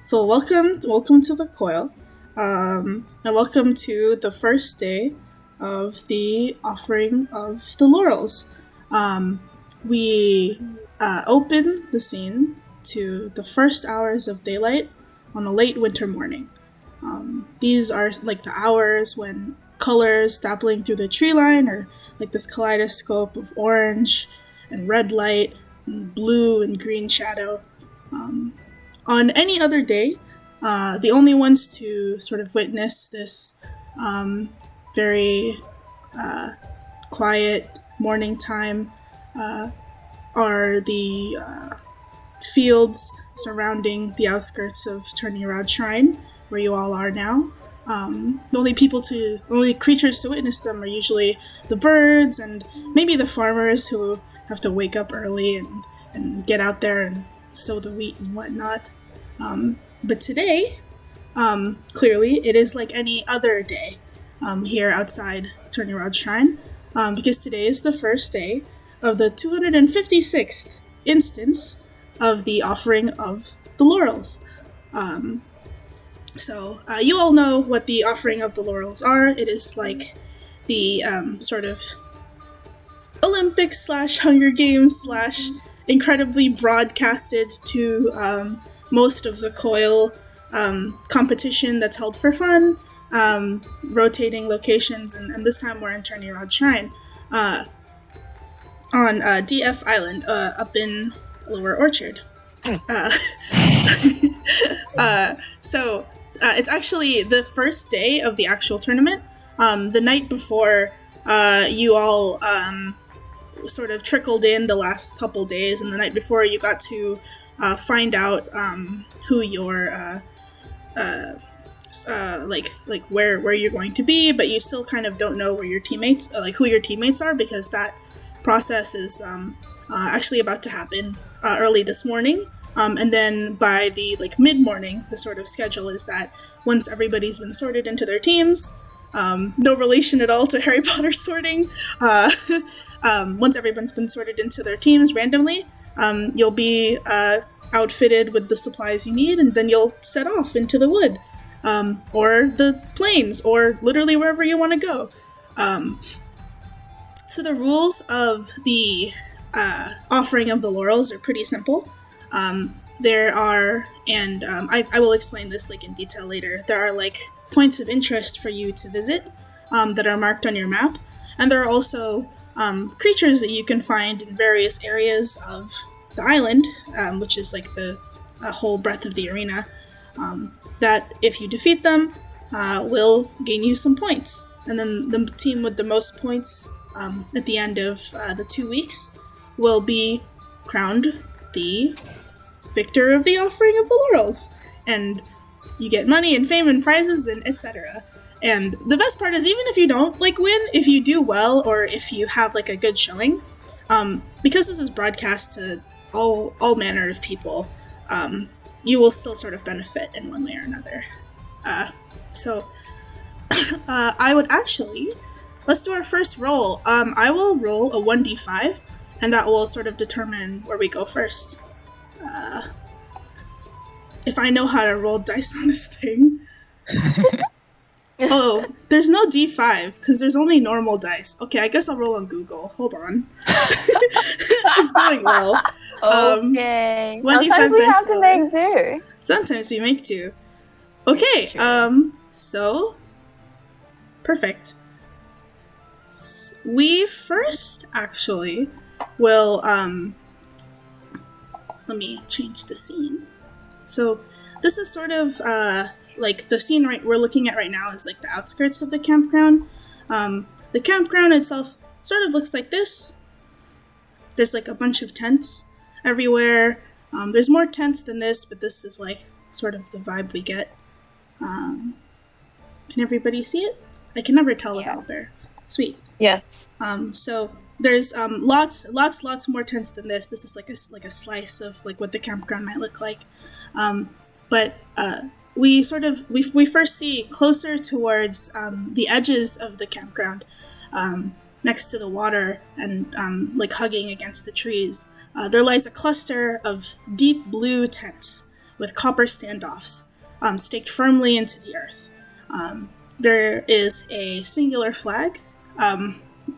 So welcome to the coil, and welcome to the first day of the offering of the laurels. We open the scene to the first hours of daylight on a late winter morning. These are like the hours when colors dappling through the tree line are like this kaleidoscope of orange and red light, and blue and green shadow. On any other day, the only ones to sort of witness this very quiet morning time are the fields surrounding the outskirts of Turnirod Shrine, where you all are now. The only creatures to witness them are usually the birds and maybe the farmers who have to wake up early and get out there and sow the wheat and whatnot. But today, clearly, it is like any other day here outside Turnirod Shrine, because today is the first day of the 256th instance of the offering of the laurels. So you all know what the offering of the laurels are. It is like the sort of Olympics slash Hunger Games slash incredibly broadcasted to most of the coil competition that's held for fun, rotating locations, and this time we're in Turnirod Shrine on DF Island up in Lower Orchard. So it's actually the first day of the actual tournament. The night before, you all sort of trickled in the last couple days, and the night before you got to find out who your like where you're going to be, but you still kind of don't know where your teammates who your teammates are, because that process is actually about to happen early this morning. And then by the mid-morning, the sort of schedule is that once everybody's been sorted into their teams, no relation at all to Harry Potter sorting, once everyone's been sorted into their teams randomly, you'll be outfitted with the supplies you need, and then you'll set off into the wood, or the plains, or literally wherever you want to go. So the rules of the offering of the laurels are pretty simple. There are, and I will explain this in detail later, there are points of interest for you to visit that are marked on your map, and there are also creatures that you can find in various areas of the island, which is the whole breadth of the arena, that if you defeat them, will gain you some points. And then the team with the most points at the end of the 2 weeks will be crowned the victor of the offering of the laurels. And you get money and fame and prizes and etc. And the best part is, even if you don't win, if you do well or if you have a good showing, because this is broadcast to all manner of people, you will still sort of benefit in one way or another. So I would actually, let's do our first roll. I will roll a 1d5, and that will sort of determine where we go first. If I know how to roll dice on this thing. Oh, there's no d5, because there's only normal dice. Okay, I guess I'll roll on Google. Hold on. It's going well. Okay. Sometimes we have to make do. Sometimes we make do. Okay, so... Perfect. We first, actually, will, let me change the scene. So, this is sort of, the scene we're looking at right now is, the outskirts of the campground. The campground itself sort of looks like this. There's, a bunch of tents everywhere. There's more tents than this, but this is, sort of the vibe we get. Can everybody see it? I can never tell without there. Sweet. Yes. So there's lots more tents than this. This is a slice of what the campground might look like. But we first see closer towards the edges of the campground, next to the water and hugging against the trees. There lies a cluster of deep blue tents with copper standoffs staked firmly into the earth. There is a singular flag,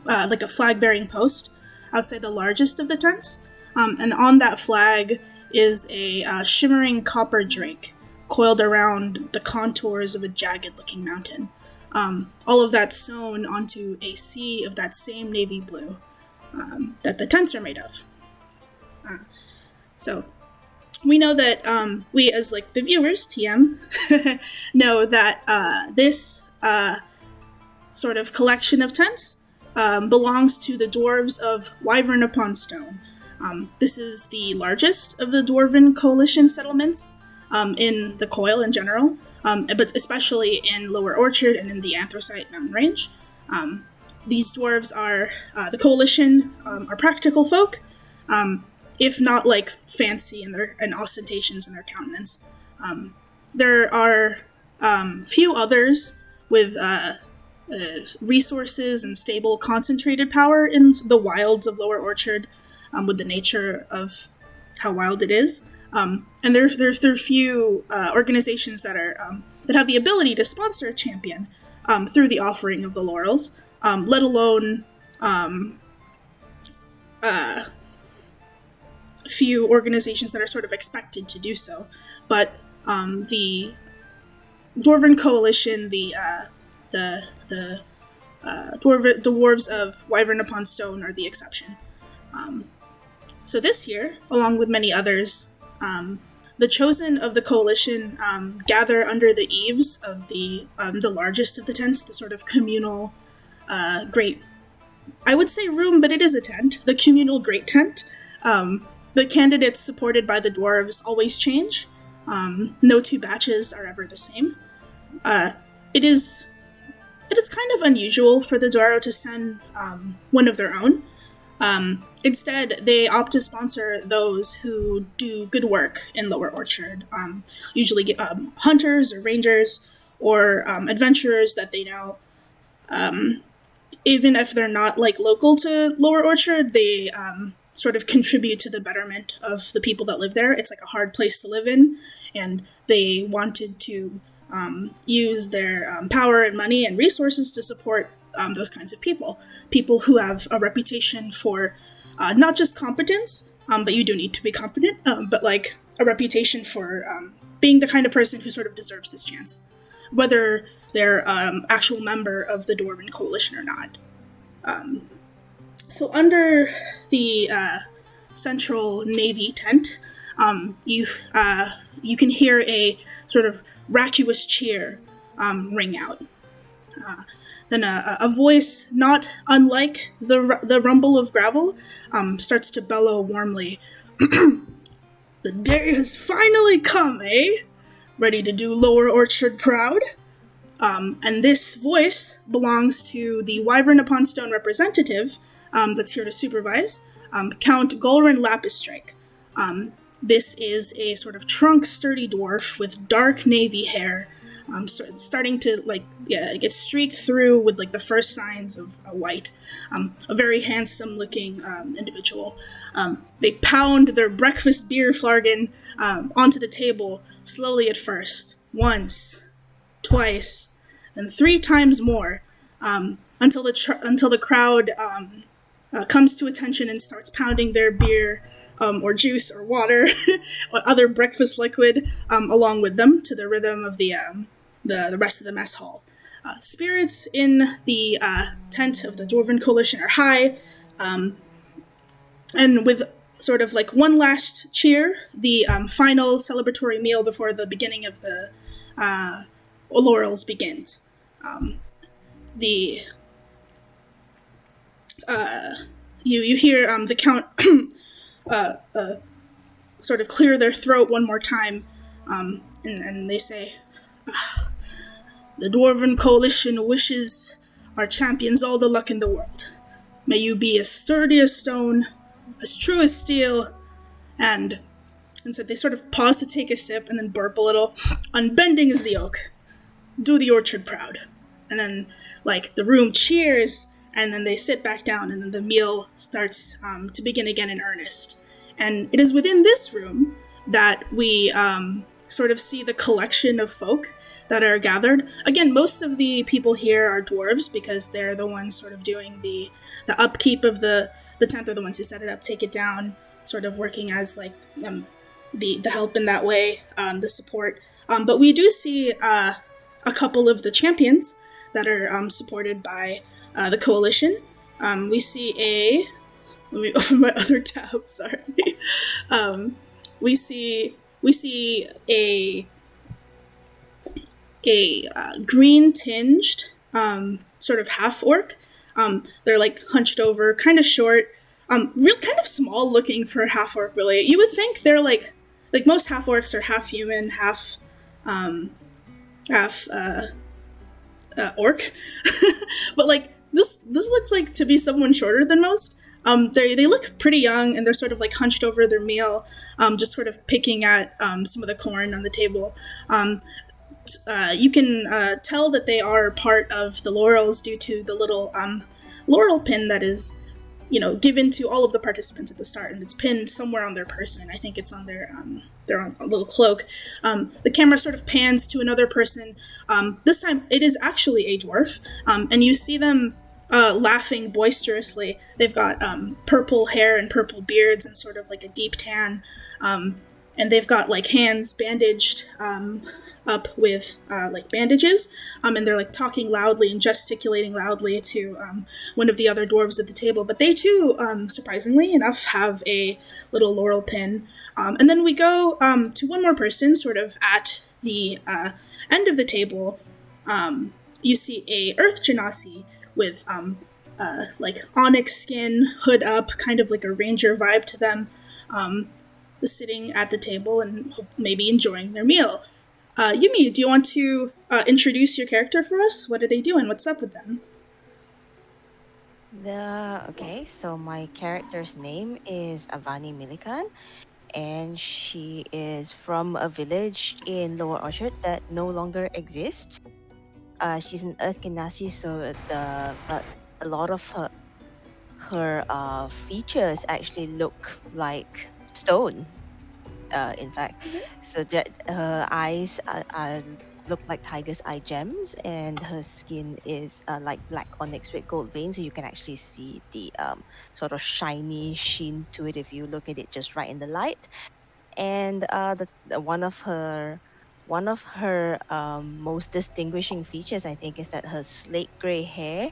like a flag-bearing post, outside the largest of the tents, and on that flag is a shimmering copper drake coiled around the contours of a jagged-looking mountain. All of that sewn onto a sea of that same navy blue that the tents are made of. So we know that we, as like the viewers, TM, know that this sort of collection of tents belongs to the dwarves of Wyvern upon Stone. This is the largest of the dwarven coalition settlements in the coil in general, but especially in Lower Orchard and in the Anthracite mountain range. These dwarves are the coalition, are practical folk, if not like fancy in their and ostentations in their countenance. There are few others with resources and stable concentrated power in the wilds of Lower Orchard, with the nature of how wild it is. And there are few organizations that are that have the ability to sponsor a champion through the offering of the laurels, let alone few organizations that are sort of expected to do so. But the Dwarven Coalition, the dwarves of Wyvern upon Stone are the exception. So this year, along with many others, the chosen of the coalition gather under the eaves of the largest of the tents, the sort of communal great, I would say room, but it is a tent, the communal great tent. The candidates supported by the dwarves always change. No two batches are ever the same. It is kind of unusual for the Dwaro to send one of their own. Instead, they opt to sponsor those who do good work in Lower Orchard, usually hunters or rangers or adventurers that they know. Even if they're not like local to Lower Orchard, they sort of contribute to the betterment of the people that live there. It's like a hard place to live in, and they wanted to use their power and money and resources to support those kinds of people who have a reputation for not just competence, but you do need to be competent, but like a reputation for being the kind of person who sort of deserves this chance, whether they're actual member of the Dwarven Coalition or not. So under the central navy tent, you can hear a sort of raucous cheer ring out. Then a voice, not unlike the rumble of gravel, starts to bellow warmly. The day has finally come, eh? Ready to do Lower Orchard proud? And this voice belongs to the Wyvern upon Stone representative that's here to supervise, Count Golrin Lapistrike. This is a sort of trunk, sturdy dwarf with dark navy hair, starting to get streaked through with like the first signs of white. A very handsome-looking individual. They pound their breakfast beer flargon onto the table slowly at first, once, twice, and 3 times more, until the crowd comes to attention and starts pounding their beer or juice or water or other breakfast liquid along with them to the rhythm of the rest of the mess hall. Spirits in the tent of the Dwarven Coalition are high, and with sort of like one last cheer, the final celebratory meal before the beginning of the laurels begins. You hear the count sort of clear their throat one more time, and they say, "The Dwarven Coalition wishes our champions all the luck in the world. May you be as sturdy as stone, as true as steel, and so they sort of pause to take a sip and then burp a little. Unbending as the oak. Do the orchard proud." And then, like, the room cheers, and then they sit back down, and then the meal starts to begin again in earnest. And it is within this room that we sort of see the collection of folk that are gathered. Again, most of the people here are dwarves because they're the ones sort of doing the upkeep of the tent. They're the ones who set it up, take it down, sort of working as like the help in that way, the support. But we do see a couple of the champions that are supported by the coalition. We see a. Let me open my other tab. Sorry. We see a green tinged sort of half orc. They're like hunched over, kind of short, real kind of small looking for a half orc. Really, you would think they're like most half orcs are half human, half orc, but like this looks like to be someone shorter than most. They look pretty young, and they're sort of like hunched over their meal, just sort of picking at some of the corn on the table. You can tell that they are part of the laurels due to the little laurel pin that is, given to all of the participants at the start, and it's pinned somewhere on their person. I think it's on their little cloak. The camera sort of pans to another person. This time, it is actually a dwarf, and you see them laughing boisterously. They've got purple hair and purple beards and sort of like a deep tan. And they've got like hands bandaged up with like bandages, and they're like talking loudly and gesticulating loudly to one of the other dwarves at the table. But they too, surprisingly enough, have a little laurel pin. And then we go to one more person, sort of at the end of the table. You see a earth genasi with like onyx skin, hood up, kind of like a ranger vibe to them. Sitting at the table and maybe enjoying their meal. Yumi, do you want to introduce your character for us? What are they doing? What's up with them? Okay, so my character's name is Avani Milikan, and she is from a village in Lower Orchard that no longer exists. She's an Earth Genasi, so a lot of her features actually look like stone, in fact. So that her eyes look like tiger's eye gems, and her skin is like black onyx with gold veins, so you can actually see the sort of shiny sheen to it if you look at it just right in the light. And one of her most distinguishing features, I think, is that her slate gray hair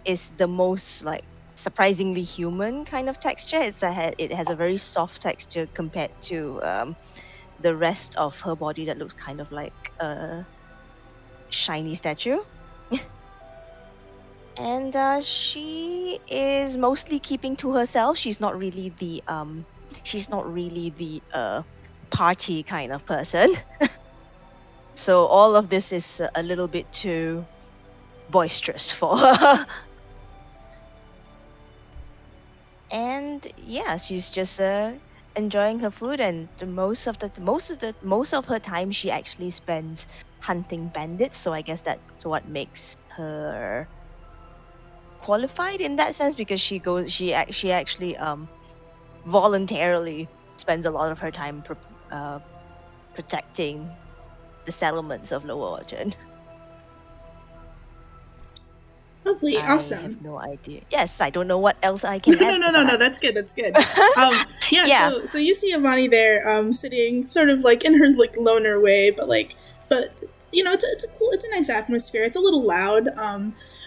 is the most like surprisingly human kind of texture. It has a very soft texture compared to the rest of her body that looks kind of like a shiny statue. And she is mostly keeping to herself. She's not really the party kind of person. So all of this is a little bit too boisterous for her. And yeah, she's just enjoying her food, and most of her time she actually spends hunting bandits. So I guess that's what makes her qualified in that sense, because she actually voluntarily spends a lot of her time protecting the settlements of Lower Orchard. Lovely, awesome. I have no idea. Yes, I don't know what else I can add. No, that's good. Yeah. So you see Avani there, sitting sort of like in her like loner way, but it's a nice atmosphere. It's a little loud.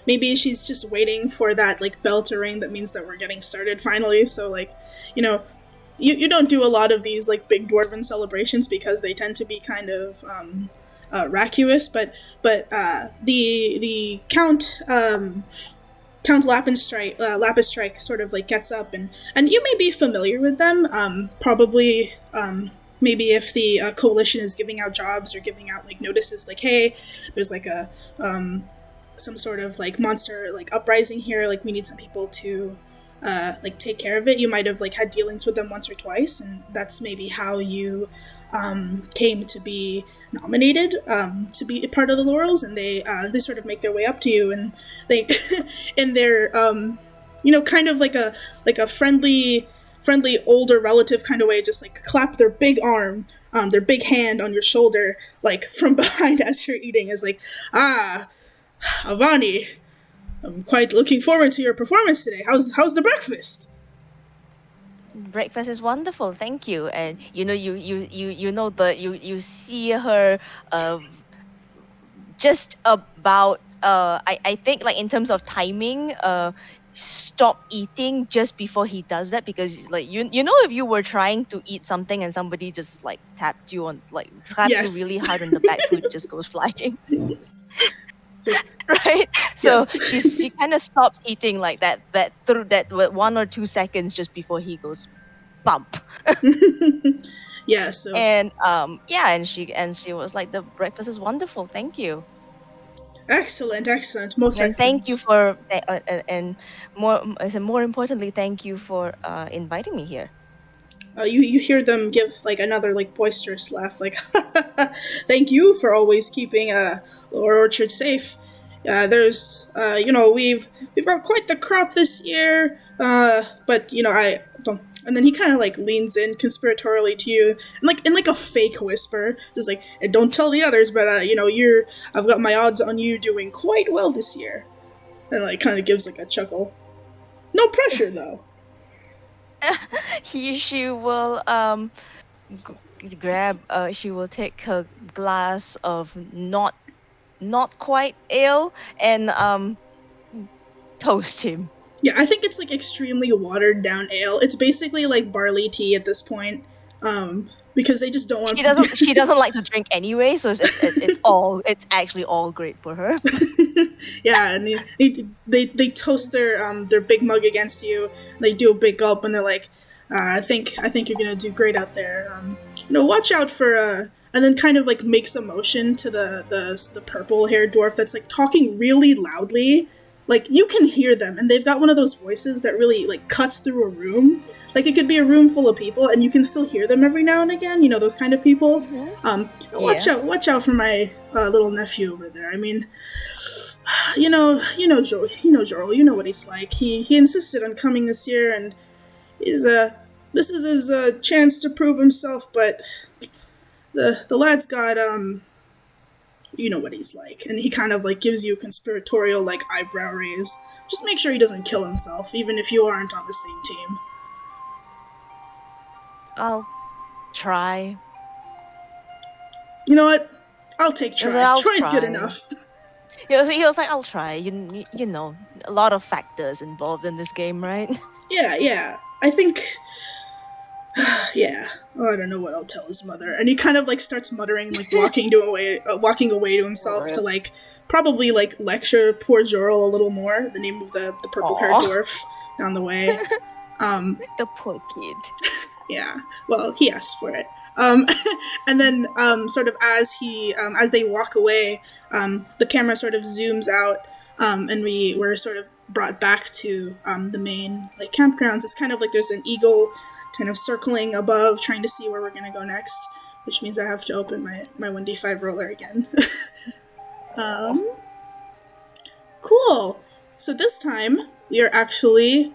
Maybe she's just waiting for that like bell to ring. That means that we're getting started finally. So like, you don't do a lot of these like big dwarven celebrations because they tend to be kind of vacuous, but the Count Lapis Strike sort of like gets up, and you may be familiar with them. Probably maybe if the coalition is giving out jobs or giving out like notices, like, hey, there's like a some sort of like monster like uprising here, like we need some people to like take care of it. You might have like had dealings with them once or twice, and that's maybe how you came to be nominated to be a part of the Laurels, and they sort of make their way up to you, and they and they're kind of like a friendly older relative kind of way, just like clap their big arm their big hand on your shoulder, like from behind as you're eating, is like, ah, Avani, I'm quite looking forward to your performance today. How's the breakfast? Breakfast is wonderful, thank you. And you know the you see her uh just about I think like in terms of timing, stop eating just before he does that, because like you know, if you were trying to eat something and somebody just like tapped you Yes. really hard on the back, food just goes flying. Yes. It's like, Right. So yes. she kind of stops eating like that through that 1 or 2 seconds just before he goes bump. Yeah, so And yeah, and she was like, the breakfast is wonderful, thank you. excellent, excellent, most And thank you excellent. for and more I said, more importantly, thank you for inviting me here. You hear them give like another like boisterous laugh, like thank you for always keeping Lower Orchard safe. There's we've got quite the crop this year, but I don't. And then he kind of like leans in conspiratorially to you, and like in like a fake whisper, just like, and don't tell the others, but you're I've got my odds on you doing quite well this year, and like kind of gives like a chuckle. No pressure though. She will grab she will take her glass of not quite ale and toast him. Yeah, I think it's like extremely watered down ale. It's basically like barley tea at this point, because they just don't want. She doesn't like to drink anyway, so it's actually all great for her. Yeah, and they toast their big mug against you. They do a big gulp, and they're like, I think you're gonna do great out there. Watch out for And then kind of like makes a motion to the purple haired dwarf that's like talking really loudly. Like you can hear them, and they've got one of those voices that really like cuts through a room. Like it could be a room full of people, and you can still hear them every now and again. You know those kind of people. Hmm. Watch Yeah. out for my little nephew over there. I mean, Joel. You know what he's like. He insisted on coming this year, and he's this is his chance to prove himself. But the lad's got you know what he's like, and he kind of like gives you a conspiratorial like eyebrow raise. Just make sure he doesn't kill himself, even if you aren't on the same team. I'll try. You know what? I'll take I said, try. I'll Try's good try. enough. He was like, I'll try. You know, a lot of factors involved in this game, right? Yeah. I think yeah. Oh, I don't know what I'll tell his mother. And he kind of like starts muttering, like walking away to himself to like probably like lecture poor Jorl a little more. The name of the purple haired Aw. dwarf down the way. The poor kid. Yeah. Well, he asked for it. And then sort of as they walk away, the camera sort of zooms out, and we're sort of brought back to the main like campgrounds. It's kind of like there's an eagle kind of circling above, trying to see where we're gonna go next, which means I have to open my 1d5 roller again. um, cool. So this time we are actually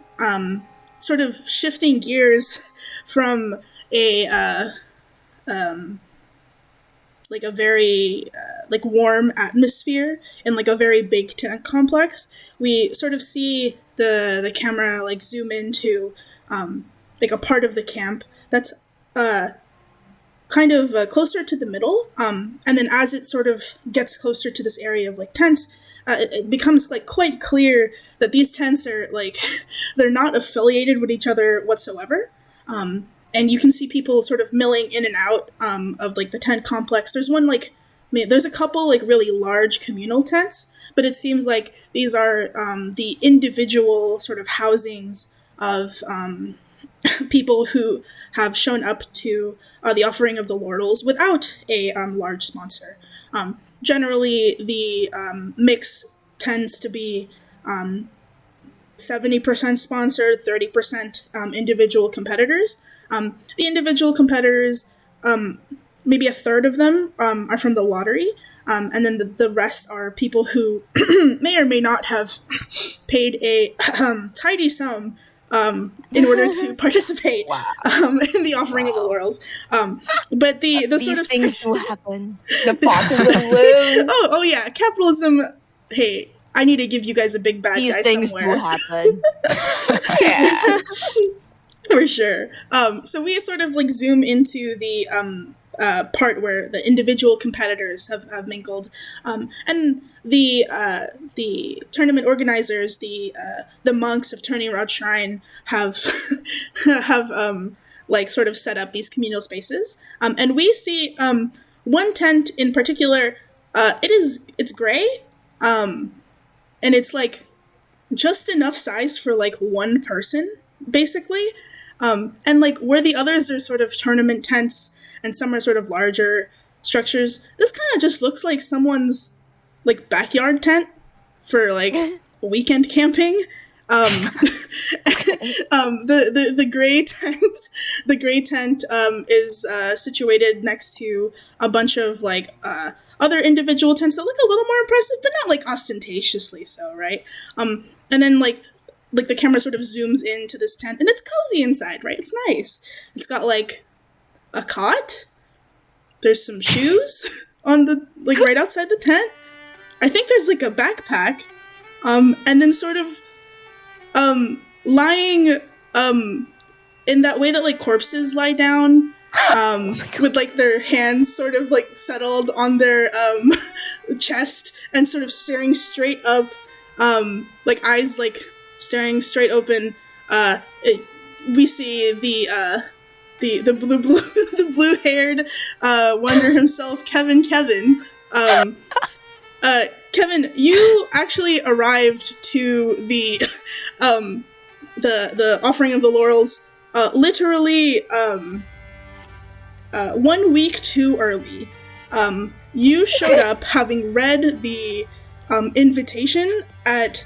sort of shifting gears from a like a very like warm atmosphere in like a very big tent complex. We sort of see the camera like zoom into like a part of the camp that's kind of closer to the middle, and then as it sort of gets closer to this area of like tents, it becomes like quite clear that these tents are like they're not affiliated with each other whatsoever. And you can see people sort of milling in and out of like the tent complex. There's one like there's a couple like really large communal tents, but it seems like these are the individual sort of housings of people who have shown up to the offering of the laurels without a large sponsor. Generally, the mix tends to be 70% sponsored, 30% individual competitors. The individual competitors, maybe a third of them are from the lottery, and then the rest are people who may or may not have paid a tidy sum in order to participate Wow. in the offering of the laurels. But the sort These of things section, do happen. Nepotism lives. oh yeah, capitalism. Hey, I need to give you guys a big bad These guy things do somewhere. happen. Yeah. For sure. So we sort of like zoom into the part where the individual competitors have mingled, and the tournament organizers, the monks of Turning Rod Shrine, have have like sort of set up these communal spaces, and we see one tent in particular. It's gray, and it's like just enough size for like one person, basically. And like where the others are sort of tournament tents and some are sort of larger structures, this kind of just looks like someone's like backyard tent for like weekend camping. The gray tent, is situated next to a bunch of like other individual tents that look a little more impressive, but not like ostentatiously so, right? And then like the camera sort of zooms into this tent, and it's cozy inside, right? It's nice. It's got like a cot. There's some shoes on the like right outside the tent. I think there's like a backpack, and then sort of lying in that way that like corpses lie down, with like their hands sort of like settled on their chest and sort of staring straight up, like eyes like staring straight open. We see the blue the blue haired wonder himself, Kevin. Kevin, you actually arrived to the offering of the laurels literally 1 week too early. You showed up having read the invitation at,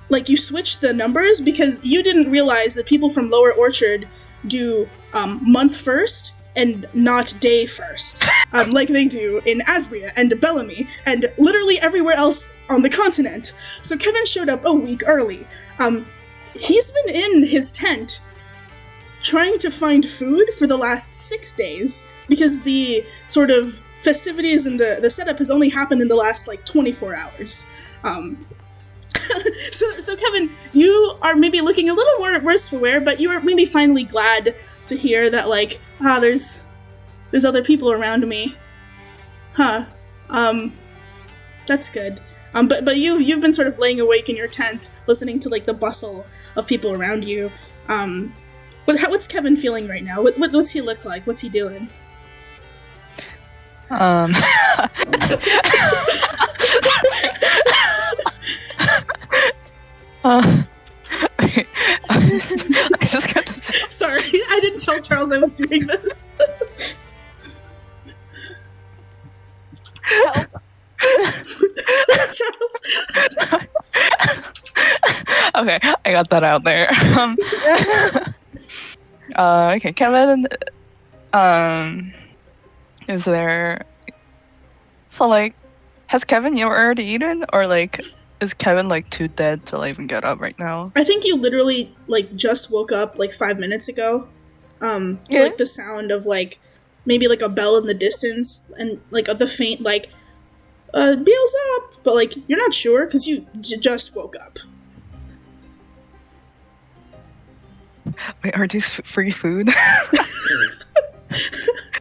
like, you switched the numbers because you didn't realize that people from Lower Orchard do month first and not day first, like they do in Asbria and Bellamy and literally everywhere else on the continent. So Kevin showed up a week early. He's been in his tent trying to find food for the last 6 days because the sort of festivities and the setup has only happened in the last like 24 hours. So Kevin, you are maybe looking a little more worse for wear, but you are maybe finally glad to hear that like, there's other people around me. That's good. But you've been sort of laying awake in your tent, listening to like the bustle of people around you. What's Kevin feeling right now? What's he look like? What's he doing? I just got to say. Sorry, I didn't tell Charles I was doing this. Help. Charles. Okay, I got that out there. Okay, Kevin. Is there? So like, has Kevin you already eaten, or like, is Kevin like too dead to like, even get up right now? I think you literally like just woke up like 5 minutes ago. To like the sound of like maybe like a bell in the distance and like the faint like Beel's up, but like you're not sure because you just woke up. Wait, are these free food?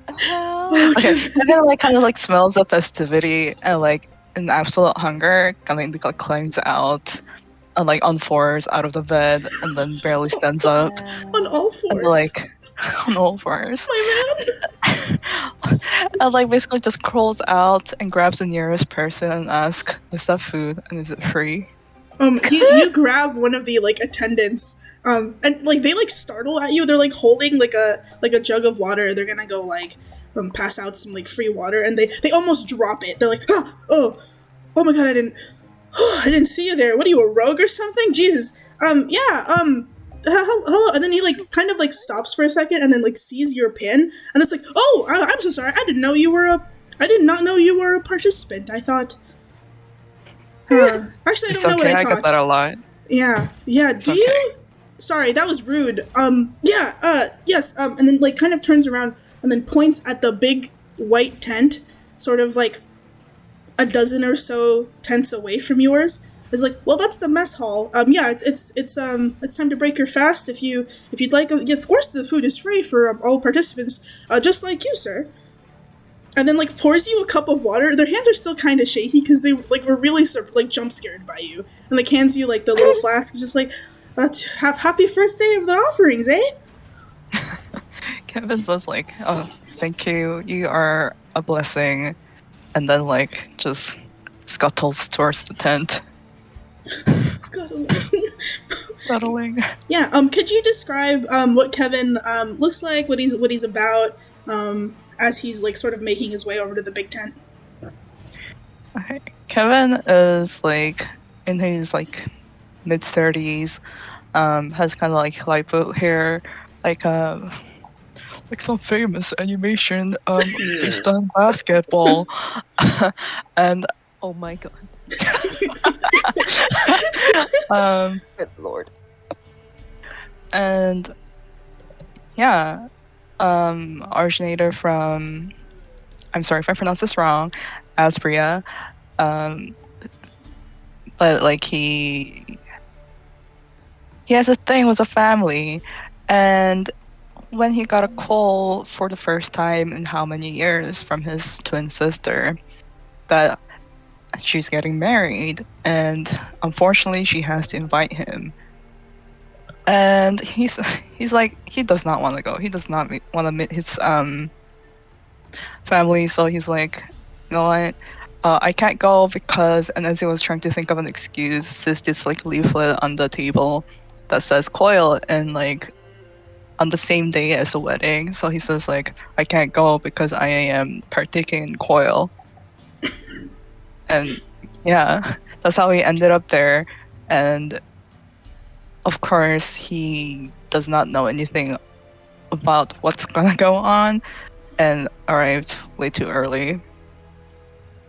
Okay. Okay, Kevin like kind of like smells the festivity and like in absolute hunger, kind of like climbs out. And like on fours out of the bed, and then barely stands up. On all fours. And like on all fours. My man. And like basically just crawls out and grabs the nearest person and asks, "Is that food? And is it free?" You grab one of the like attendants, and like they like startle at you. They're like holding like a jug of water. They're gonna go like pass out some like free water, and they almost drop it. They're like, oh my god, I didn't see you there. What are you, a rogue or something? Jesus. Hello. And then he like kind of like stops for a second and then like sees your pin and it's like, oh, I'm so sorry. I did not know you were a participant. I thought. Actually, I don't know what I thought. I get that a lot. Yeah. Do okay. you? sorry, that was rude. Yeah, yes, and then, like, kind of turns around and then points at the big white tent, sort of like a dozen or so tents away from yours. It's like, well, that's the mess hall. Yeah, it's time to break your fast if you'd like. Yeah, of course, the food is free for all participants, just like you, sir. And then, like, pours you a cup of water. Their hands are still kind of shaky because they, like, were really like jump scared by you, and, like, hands you, like, the little flask. It's just like, happy first day of the offerings, eh? Kevin says like, "Oh, thank you. You are a blessing," and then like just scuttles towards the tent, Scuttling. scuttling. Yeah. Could you describe what Kevin looks like, what he's about, as he's, like, sort of making his way over to the big tent? Okay. Kevin is like in his like mid-30s, has kind of like light blue hair, like like some famous animation based on basketball, and Oh my god. um Good lord. and yeah, originator from, I'm sorry if I pronounce this wrong, Asbria, um, but like he has a thing with a family, and when he got a call for the first time in how many years from his twin sister that she's getting married, and unfortunately she has to invite him. And he's like, he does not want to go. He does not want to meet his family. So he's like, you know what? I can't go because, and as he was trying to think of an excuse, sees this like leaflet on the table that says coil, and like on the same day as the wedding. So he says like, I can't go because I am partaking in coil. And yeah, that's how he ended up there. And of course, he does not know anything about what's gonna go on, and arrived way too early.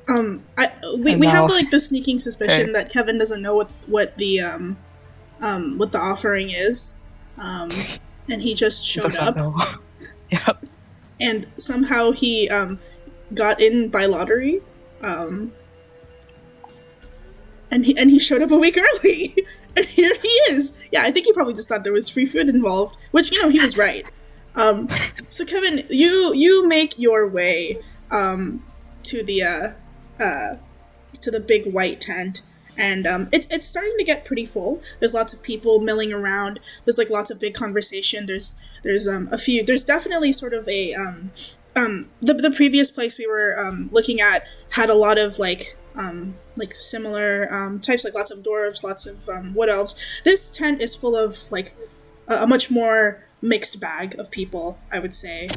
We And have now, like the sneaking suspicion okay, that Kevin doesn't know what the offering is, and he just he showed does not up, know. Yep. and somehow he got in by lottery, um, and he showed up a week early, and here he is. Yeah, I think he probably just thought there was free food involved, which, you know, he was right. So Kevin, you make your way to the to the big white tent, and it's starting to get pretty full. There's lots of people milling around. There's like lots of big conversation. There's a few. There's definitely sort of a the previous place we were looking at had a lot of like similar types, like lots of dwarves, lots of wood elves. This tent is full of like a much more mixed bag of people, I would say.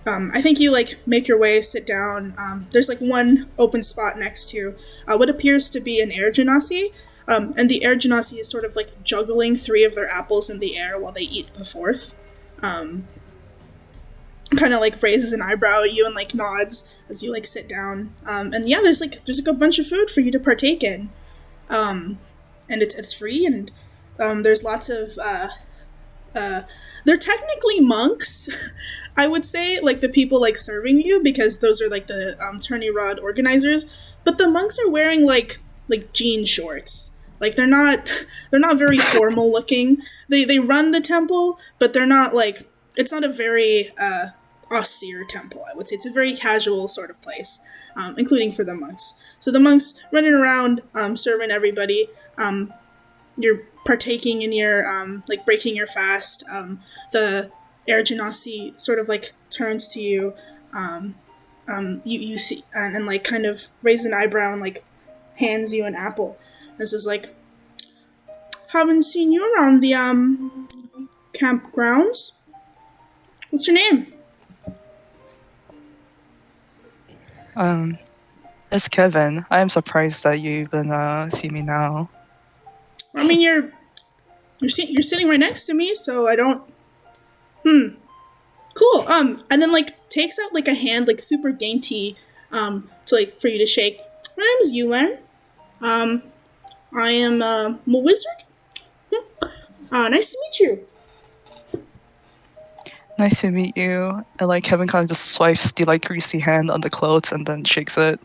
I think you like make your way, sit down. There's like one open spot next to what appears to be an air genasi, and the air genasi is sort of like juggling three of their apples in the air while they eat the fourth. Kind of like raises an eyebrow at you and like nods as you like sit down. And yeah, there's like a bunch of food for you to partake in, and it's free, and there's lots of they're technically monks, I would say, like the people like serving you, because those are like the tourney rod organizers. But the monks are wearing like jean shorts. Like they're not very formal looking. They run the temple, but they're not like, it's not a very austere temple, I would say. It's a very casual sort of place, including for the monks. So the monks running around, serving everybody. You're partaking in your like breaking your fast. The air genasi sort of like turns to you. You see and like kind of raises an eyebrow and like hands you an apple. This is like, haven't seen you around the campgrounds. What's your name? It's Kevin. I am surprised that you even see me now. I mean, you're sitting right next to me, so I don't. Cool. And then like takes out like a hand, like super dainty, to like for you to shake. My name's Yuan. I am a wizard. Nice to meet you. Nice to meet you. And like Kevin kind of just swipes the like greasy hand on the clothes and then shakes it.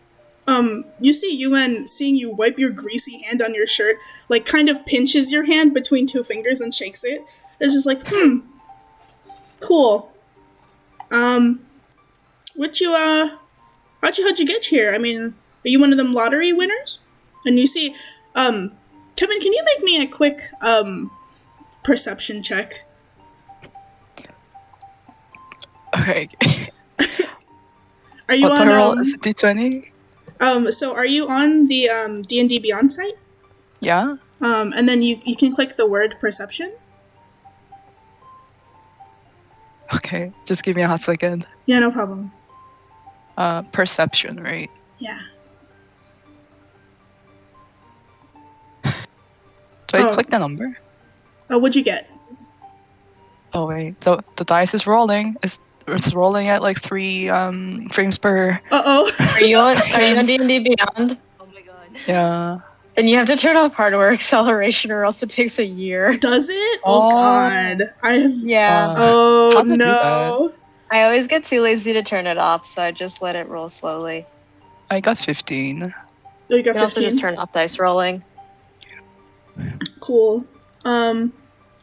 You see Yuen seeing you wipe your greasy hand on your shirt, like kind of pinches your hand between two fingers and shakes it. It's just like, cool. What you how'd you get here? I mean, are you one of them lottery winners? And you see, Kevin, can you make me a quick perception check? Okay. Are you What on roll is it? D20? so are you on the D&D Beyond site? Yeah. And then you can click the word perception. Okay. Just give me a hot second. Yeah, no problem. Perception, right? Yeah. Do I click the number? Oh, what'd you get? Oh wait, the dice is rolling. It's rolling at like 3 frames per. Uh-oh. Are you on D&D Beyond? Oh my god. Yeah. Then you have to turn off hardware acceleration or else it takes a year. Does it? Oh, God. I have... Yeah. Oh, How to do no. I always get too lazy to turn it off, so I just let it roll slowly. I got 15. Oh, you You got can also 15? just turn off dice rolling. Cool.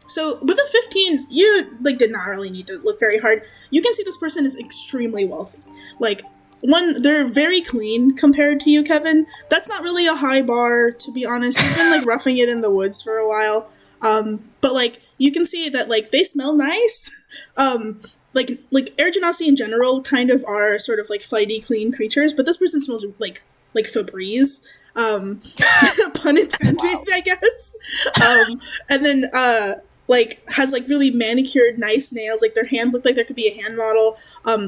So with a 15, you like did not really need to look very hard. You can see this person is extremely wealthy. Like, one, they're very clean compared to you, Kevin. That's not really a high bar, to be honest. You've been like roughing it in the woods for a while. But like you can see that like they smell nice. Like air genasi in general kind of are sort of like flighty, clean creatures, but this person smells like Febreze. Pun intended, wow. I guess. And then like has like really manicured, nice nails. Like their hands look like there could be a hand model.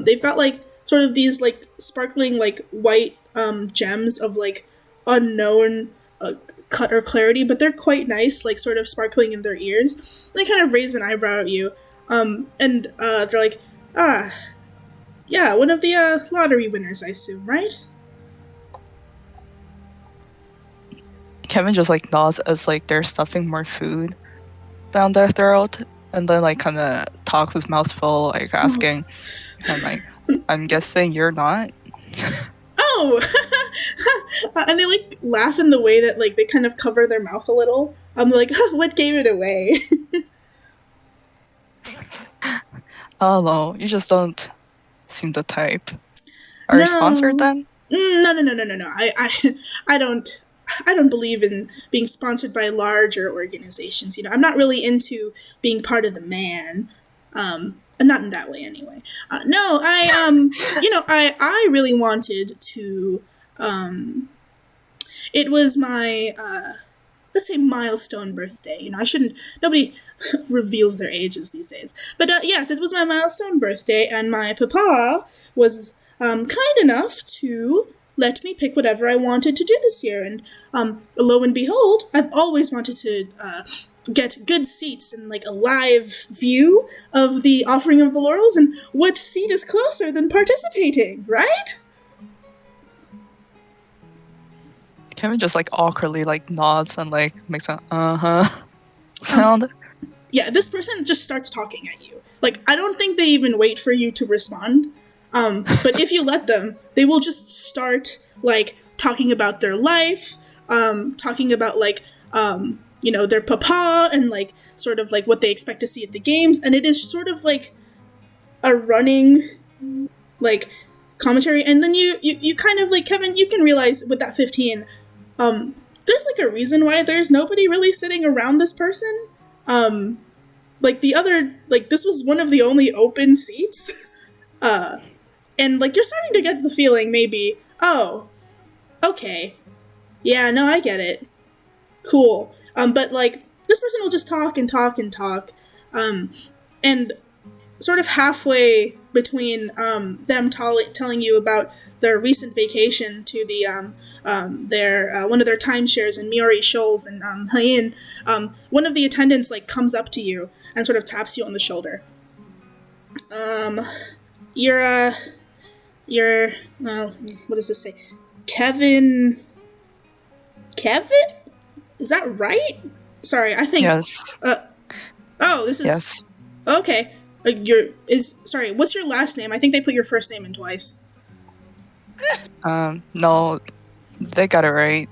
They've got like sort of these like sparkling like white gems of like unknown cut or clarity, but they're quite nice, like sort of sparkling in their ears. They kind of raise an eyebrow at you, and they're like, yeah, one of the lottery winners, I assume, right? Kevin just like nods as like they're stuffing more food down their throat, and then like kind of talks his mouth full, like asking, "I'm like, I'm guessing you're not." Oh, and they like laugh in the way that like they kind of cover their mouth a little. I'm like, what gave it away? Oh no, you just don't seem the type. Are you sponsored then? No. I don't believe in being sponsored by larger organizations. You know, I'm not really into being part of the man. Not in that way, anyway. No, I really wanted to. It was my let's say milestone birthday. You know, nobody reveals their ages these days. But yes, it was my milestone birthday, and my papa was kind enough to let me pick whatever I wanted to do this year. And lo and behold, I've always wanted to get good seats and like a live view of the offering of the laurels. And what seat is closer than participating, right? Kevin just like awkwardly like nods and like makes an sound. Yeah, this person just starts talking at you. Like, I don't think they even wait for you to respond. But if you let them, they will just start like talking about their life, talking about like their papa and like sort of like what they expect to see at the games, and it is sort of like a running like commentary. And then you kind of like, Kevin, you can realize with that 15, there's like a reason why there's nobody really sitting around this person. Like the other, like this was one of the only open seats. And like you're starting to get the feeling maybe, oh, okay. Yeah, no, I get it. Cool. But like this person will just talk and talk and talk. And sort of halfway between them telling you about their recent vacation to the their one of their timeshares in Miori Shoals and Haiin, one of the attendants like comes up to you and sort of taps you on the shoulder. You're what does this say? Kevin? Is that right? Sorry, I think yes. Oh, this is Yes. okay. Sorry. What's your last name? I think they put your first name in twice. No, they got it right.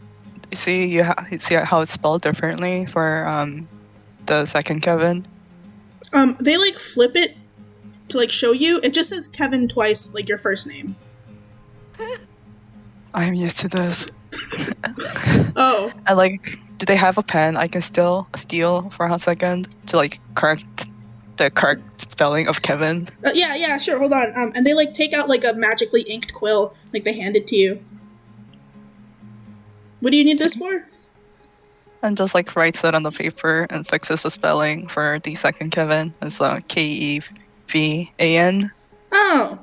See, you see how it's spelled differently for the second Kevin. They like flip it to like show you. It just says Kevin twice, like your first name. I'm used to this. Oh, And like, do they have a pen I can still steal for a second to like correct the correct spelling of Kevin? yeah, sure. Hold on. And they like take out like a magically inked quill, like they hand it to you. What do you need this for? And just like writes it on the paper and fixes the spelling for the second Kevin. It's Kevan. Oh.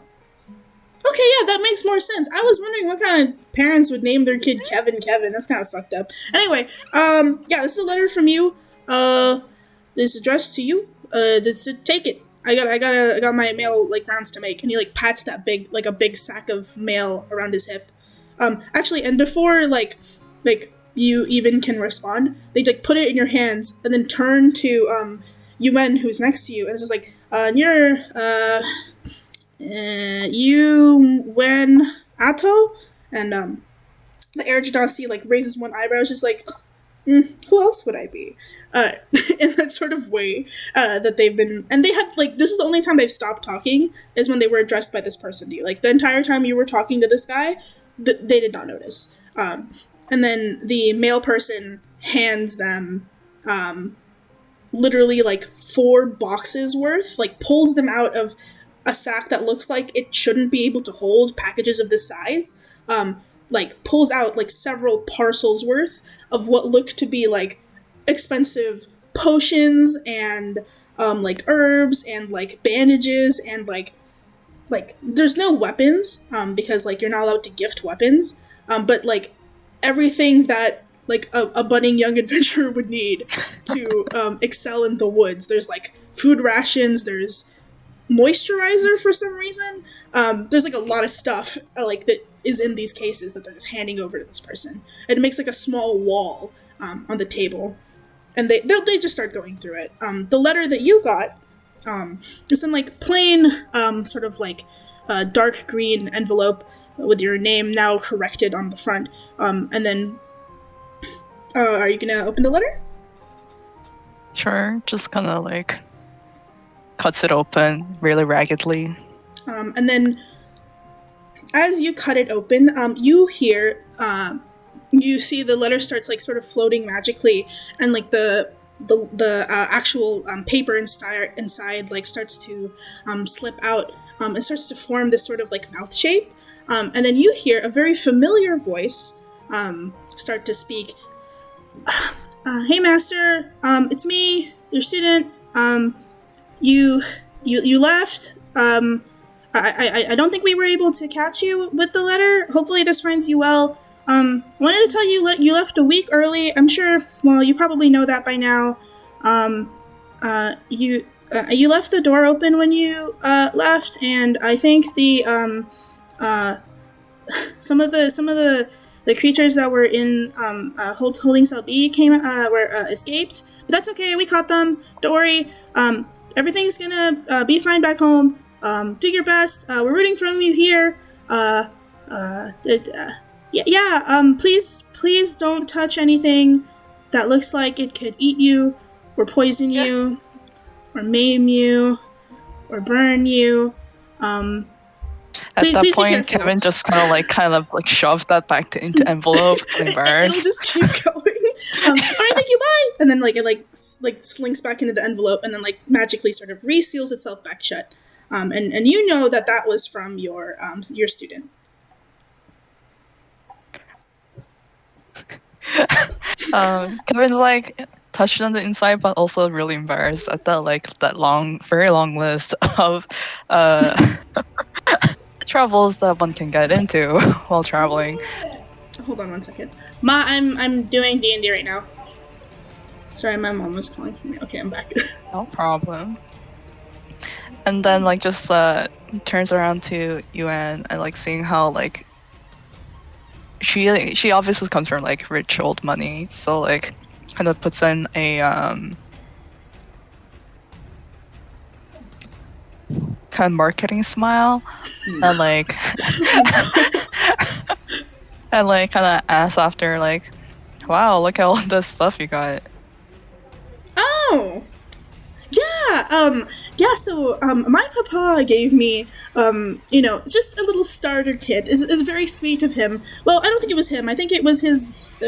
Okay, yeah, that makes more sense. I was wondering what kind of parents would name their kid Kevin. That's kind of fucked up. Anyway, yeah, this is a letter from you. This is addressed to you. Take it. I got my mail like rounds to make, and he like pats that a big sack of mail around his hip. Actually, and before like you even can respond, they like put it in your hands and then turn to Yumen who's next to you, and it's just like you're you when Atto, and the air genasi like raises one eyebrow, it's just like who else would I be? In that sort of way that they've been, and they have like this is the only time they've stopped talking is when they were addressed by this person to you. Like the entire time you were talking to this guy, they did not notice. And then the male person hands them literally like 4 boxes worth, like pulls them out of a sack that looks like it shouldn't be able to hold packages of this size. Like pulls out like several parcels worth of what look to be like expensive potions and like herbs and like bandages and like there's no weapons because like you're not allowed to gift weapons, but like everything that like a budding young adventurer would need to excel in the woods. There's like food rations, there's moisturizer for some reason. There's like a lot of stuff like that is in these cases that they're just handing over to this person. It makes like a small wall on the table, and they just start going through it. The letter that you got is in like plain sort of like dark green envelope with your name now corrected on the front. And then are you gonna open the letter? Sure, just kind of like cuts it open really raggedly. And then as you cut it open, you hear, you see the letter starts like sort of floating magically, and like the actual paper inside like starts to slip out. It starts to form this sort of like mouth shape, and then you hear a very familiar voice start to speak. Hey, master, it's me, your student. You left. I don't think we were able to catch you with the letter. Hopefully this finds you well. Wanted to tell you you left a week early. I'm sure, well, you probably know that by now. You left the door open when you left, and I think some of the creatures that were in holding cell B were escaped. But that's okay. We caught them. Don't worry. Everything's gonna be fine back home. Do your best. We're rooting for you here. Please don't touch anything that looks like it could eat you, or poison you, or maim you, or burn you. At that point, Kevin just kind of shoved that back into envelope, embarrassed. It'll just keep going. All right, thank you, bye. And then it slinks back into the envelope, and then like magically sort of reseals itself back shut. And you know that was from your student. Kevin's like touched on the inside, but also really embarrassed at that very long list of troubles that one can get into while traveling. Hold on one second. Ma, I'm doing D&D right now. Sorry, my mom was calling for me. Okay, I'm back. No problem. And then just turns around to Yuan and seeing how she obviously comes from rich old money, so kind of puts in a kind of marketing smile and like and like kind of ask after like, wow, look at all this stuff you got. Oh, yeah, so my papa gave me, just a little starter kit. Is very sweet of him. Well, I don't think it was him. I think it was his.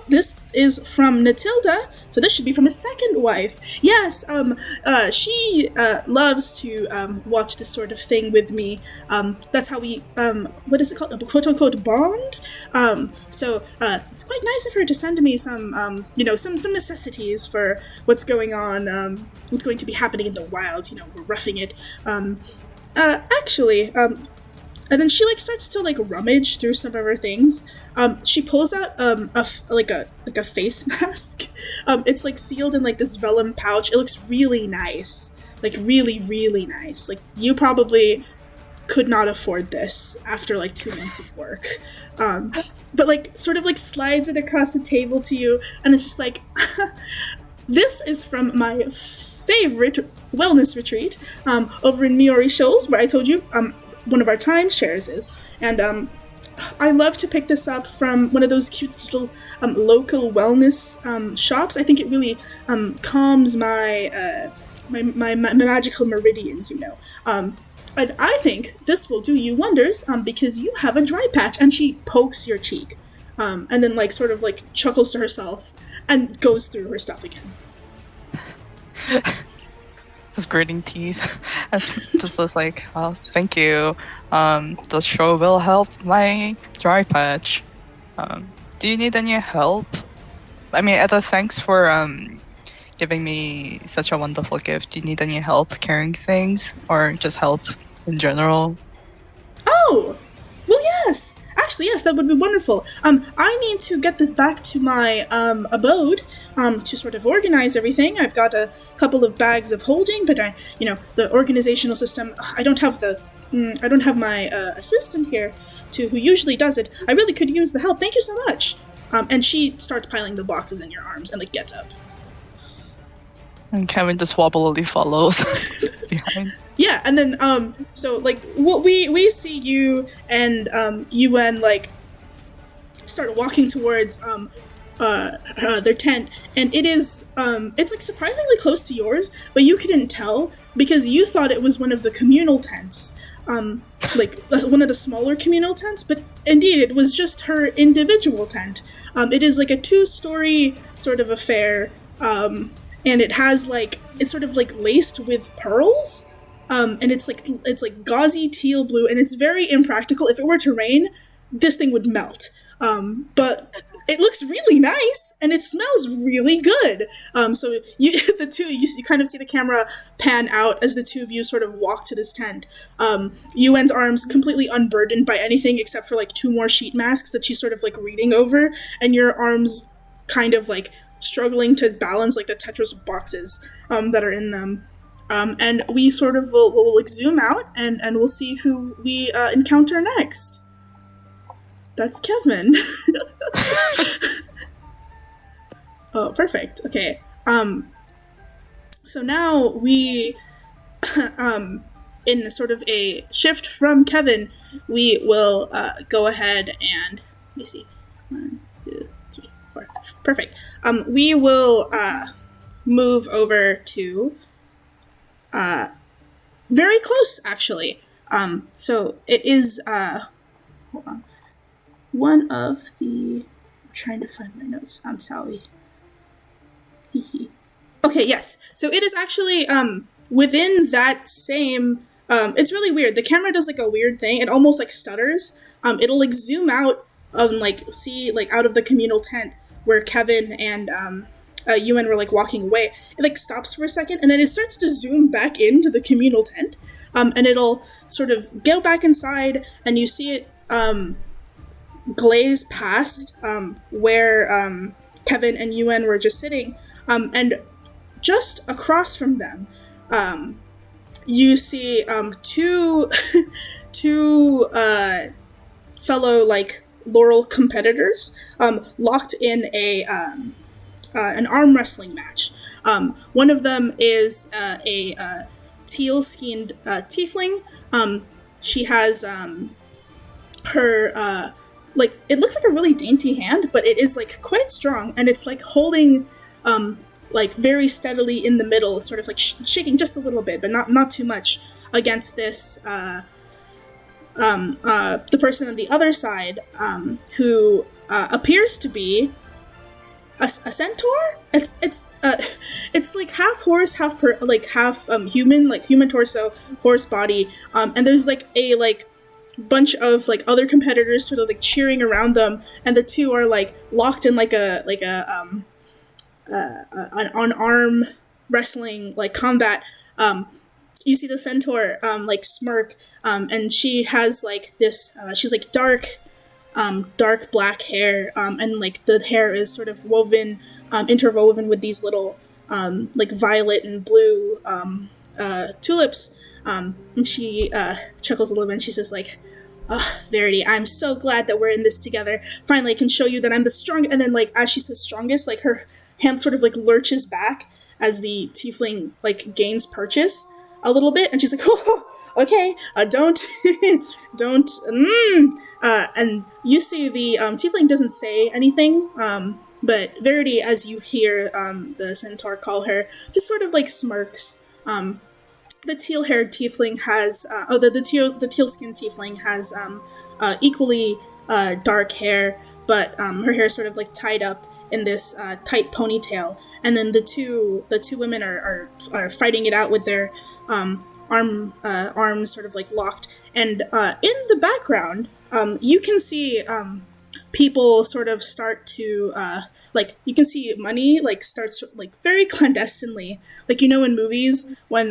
This is from Natilda, so this should be from his second wife. Yes, she loves to watch this sort of thing with me. That's how we, what is it called? A quote unquote bond. So it's quite nice of her to send me some, some necessities for what's going on, what's going to be happening in the wilds. We're roughing it. Actually, and then she like starts to like rummage through some of her things. She pulls out a face mask. It's like sealed in like this vellum pouch. It looks really nice, like really really nice. Like you probably could not afford this after like 2 months of work. But like sort of like slides it across the table to you, and it's just like, this is from my favorite wellness retreat over in Miori Shoals, where I told you one of our timeshares is. And I love to pick this up from one of those cute little local wellness shops. I think it really calms my, my magical meridians, And I think this will do you wonders because you have a dry patch. And she pokes your cheek and then like sort of like chuckles to herself and goes through her stuff again. Just gritting teeth. And just like, oh, thank you. The show will help my dry patch. Do you need any help? I mean, as a thanks for giving me such a wonderful gift, do you need any help carrying things or just help in general? Oh, well, yes. Actually, yes, that would be wonderful. I need to get this back to my abode to sort of organize everything. I've got a couple of bags of holding, but the organizational system. I don't have my assistant here who usually does it. I really could use the help. Thank you so much. And she starts piling the boxes in your arms and like gets up. And Kevin just wobbly follows behind. Yeah, and then so like we see you and Yuen like start walking towards their tent, and it is it's like surprisingly close to yours, but you couldn't tell because you thought it was one of the communal tents, like one of the smaller communal tents, but indeed it was just her individual tent. It is like a 2-story sort of affair, and it has like it's sort of like laced with pearls. And it's like gauzy teal blue, and it's very impractical. If it were to rain, this thing would melt. But it looks really nice, and it smells really good. So you kind of see the camera pan out as the two of you sort of walk to this tent. Yuen's arms completely unburdened by anything except for like 2 more sheet masks that she's sort of like reading over, and your arms kind of like struggling to balance like the Tetris boxes that are in them. And we sort of will like zoom out and we'll see who we encounter next. That's Kevin. Oh, perfect. Okay. So now we, in sort of a shift from Kevin, we will go ahead and let me see. 1, 2, 3, 4. Perfect. We will move over to. Very close, actually. So it is, hold on. One of the, I'm trying to find my notes. I'm sorry. Okay, yes. So it is actually, within that same, it's really weird. The camera does like a weird thing. It almost like stutters. It'll like zoom out and like see like out of the communal tent where Kevin and, Yuen were like walking away. It like stops for a second and then it starts to zoom back into the communal tent, and it'll sort of go back inside and you see it glaze past where Kevin and Yuen were just sitting, and just across from them you see two fellow like Laurel competitors locked in an arm wrestling match. One of them is a teal-skinned tiefling. She has her like it looks like a really dainty hand, but it is like quite strong, and it's like holding like very steadily in the middle, sort of like shaking just a little bit, but not too much against this the person on the other side, who appears to be a centaur. It's like half horse, half human, like human torso, horse body, and there's like a bunch of like other competitors sort of like cheering around them, and the two are like locked in like an arm wrestling like combat. You see the centaur like smirk, and she has like this. She's like dark black hair, and like the hair is sort of woven, interwoven with these little like violet and blue tulips. And she chuckles a little bit, and she says like, "Oh, Verity, I'm so glad that we're in this together. Finally, I can show you that I'm the strong." And then like as she says strongest, like her hand sort of like lurches back as the tiefling like gains purchase a little bit, and she's like, "Oh, okay, don't, don't." And you see the tiefling doesn't say anything, but Verity, as you hear the centaur call her, just sort of like smirks. The teal-haired tiefling has, the teal-skinned tiefling has equally dark hair, but her hair is sort of like tied up in this tight ponytail. And then the two women are fighting it out with their arms sort of like locked. And in the background, you can see people sort of start to like you can see money like starts like very clandestinely, like in movies when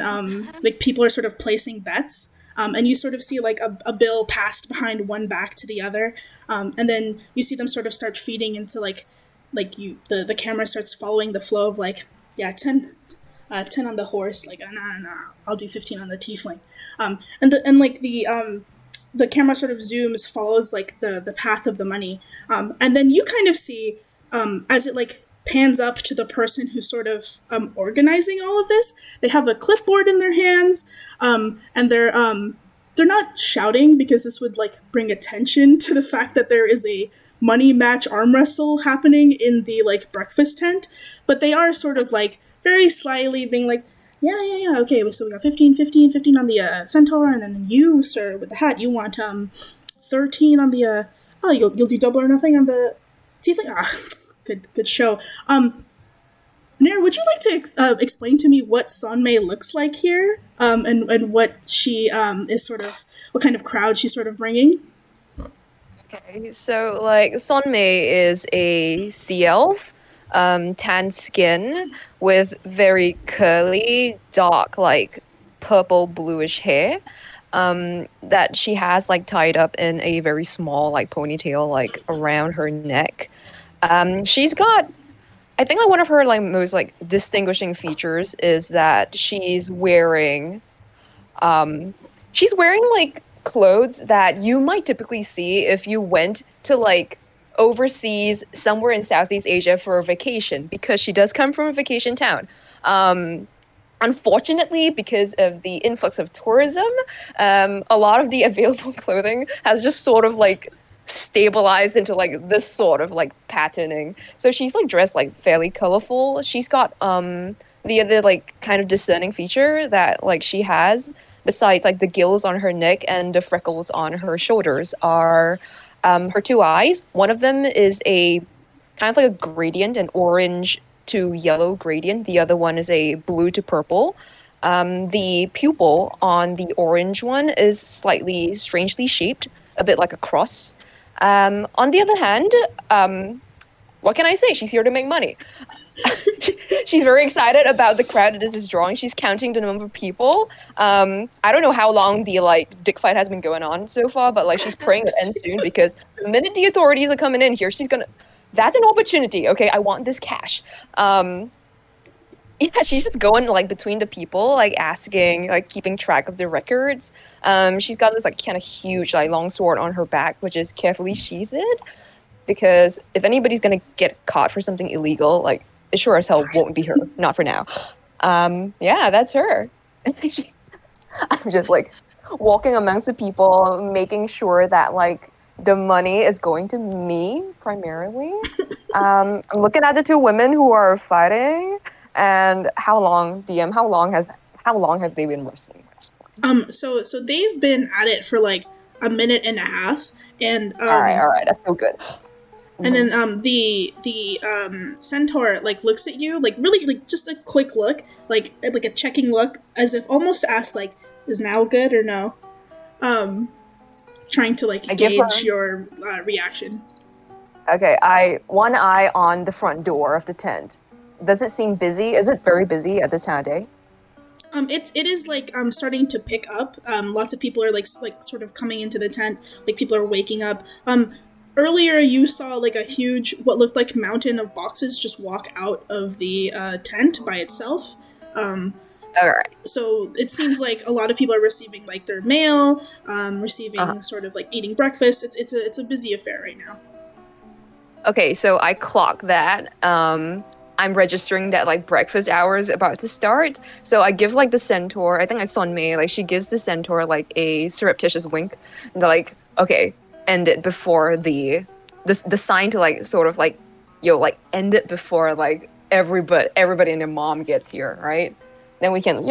like people are sort of placing bets, and you sort of see like a bill passed behind one back to the other, and then you see them sort of start feeding into the camera starts following the flow of like, yeah, 10 on the horse, like no, I'll do 15 on the tiefling, and the camera sort of zooms, follows like the path of the money, and then you kind of see as it like pans up to the person who's sort of organizing all of this. They have a clipboard in their hands, and they're not shouting because this would like bring attention to the fact that there is a money match arm wrestle happening in the like breakfast tent, but they are sort of like very slyly being like, yeah, okay, so we got 15 on the centaur, and then you, sir, with the hat, you want 13 on the oh, you'll do double or nothing on the tiefling. Good show. Nair, would you like to explain to me what Sonmei looks like here, and what she is sort of, what kind of crowd she's sort of bringing? Okay, so like Sonmei is a sea elf, tan skin with very curly, dark, like purple bluish hair, that she has like tied up in a very small like ponytail like around her neck. She's got, I think like one of her like most like distinguishing features is that she's wearing like clothes that you might typically see if you went to like overseas somewhere in Southeast Asia for a vacation, because she does come from a vacation town. Unfortunately, because of the influx of tourism, a lot of the available clothing has just sort of like stabilized into like this sort of like patterning. So she's like dressed like fairly colorful. She's got the other like kind of discerning feature that like she has, besides like the gills on her neck and the freckles on her shoulders, are her two eyes. One of them is a kind of like a gradient, an orange to yellow gradient. The other one is a blue to purple. The pupil on the orange one is slightly strangely shaped, a bit like a cross. On the other hand, what can I say? She's here to make money. She's very excited about the crowd that this is drawing. She's counting the number of people. I don't know how long the like dick fight has been going on so far, but like she's praying it ends soon, because the minute the authorities are coming in here, she's gonna. That's an opportunity. Okay, I want this cash. Yeah, she's just going like between the people, like asking, like keeping track of the records. She's got this like kind of huge like long sword on her back, which is carefully sheathed, because if anybody's gonna get caught for something illegal, like it sure as hell won't be her. Not for now. Yeah, that's her. I'm just like walking amongst the people, making sure that like the money is going to me primarily. I'm looking at the two women who are fighting, and how long, DM? How long have they been wrestling? So they've been at it for like a minute and a half, and All right, that's so good. and then the centaur like looks at you like really like just a quick look, like a checking look, as if almost to ask like, is now good or no? Trying to like gauge your reaction. Okay, one eye on the front door of the tent. Does it seem busy? Is it very busy at this time of day? It is like starting to pick up. Lots of people are like sort of coming into the tent. Like people are waking up. Earlier you saw like a huge what looked like mountain of boxes just walk out of the tent by itself. All right. So it seems like a lot of people are receiving like their mail, receiving sort of like eating breakfast. It's a busy affair right now. Okay, so I clock that. I'm registering that like breakfast hour is about to start. So I give like the centaur, I think I saw May, like she gives the centaur like a surreptitious wink. And they're like, okay, end it before the sign to like sort of like, like end it before like everybody and their mom gets here, right? Then we can,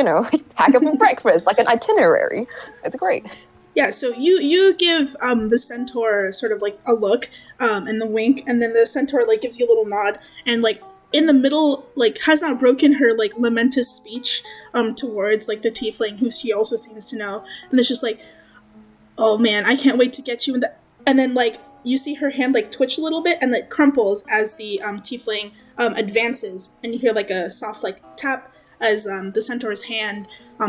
pack up for breakfast, like an itinerary. It's great. Yeah, so you give the centaur sort of like a look and the wink, and then the centaur like gives you a little nod, and like in the middle, like has not broken her like lamentous speech towards like the tiefling who she also seems to know, and it's just like, oh man, I can't wait to get you in the, and then like you see her hand like twitch a little bit and like crumples as the tiefling advances, and you hear like a soft like tap as the centaur's hand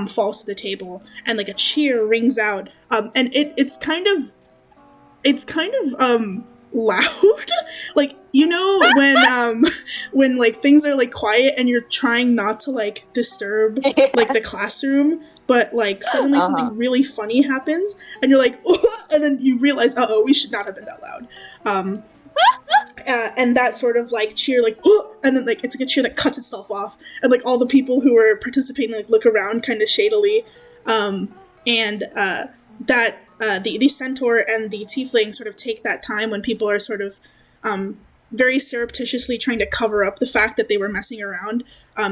falls to the table, and like a cheer rings out, and it's kind of loud, like when like things are like quiet and you're trying not to like disturb like the classroom, but like suddenly something really funny happens and you're like, oh, and then you realize, we should not have been that loud. And that sort of like cheer, like, oh, and then like it's like a cheer that cuts itself off, and like all the people who are participating like look around kind of shadily, and the centaur and the tiefling sort of take that time when people are sort of very surreptitiously trying to cover up the fact that they were messing around.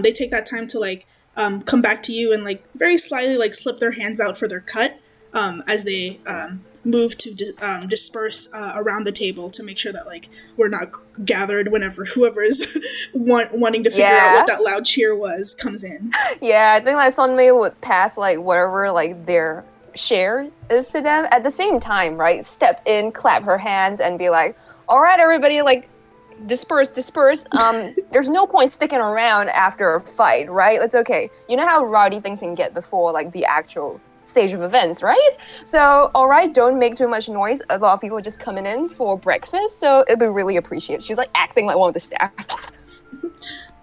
They take that time to like come back to you and like very slyly like slip their hands out for their cut as they move to disperse around the table to make sure that like we're not gathered whenever whoever is wanting to figure out what that loud cheer was comes in. Yeah, I think like Sunmei would pass like whatever like their share is to them at the same time, right? Step in, clap her hands, and be like, all right, everybody, like disperse. There's no point sticking around after a fight, right? It's okay. You know how rowdy things can get before like the actual stage of events, right? So, all right, don't make too much noise. A lot of people are just coming in for breakfast, so it'd be really appreciated. She's like acting like one of the staff.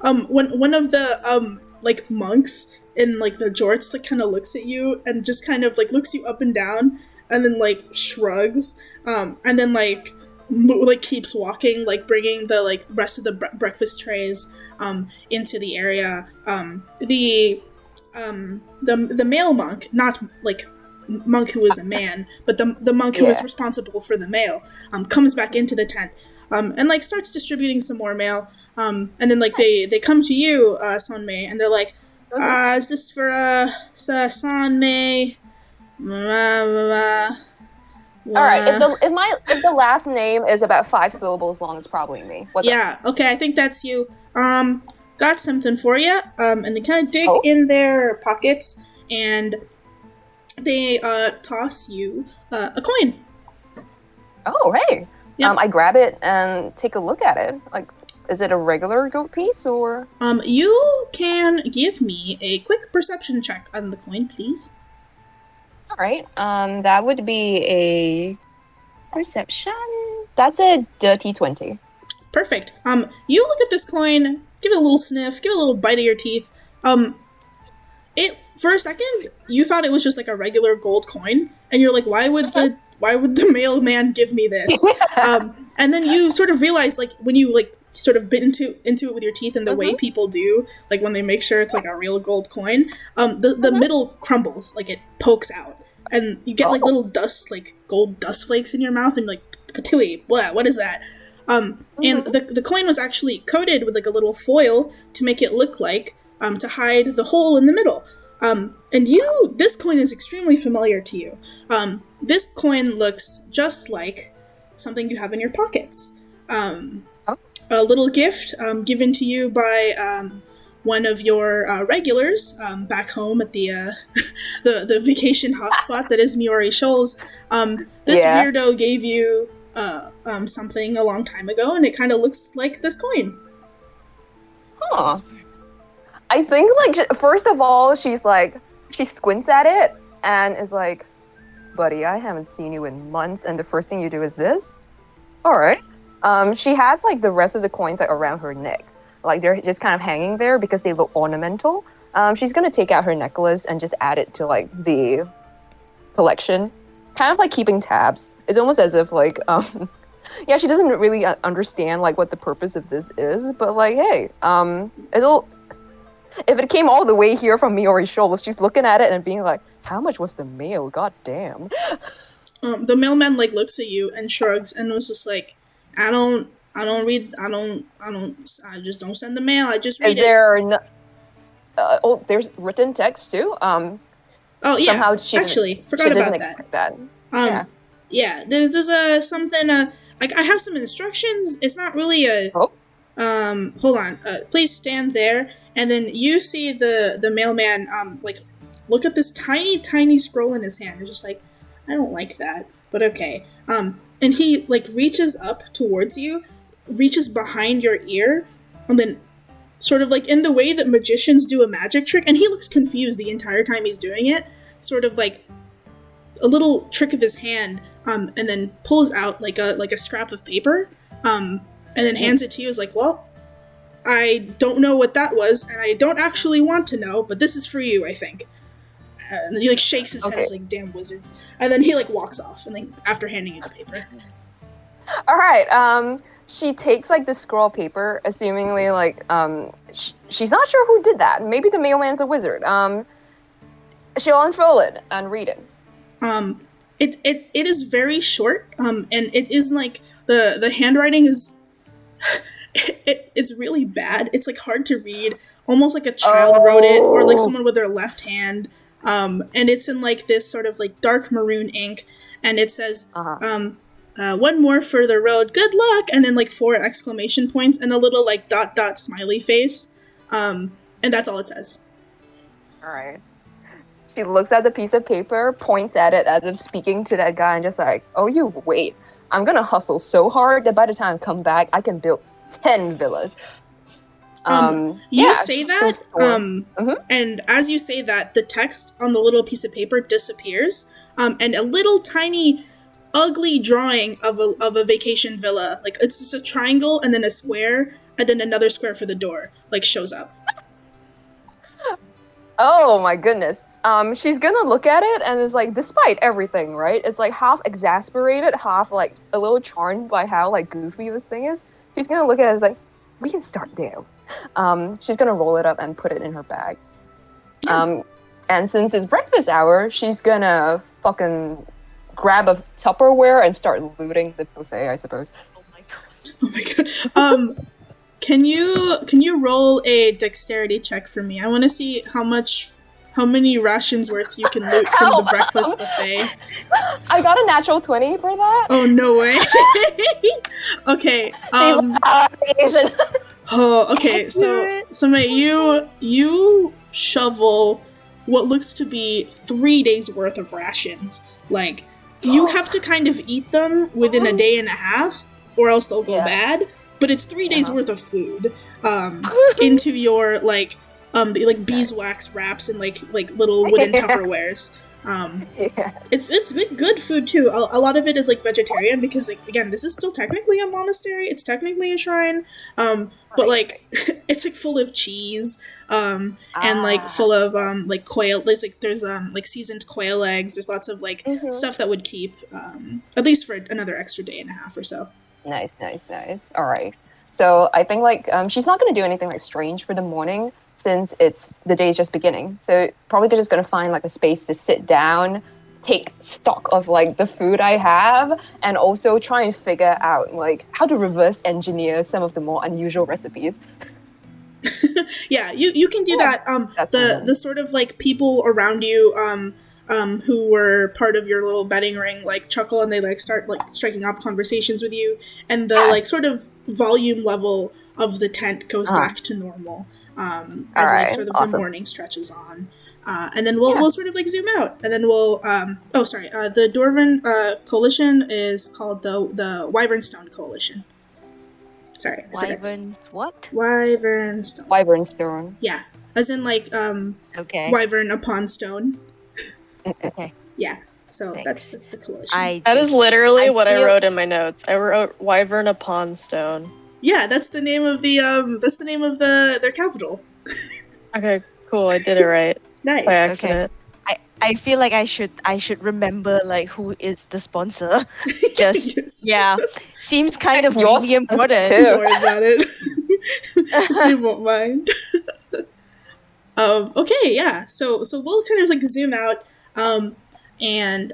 When one of the like monks in like the jorts like kind of looks at you and just kind of like looks you up and down and then like shrugs, and then like keeps walking, like bringing the like rest of the breakfast trays into the area. The male monk, not like monk who is a man, but the monk who is responsible for the mail, comes back into the tent and like starts distributing some more mail. And then like they come to you, Sonmei, and they're like, is this for Sonmei? All right, if the last name is about 5 syllables long, it's probably me. What's up? Okay, I think that's you. Got something for you. And they kind of dig in their pockets and they toss you a coin. Oh, hey. Yep. I grab it and take a look at it. Like, is it a regular gold piece or? You can give me a quick perception check on the coin, please. All right. That would be a perception. That's a dirty 20. Perfect. You look at this coin, give it a little sniff, give it a little bite of your teeth. It for a second you thought it was just like a regular gold coin, and you're like, why would why would the mailman give me this? And then you sort of realize, like, when you like sort of bit into it with your teeth in the way people do, like when they make sure it's like a real gold coin, the middle crumbles, like it pokes out, and you get like little dust, like gold dust flakes in your mouth, and like patooey, what is that? And the coin was actually coated with like a little foil to make it look like to hide the hole in the middle. And this coin is extremely familiar to you. This coin looks just like something you have in your pockets. A little gift given to you by one of your regulars back home at the the vacation hotspot that is Miori Shoals. This weirdo gave you something a long time ago, and it kind of looks like this coin. Huh. I think, like, first of all, she squints at it and is like, buddy, I haven't seen you in months, and the first thing you do is this? All right. She has, like, the rest of the coins, like, around her neck. Like, they're just kind of hanging there because they look ornamental. She's gonna take out her necklace and just add it to, like, the collection. Kind of, like, keeping tabs. It's almost as if, like, yeah, she doesn't really understand, like, what the purpose of this is, but, like, hey, if it came all the way here from Miori Shoals, she's looking at it and being like, how much was the mail? God damn. The mailman, like, looks at you and shrugs and was just like, I just don't send the mail, I just read it. Is there there's written text too? Oh, yeah, somehow she actually, forgot about that. Yeah, there's something, like, I have some instructions. It's not really a... Oh. Hold on. Please stand there. And then you see the mailman, like, look at this tiny, tiny scroll in his hand. It's just like, I don't like that, but okay. And he, like, reaches up towards you, reaches behind your ear, and then sort of, like, in the way that magicians do a magic trick, and he looks confused the entire time he's doing it, sort of, like, a little trick of his hand, and then pulls out, like a scrap of paper, and then hands it to you. Is like, well, I don't know what that was, and I don't actually want to know, but this is for you, I think. And he, like, shakes his head, like, damn wizards. And then he, like, walks off, and then after handing you the paper. All right, she takes, like, the scroll paper, assumingly, like, she's not sure who did that. Maybe the mailman's a wizard. She'll unfold it and read it. It is very short, and it is, like, the handwriting is... it's really bad. It's, like, hard to read, almost like a child wrote it, or like someone with their left hand. And it's in, like, this sort of, like, dark maroon ink, and it says, one more for the road, good luck, and then, like, 4 exclamation points and a little, like, ... smiley face. And that's all it says. All right. She looks at the piece of paper, points at it as if speaking to that guy, and just like, oh, you wait. I'm gonna hustle so hard that by the time I come back, I can build 10 villas. You say that, and as you say that, the text on the little piece of paper disappears, and a little tiny, ugly drawing of a vacation villa, like, it's just a triangle and then a square and then another square for the door, like, shows up. Oh my goodness. She's gonna look at it and is like, despite everything, right? It's like half exasperated, half like a little charmed by how like goofy this thing is. She's gonna look at it and is like, we can start there. She's gonna roll it up and put it in her bag. And since it's breakfast hour, she's gonna fucking grab a Tupperware and start looting the buffet, I suppose. Oh my god. Can you roll a dexterity check for me? I want to see how many rations worth you can loot from the breakfast buffet. I got a natural 20 for that. Oh, no way. Okay. Asian. Oh, okay. So mate, you shovel what looks to be 3 days worth of rations. Like, you have to kind of eat them within a day and a half, or else they'll go bad. But it's 3 days worth of food into your like beeswax wraps and like little wooden Tupperwares. Yeah. It's good food too. A lot of it is like vegetarian because like again, this is still technically a monastery. It's technically a shrine, but Right. like it's like full of cheese, and like Ah, full of yes. like quail. There's like seasoned quail eggs. There's lots of like Mm-hmm. stuff that would keep at least for another extra day and a half or so. Nice, nice, nice. All right. So I think like she's not gonna do anything like strange for the morning since it's the day's just beginning. So probably just gonna find like a space to sit down, take stock of like the food I have, and also try and figure out like how to reverse engineer some of the more unusual recipes. Yeah, you can do Yeah, that. that's what I'm The doing. sort of like people around you, who were part of your little betting ring, like chuckle and they like start like striking up conversations with you, and the Yeah. like sort of volume level of the tent goes Uh-huh. back to normal, All as like right. sort of the Awesome. morning stretches on. And then Yeah. we'll sort of like zoom out, and then we'll oh sorry, the Dwarven coalition is called the Wyvernstone Coalition. Sorry, I forgot. Wyverns, what? Wyvernstone. Wyvern stone. Yeah, as in like Okay. wyvern upon stone. Okay. Yeah, so that's Thanks. the coalition. I That is just literally I what I feel wrote in my notes. I wrote Wyvern upon stone. Yeah, that's the name of the their capital. Okay, cool. I did it right by Nice. okay. accident. I feel like I should remember like who is the sponsor. Just Yes. yeah. Seems kind of Your really sponsor important. too. Don't worry about it. They won't mind. Okay, yeah. So we'll kind of like zoom out, and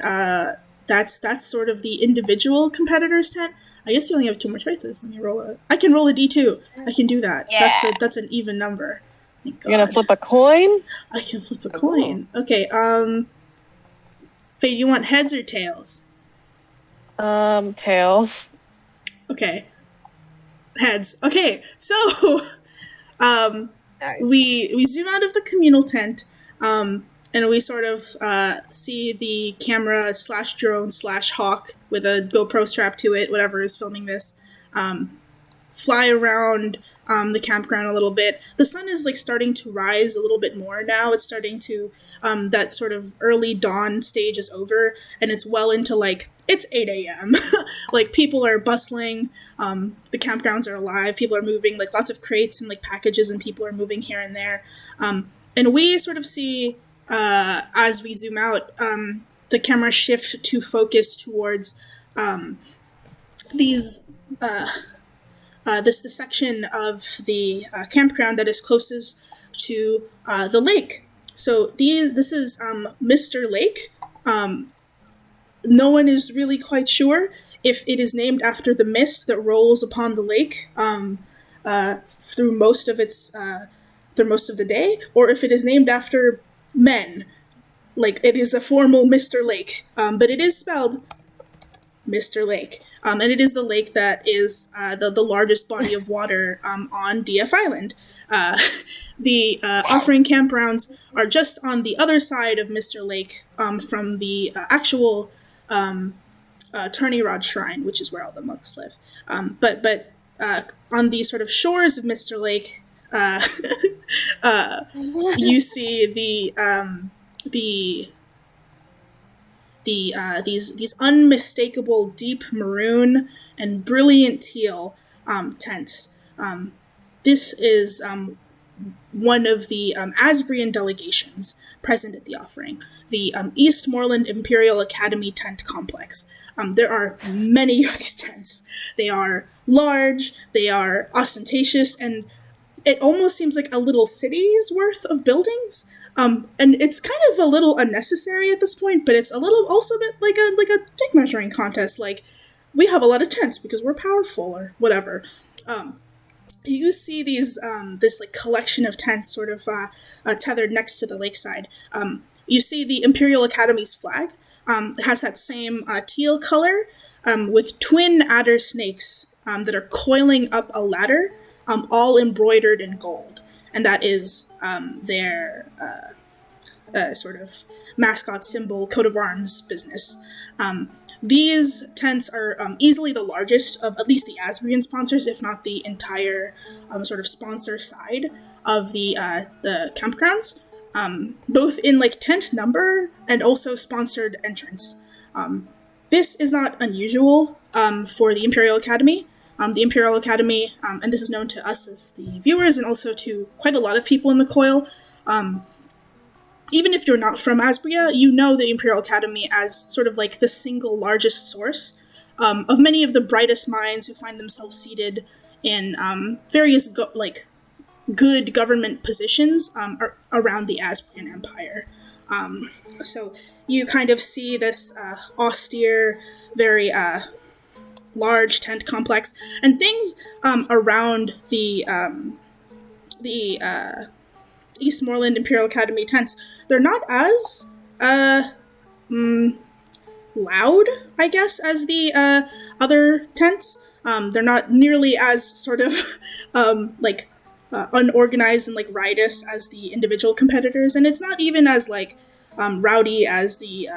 that's sort of the individual competitors tent. I guess you only have two more choices. Let me roll a. I can roll a d2. I can do that. Yeah. That's an even number. Thank You're gonna God. flip a coin? I can flip a Ooh. coin. Okay. Faye, you want heads or tails? Tails. Okay. Heads. Okay. So, um, Nice. we zoom out of the communal tent, and we sort of see the camera slash drone slash hawk with a GoPro strap to it, whatever is filming this, fly around the campground a little bit. The sun is like starting to rise a little bit more now. It's starting to that sort of early dawn stage is over, and it's well into like it's 8 a.m. Like people are bustling. The campgrounds are alive. People are moving. Like lots of crates and like packages, and people are moving here and there. And we sort of see as we zoom out, the camera shift to focus towards these the section of the campground that is closest to the lake. So this is Mr. Lake. No one is really quite sure if it is named after the mist that rolls upon the lake through most of the day, or if it is named after men. Like it is a formal Mr. Lake, but it is spelled Mr. Lake. And it is the lake that is the largest body of water on DF Island. Uh, the offering campgrounds are just on the other side of Mr. Lake from the actual Tourney Rod Shrine, which is where all the monks live. But on the sort of shores of Mr. Lake, you see these unmistakable deep maroon and brilliant teal tents. This is one of the Asbrian delegations present at the offering, the Eastmoreland Imperial Academy tent complex. There are many of these tents. They are large, they are ostentatious, and it almost seems like a little city's worth of buildings. And it's kind of a little unnecessary at this point, but it's a little also a bit like a dick measuring contest. Like we have a lot of tents because we're powerful or whatever. You see these this like collection of tents sort of tethered next to the lakeside. You see the Imperial Academy's flag. It has that same teal color with twin adder snakes that are coiling up a ladder, all embroidered in gold, and that is their sort of mascot symbol, coat of arms business. These tents are easily the largest of at least the Asbrian sponsors, if not the entire sort of sponsor side of the campgrounds. both in like tent number and also sponsored entrance. This is not unusual for the Imperial Academy. The Imperial Academy, and this is known to us as the viewers and also to quite a lot of people in the coil. Even if you're not from Asbria, you know the Imperial Academy as sort of like the single largest source of many of the brightest minds who find themselves seated in various good government positions around the Asbrian Empire. So you kind of see this austere, very large tent complex, and things around the Eastmoreland Imperial Academy tents. They're not as loud, I guess, as the other tents. They're not nearly as sort of unorganized and like riotous as the individual competitors, and it's not even as rowdy as the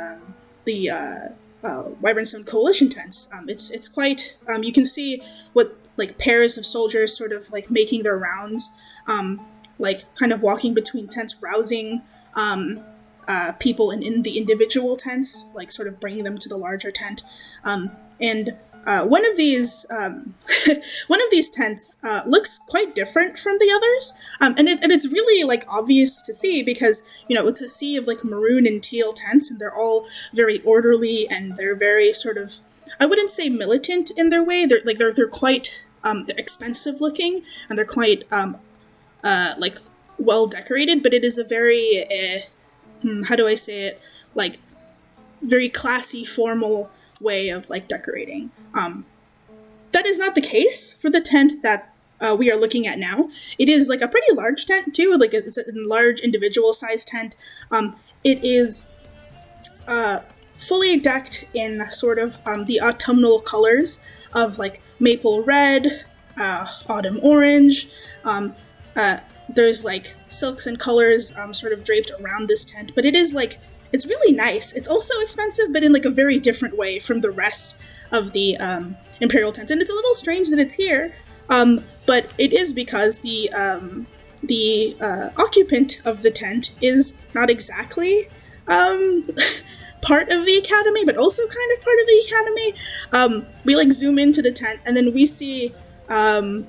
Wyvernstone Coalition tents. It's quite. You can see what like pairs of soldiers sort of like making their rounds, kind of walking between tents, rousing people in the individual tents, like sort of bringing them to the larger tent. And one of these one of these tents looks quite different from the others, and it's really like obvious to see because it's a sea of like maroon and teal tents, and they're all very orderly and they're very sort of, I wouldn't say militant in their way. They're quite they're expensive looking, and they're quite well decorated, but it is a very how do I say it, like very classy, formal way of like decorating. That is not the case for the tent that we are looking at now. It is like a pretty large tent too. Like it's a large individual sized tent. It is fully decked in sort of the autumnal colors of like maple red, autumn orange. There's like silks and colors sort of draped around this tent, but it is like, it's really nice. It's also expensive, but in like a very different way from the rest of the Imperial tent. And it's a little strange that it's here, but it is because the occupant of the tent is not exactly part of the academy, but also kind of part of the academy. We like zoom into the tent, and then we see a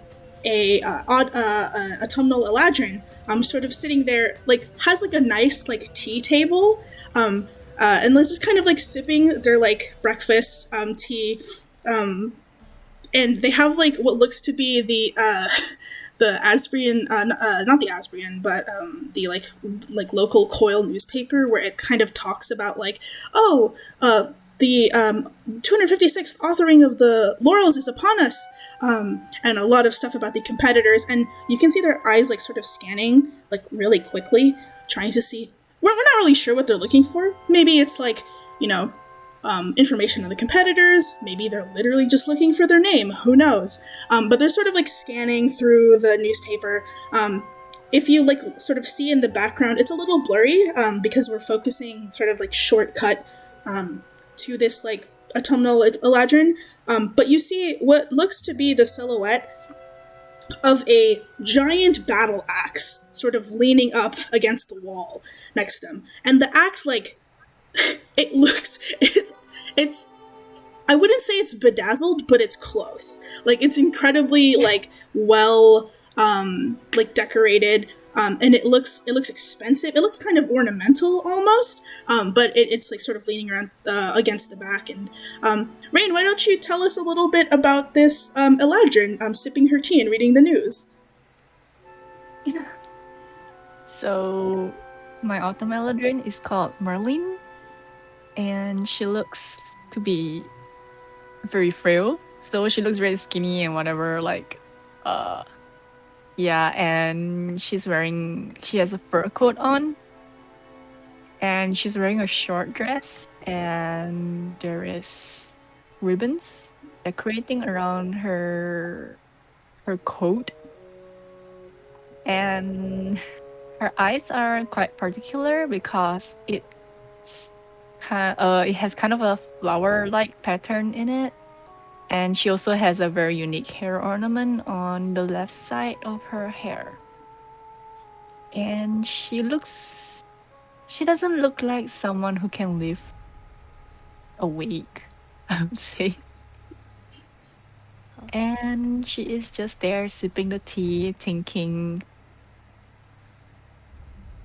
autumnal eladrin sort of sitting there, like has like a nice like tea table, and let's just kind of like sipping their like breakfast tea, and they have like what looks to be the Asbrian, not the Asbrian, but the like local coil newspaper, where it kind of talks about like, the 256th authoring of the Laurels is upon us, and a lot of stuff about the competitors, and you can see their eyes like sort of scanning like really quickly, trying to see. We're not really sure what they're looking for. Maybe it's like, information on the competitors. Maybe they're literally just looking for their name. Who knows? But they're sort of like scanning through the newspaper. If you like sort of see in the background, it's a little blurry because we're focusing sort of like shortcut to this like autumnal eladrin. But you see what looks to be the silhouette of a giant battle axe sort of leaning up against the wall next to them. And the axe, like, it's I wouldn't say it's bedazzled, but it's close. Like, it's incredibly like well like decorated, and it looks expensive. It looks kind of ornamental almost, but it's like sort of leaning around against the back. And Rain, why don't you tell us a little bit about this eladrin sipping her tea and reading the news? So, my autumn eladrin is called Merlin, and she looks to be very frail. So she looks very skinny and whatever, like, yeah, and she has a fur coat on, and she's wearing a short dress, and there is ribbons decorating around her coat, and her eyes are quite particular because it has kind of a flower-like pattern in it. And she also has a very unique hair ornament on the left side of her hair. And she looks She doesn't look like someone who can live awake, I would say. And she is just there sipping the tea, thinking,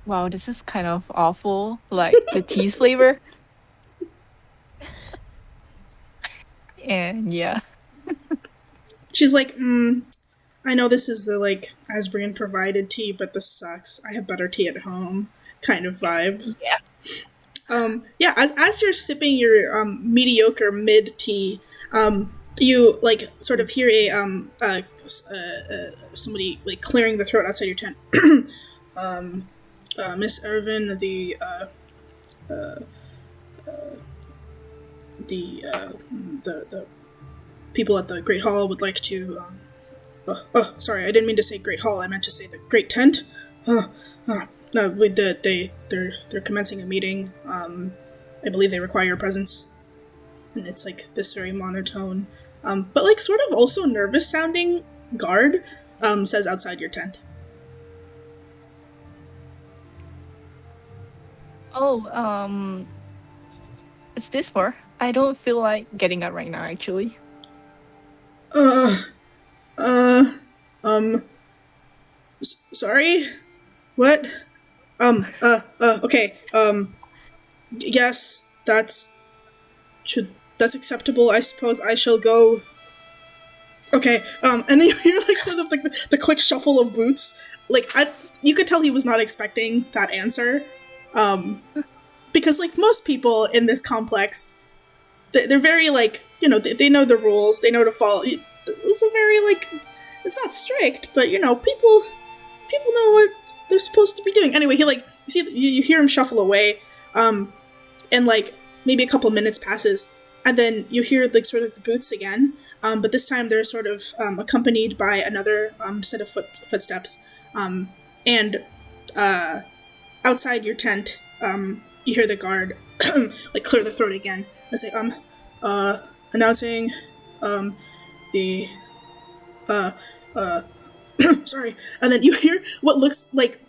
wow, this is kind of awful. Like the tea's flavor. And yeah. She's like, I know this is the like Asbrian provided tea, but this sucks. I have better tea at home kind of vibe. Yeah. Yeah, as you're sipping your mediocre mid tea, you like sort of hear a somebody like clearing the throat outside your tent. Miss Irvin, the people at the Great Hall would like to. Sorry, I didn't mean to say Great Hall. I meant to say the Great Tent. No, with they're commencing a meeting. I believe they require your presence, and it's like this very monotone, but like sort of also nervous sounding guard says outside your tent. Oh, it's this for? I don't feel like getting up right now, actually. Sorry, what? Okay. Yes, that's acceptable. I suppose I shall go. Okay. And then you hear like sort of like the quick shuffle of boots. Like you could tell he was not expecting that answer. Because like most people in this complex, they're very like they know the rules. They know to follow. It's a very like it's not strict, but people know what they're supposed to be doing. Anyway, he like you hear him shuffle away, and like maybe a couple minutes passes, and then you hear like sort of the boots again, but this time they're sort of accompanied by another set of footsteps, and outside your tent, you hear the guard like clear the throat again and say, announcing the sorry, and then you hear what looks like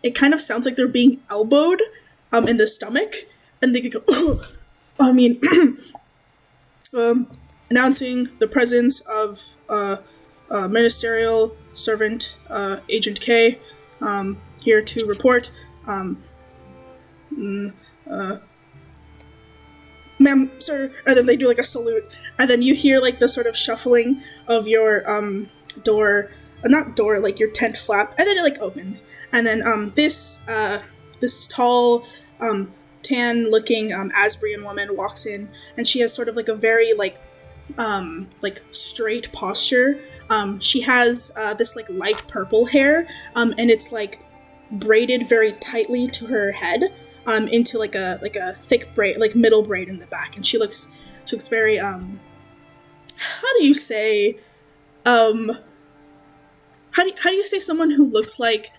it kind of sounds like they're being elbowed in the stomach, and they could go. I mean, announcing the presence of ministerial servant Agent K here to report. Ma'am, sir, and then they do like a salute, and then you hear like the sort of shuffling of your door, not door, like your tent flap, and then it like opens, and then this tall tan looking Asbrian woman walks in, and she has sort of like a very like straight posture. She has this like light purple hair, and it's like braided very tightly to her head, into like a thick braid, like middle braid in the back, and she looks very how do you say how do you say someone who looks like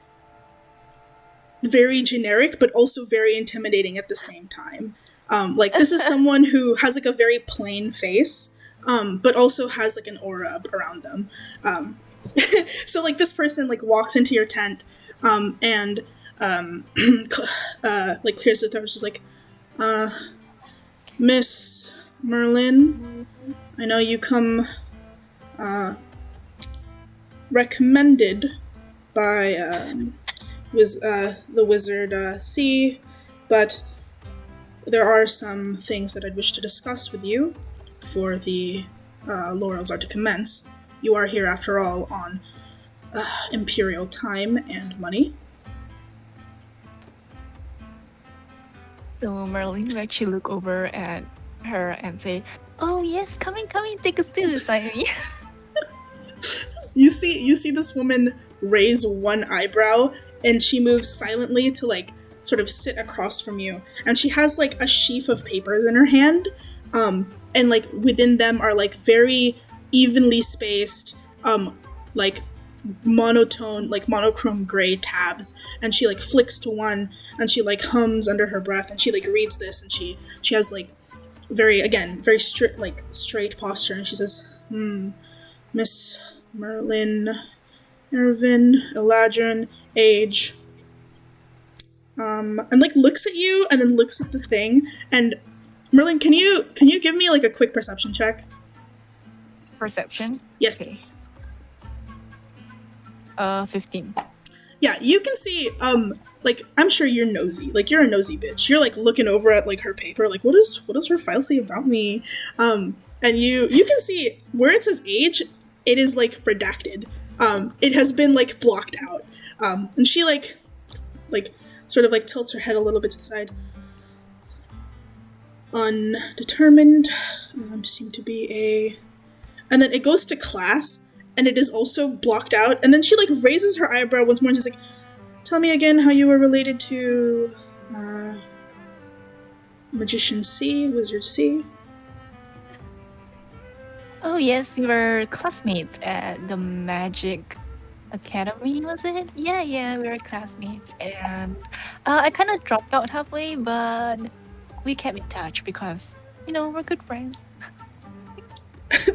very generic but also very intimidating at the same time? Like this is someone who has like a very plain face, but also has like an aura around them. So like this person like walks into your tent, and like clears the throat. She's like, Miss Merlin, I know you come recommended by the wizard C, but there are some things that I'd wish to discuss with you before the laurels are to commence. You are here, after all, on imperial time and money. So Merlin will actually look over at her and say, "Oh yes, coming, take a seat beside me." You see this woman raise one eyebrow, and she moves silently to like sort of sit across from you, and she has like a sheaf of papers in her hand, and like within them are like very evenly spaced, like monochrome gray tabs, and she like flicks to one, and she like hums under her breath, and she like reads this, and she has like very straight posture, and she says, Miss Merlin Irvin, eladrin, age and like looks at you and then looks at the thing. And Merlin, can you give me like a quick perception check? Perception. Yes, Okay. please. 15. Yeah, you can see, like, I'm sure you're nosy. Like, you're a nosy bitch. You're, like, looking over at, like, her paper, like, what does her file say about me? And you can see, where it says age, it is, like, redacted. It has been, like, blocked out. And she, like, sort of, like, tilts her head a little bit to the side. Undetermined, seem to be a... And then it goes to class, and it is also blocked out. And then she, like, raises her eyebrow once more and she's like, tell me again how you were related to Magician C, Wizard C. Oh yes, we were classmates at the Magic Academy, was it? Yeah, we were classmates, and I kind of dropped out halfway, but we kept in touch because we're good friends.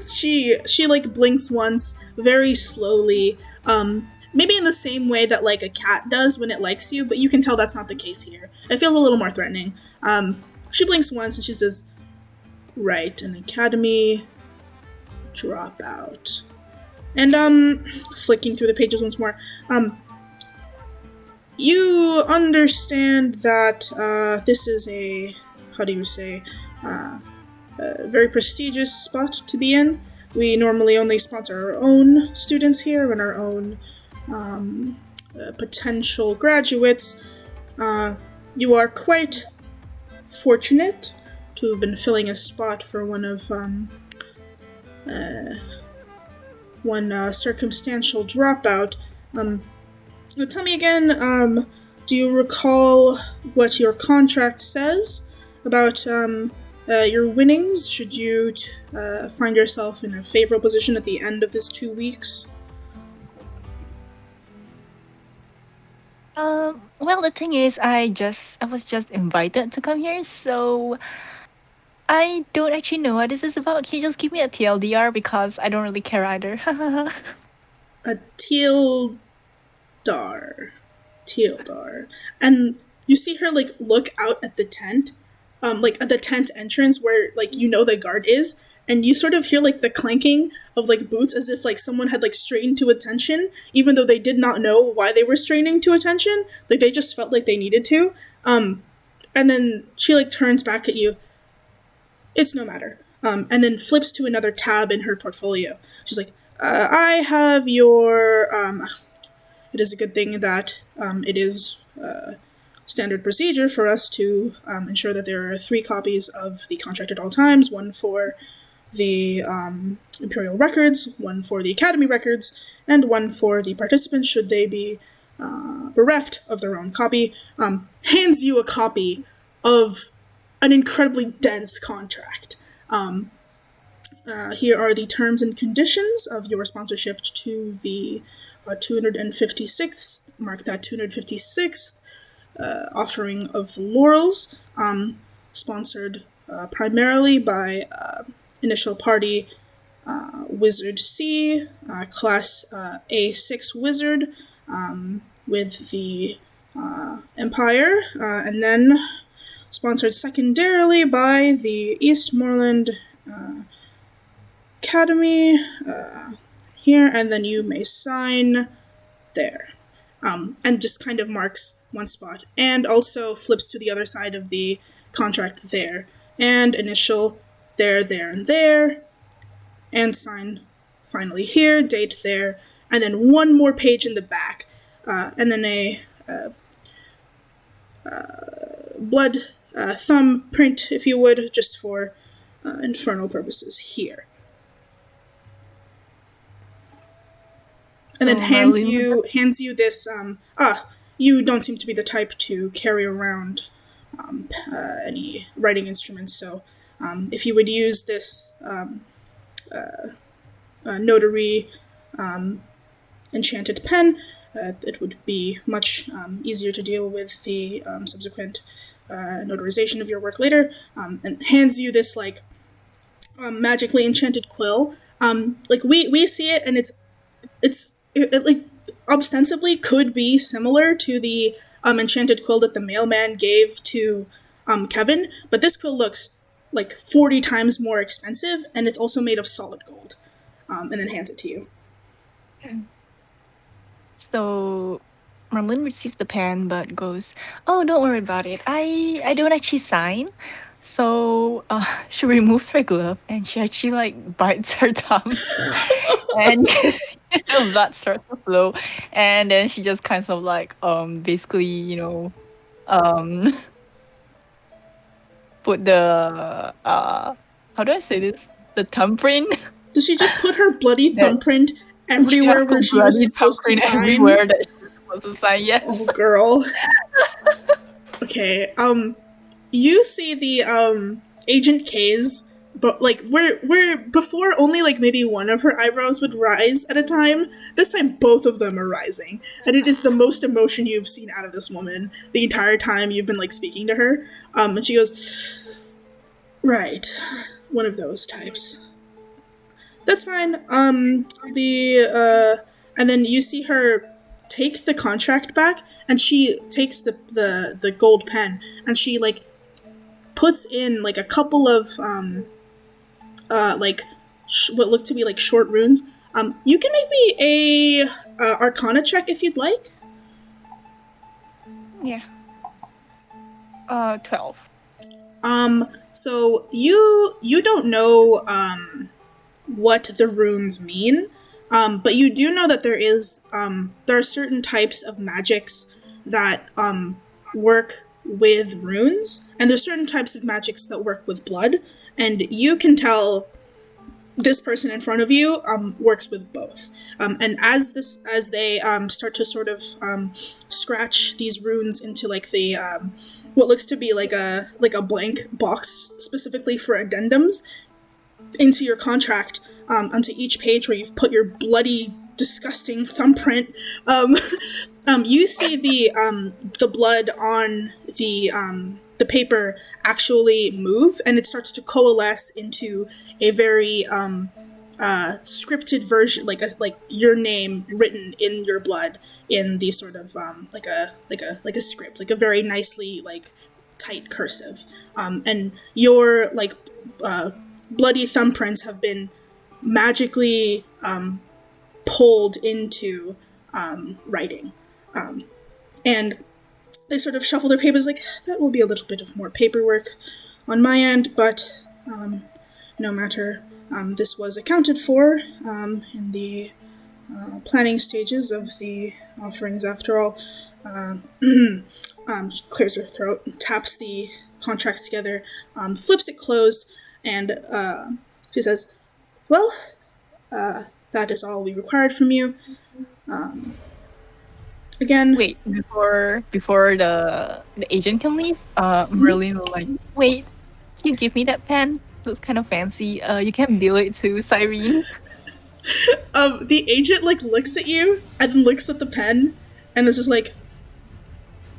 She like blinks once, very slowly. Maybe in the same way that like a cat does when it likes you, but you can tell that's not the case here. It feels a little more threatening. She blinks once and she says, "Right, an academy dropout." And flicking through the pages once more. You understand that this is a, how do you say, a very prestigious spot to be in. We normally only sponsor our own students here and our own potential graduates. You are quite fortunate to have been filling a spot for one circumstantial dropout. Tell me again, do you recall what your contract says about your winnings? Should you find yourself in a favorable position at the end of this 2 weeks? Well, the thing is, I was just invited to come here, so I don't actually know what this is about. Can you just give me a TLDR because I don't really care either. A Tealdar. And you see her like look out at the tent, like at the tent entrance where like the guard is, and you sort of hear like the clanking of like boots as if like someone had like strained to attention, even though they did not know why they were straining to attention. Like they just felt like they needed to. And then she like turns back at you. It's no matter. And then flips to another tab in her portfolio. She's like, I have your. It is a good thing that it is standard procedure for us to ensure that there are 3 copies of the contract at all times, one for the Imperial records, one for the Academy records, and one for the participants should they be bereft of their own copy. Hands you a copy of an incredibly dense contract. Here are the terms and conditions of your sponsorship to the 256th, mark that 256th offering of the Laurels, sponsored primarily by initial party Wizard C, class A6 Wizard with the Empire, and then sponsored secondarily by the Eastmoreland Academy here, and then you may sign there. And just kind of marks one spot, and also flips to the other side of the contract there, and initial there, and there, and sign finally here, date there, and then one more page in the back, and then a blood thumbprint, if you would, just for infernal purposes here. And then hands you this. You don't seem to be the type to carry around any writing instruments. So, if you would use this notary enchanted pen, it would be much easier to deal with the subsequent notarization of your work later. And hands you this like magically enchanted quill. Like we see it, and it like ostensibly could be similar to the enchanted quill that the mailman gave to Kevin, but this quill looks like 40 times more expensive, and it's also made of solid gold. And then hands it to you. So Merlin receives the pen but goes, "Oh, don't worry about it. I don't actually sign." So she removes her glove and she actually like bites her thumb, and the blood starts to flow, and then she just kind of like basically um put the how do I say this, the thumbprint. Does she just put her bloody That thumbprint she everywhere has where the she was bloody supposed to thumbprint sign? everywhere that she was supposed to sign. Yes. Oh, girl. Okay. You see the Agent K's, but like where before only like maybe one of her eyebrows would rise at a time. This time both of them are rising, and it is the most emotion you've seen out of this woman the entire time you've been like speaking to her. And she goes, "Right, one of those types. That's fine. And then you see her take the contract back, and she takes the gold pen, and she like puts in like a couple of what look to be like short runes. You can make me a Arcana check if you'd like. Yeah. 12. So you don't know what the runes mean, but you do know that there are certain types of magics that work with runes, and there's certain types of magics that work with blood, and you can tell this person in front of you works with both. And as they start to sort of scratch these runes into like the what looks to be like a blank box specifically for addendums into your contract, onto each page where you've put your bloody, disgusting thumbprint, you see the blood on the paper actually move, and it starts to coalesce into a very scripted version, like your name written in your blood in the sort of like a script, like a very nicely like tight cursive, and your like bloody thumbprints have been magically pulled into writing, and they sort of shuffle their papers like, that will be a little bit of more paperwork on my end, but no matter. This was accounted for in the planning stages of the offerings, after all. Clears her throat, taps the contracts together, flips it closed, and she says, "Well, that is all we required from you. Again..." Wait, before the agent can leave, Merlin will like, "Wait, can you give me that pen? Looks kind of fancy. You can bill it to Cyrene." The agent like looks at you and then looks at the pen, and is just like,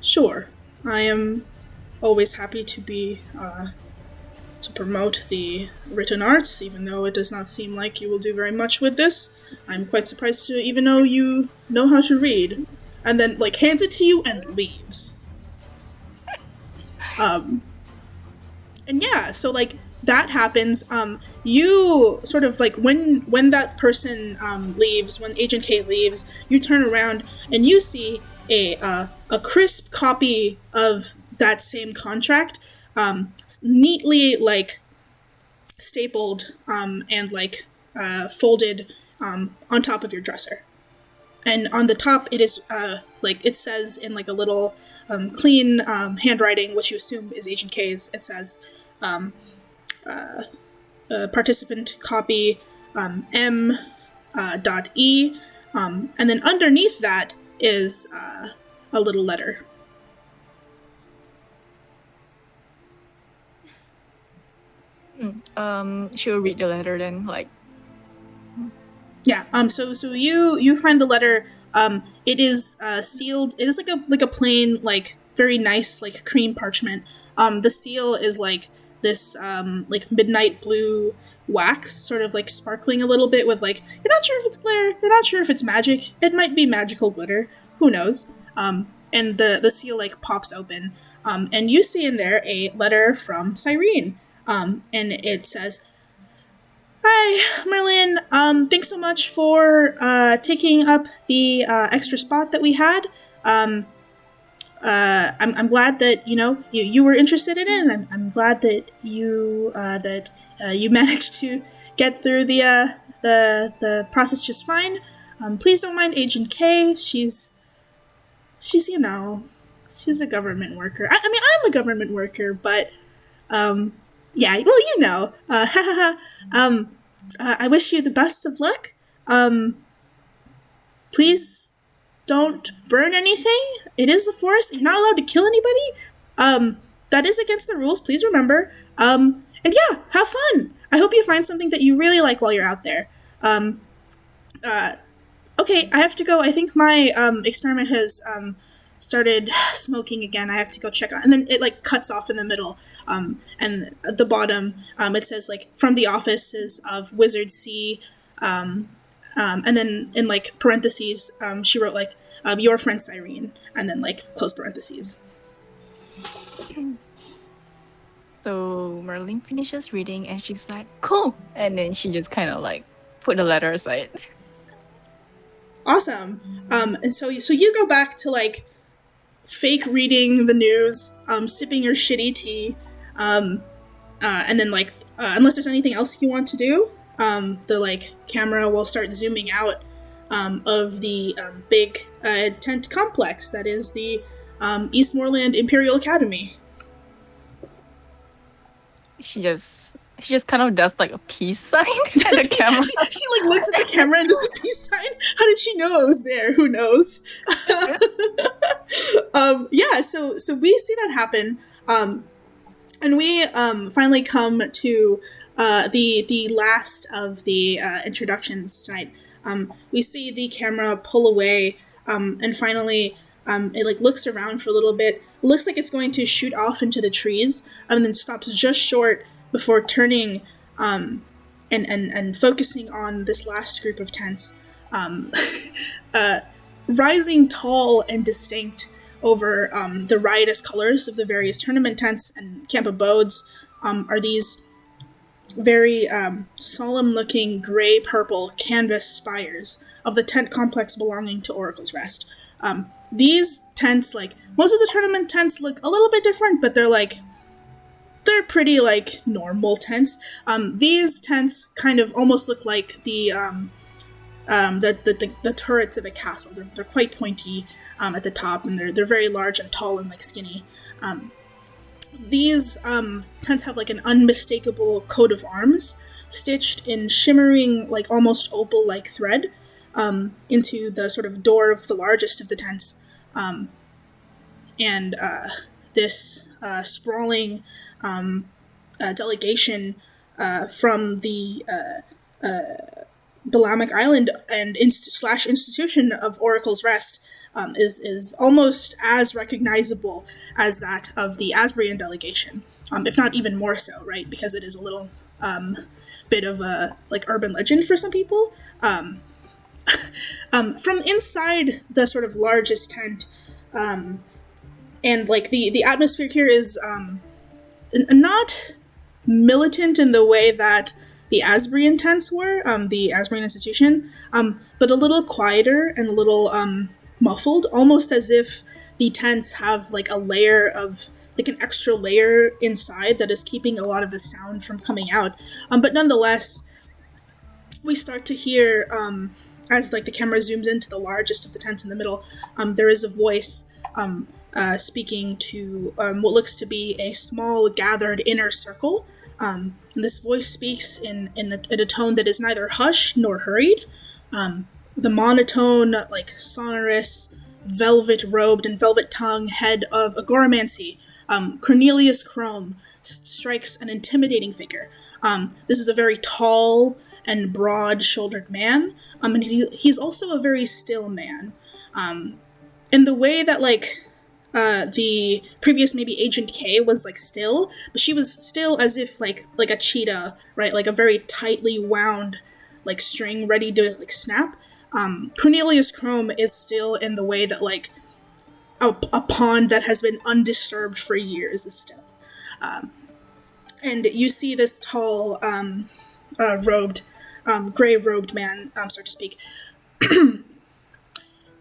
"Sure, I am always happy to be to promote the written arts, even though it does not seem like you will do very much with this. I'm quite surprised to even know you know how to read." And then like hands it to you and leaves. And yeah, so like that happens. You sort of like when that person leaves, when Agent K leaves, you turn around and you see a crisp copy of that same contract, neatly like stapled and like folded on top of your dresser. And on the top, it is like it says in like a little clean handwriting, which you assume is Agent K's. It says participant copy M dot E, and then underneath that is a little letter. She'll read the letter then, like. Yeah. So you find the letter. It is sealed. It is like a plain, like very nice, like cream parchment. The seal is like this like midnight blue wax, sort of like sparkling a little bit with like, you're not sure if it's glitter. You're not sure if it's magic. It might be magical glitter. Who knows? and the seal like pops open, and you see in there a letter from Cyrene, and it says, "Hi, Merlin. Thanks so much for taking up the extra spot that we had. Um, I'm glad that you were interested in it, and I'm glad that you managed to get through the process just fine. Please don't mind Agent K. She's she's a government worker. I mean, I'm a government worker, but yeah, well, I wish you the best of luck. Please don't burn anything. It is a forest. You're not allowed to kill anybody. That is against the rules. Please remember. And yeah, have fun. I hope you find something that you really like while you're out there. Okay, I have to go. I think my experiment has started smoking again. I have to go check on, and then it like cuts off in the middle. And at the bottom, it says like from the offices of Wizard C. And then in like parentheses, she wrote like your friend Cyrene, and then like close parentheses. So Merlin finishes reading and she's like, cool. And then she just kind of like put the letter aside. Awesome. And so you go back to like fake reading the news, sipping your shitty tea, and then like unless there's anything else you want to do, the like camera will start zooming out of the big tent complex that is the Eastmoreland Imperial Academy. She just kind of does like a peace sign at the camera. she like looks at the camera and does a peace sign. How did she know I was there? Who knows? Yeah, so we see that happen, and we finally come to the last of the introductions tonight. We see the camera pull away, and finally it like looks around for a little bit. It looks like it's going to shoot off into the trees, and then stops just short before turning and focusing on this last group of tents. Rising tall and distinct over the riotous colors of the various tournament tents and camp abodes are these very solemn-looking gray-purple canvas spires of the tent complex belonging to Oracle's Rest. These tents, like, most of the tournament tents look a little bit different, but they're pretty, like, normal tents. These tents kind of almost look like the turrets of a castle. They're quite pointy at the top, and they're very large and tall and, like, skinny. These tents have like an unmistakable coat of arms stitched in shimmering, like almost opal-like thread into the sort of door of the largest of the tents. And this sprawling delegation from the Balamic Island and institution of Oracle's Rest is almost as recognizable as that of the Asbrian delegation, if not even more so, right? Because it is a little bit of a like urban legend for some people. From inside the sort of largest tent, and like the atmosphere here is not militant in the way that the Asbrian tents were, the Asbrian institution, but a little quieter and a little muffled, almost as if the tents have like a layer of like an extra layer inside that is keeping a lot of the sound from coming out. But nonetheless, we start to hear as like the camera zooms into the largest of the tents in the middle, there is a voice speaking to what looks to be a small gathered inner circle. And this voice speaks in a tone that is neither hushed nor hurried. The monotone, like sonorous, velvet-robed and velvet-tongued head of Agoromancy, Cornelius Chrome, strikes an intimidating figure. This is a very tall and broad-shouldered man, and he's also a very still man. In the way that, like, the previous maybe Agent K was, like, still, but she was still as if, like a cheetah, right? Like a very tightly wound, like, string ready to, like, snap. Cornelius Chrome is still in the way that, like, a pond that has been undisturbed for years is still. And you see this tall, robed, gray robed man, so to speak.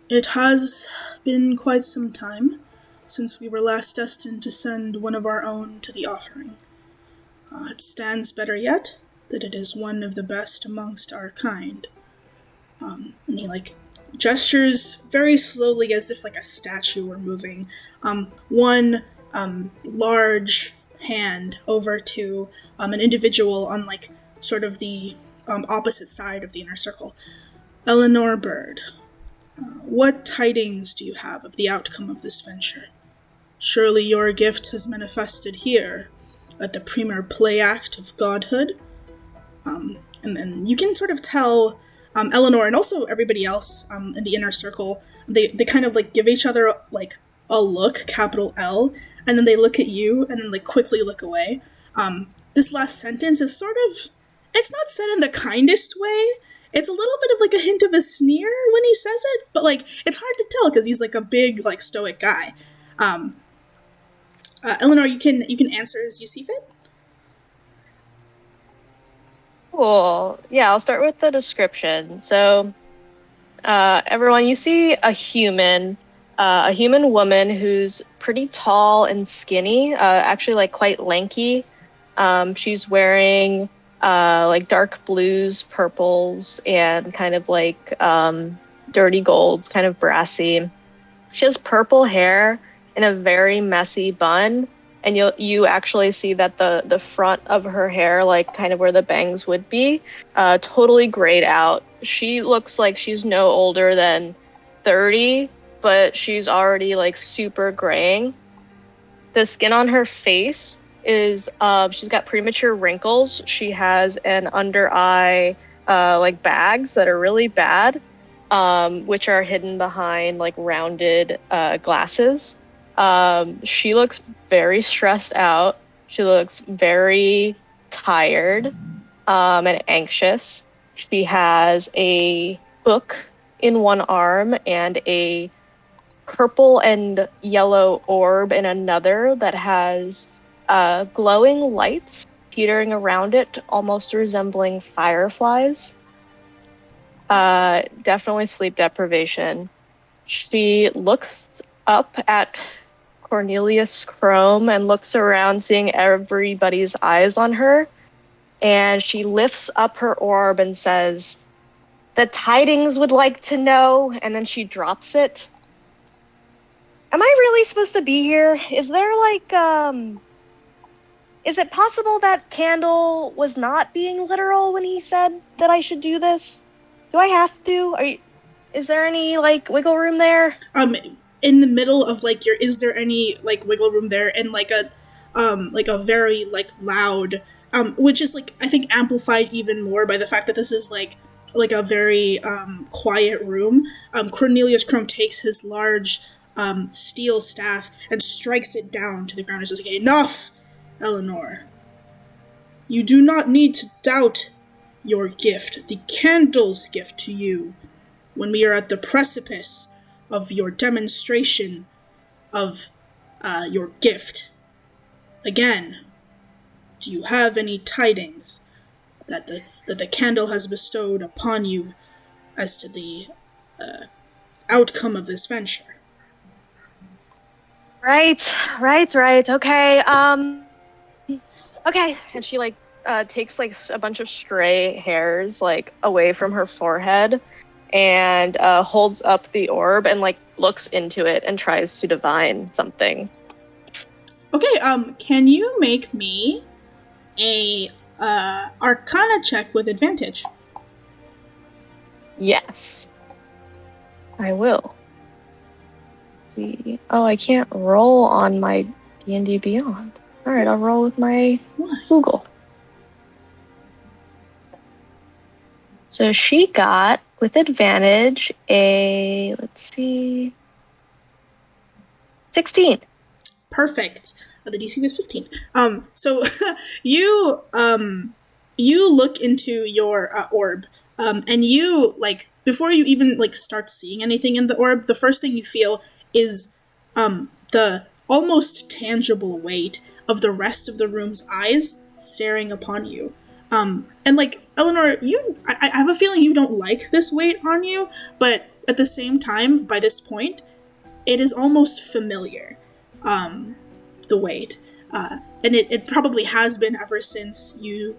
It has been quite some time since we were last destined to send one of our own to the offering. It stands better yet that it is one of the best amongst our kind. And he gestures very slowly as if like a statue were moving. One large hand over to an individual on sort of the opposite side of the inner circle. Eleanor Bird, what tidings do you have of the outcome of this venture? Surely your gift has manifested here at the premier play act of godhood. And you can sort of tell Eleanor and also everybody else in the inner circle, they kind of give each other a look, capital L, and then they look at you and then quickly look away. This last sentence is sort of, it's not said in the kindest way. It's a little bit of a hint of a sneer when he says it, but it's hard to tell because he's a big stoic guy. Eleanor, you can answer as you see fit. Cool. Yeah, I'll start with the description. So, everyone, you see a human woman who's pretty tall and skinny, actually quite lanky. She's wearing dark blues, purples, and kind of dirty golds, kind of brassy. She has purple hair in a very messy bun, and you actually see that the front of her hair, kind of where the bangs would be, totally grayed out. She looks like she's no older than 30, but she's already super graying. The skin on her face is she's got premature wrinkles. She has an under eye bags that are really bad, which are hidden behind rounded glasses. She looks very stressed out. She looks very tired and anxious. She has a book in one arm and a purple and yellow orb in another that has glowing lights teetering around it, almost resembling fireflies. Definitely sleep deprivation. She looks up at Cornelius Chrome and looks around, seeing everybody's eyes on her, and she lifts up her orb and says, "The tidings would like to know," and then she drops it. Am I really supposed to be here? Is there is it possible that Candle was not being literal when he said that I should do this? Do I have to? Is there any wiggle room there? In the middle of is there any wiggle room there, and a very loud, which is I think amplified even more by the fact that this is a very quiet room. Cornelius Chrome takes his large steel staff and strikes it down to the ground and says, "Enough, Eleanor. You do not need to doubt your gift, the candle's gift to you, when we are at the precipice of your demonstration of your gift. Again, do you have any tidings that the candle has bestowed upon you as to the outcome of this venture?" Right. Okay. Okay. And she takes a bunch of stray hairs away from her forehead and holds up the orb and looks into it and tries to divine something. Okay. Can you make me a Arcana check with advantage? Yes. I will. See. Oh, I can't roll on my D&D Beyond. All right, I'll roll with my Google. So she got, with advantage, a, 16. Perfect. The DC was 15. So you look into your orb, and you before you even start seeing anything in the orb, the first thing you feel is the almost tangible weight of the rest of the room's eyes staring upon you. And like Eleanor, I have a feeling you don't like this weight on you, but at the same time, by this point, it is almost familiar. The weight, and it probably has been ever since you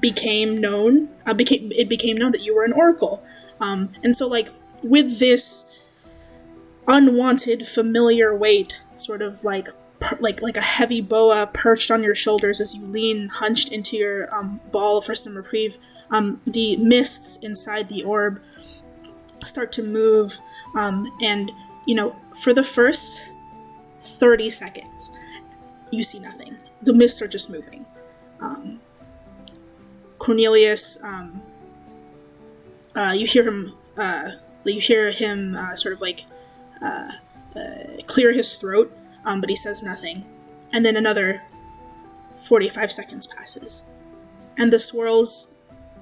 became known. It became known that you were an oracle, and so like with this unwanted familiar weight, sort of like a heavy boa perched on your shoulders as you lean hunched into your ball for some reprieve. The mists inside the orb start to move, and for the first 30 seconds, you see nothing. The mists are just moving. Cornelius, you hear him. Sort of like clear his throat, but he says nothing. And then another 45 seconds passes, and the swirls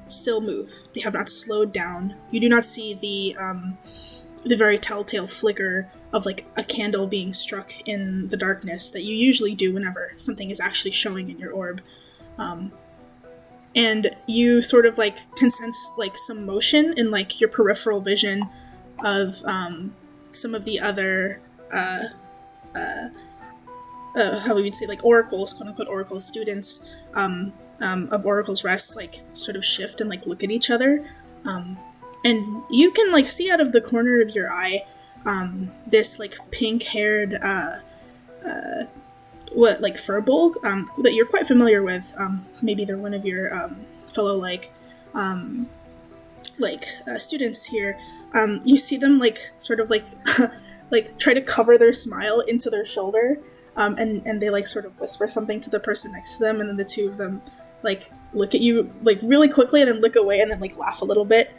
still move. They have not slowed down. You do not see the very telltale flicker of like a candle being struck in the darkness that you usually do whenever something is actually showing in your orb. And you sort of like can sense like some motion in like your peripheral vision of some of the other how we would say like oracles, quote unquote oracles, students of Oracle's Rest, like sort of shift and like look at each other. And you can like see out of the corner of your eye this like pink-haired furbolg that you're quite familiar with. Maybe they're one of your fellow students here. You see them like sort of like like try to cover their smile into their shoulder, and they like sort of whisper something to the person next to them, and then the two of them like look at you like really quickly and then look away and then like laugh a little bit.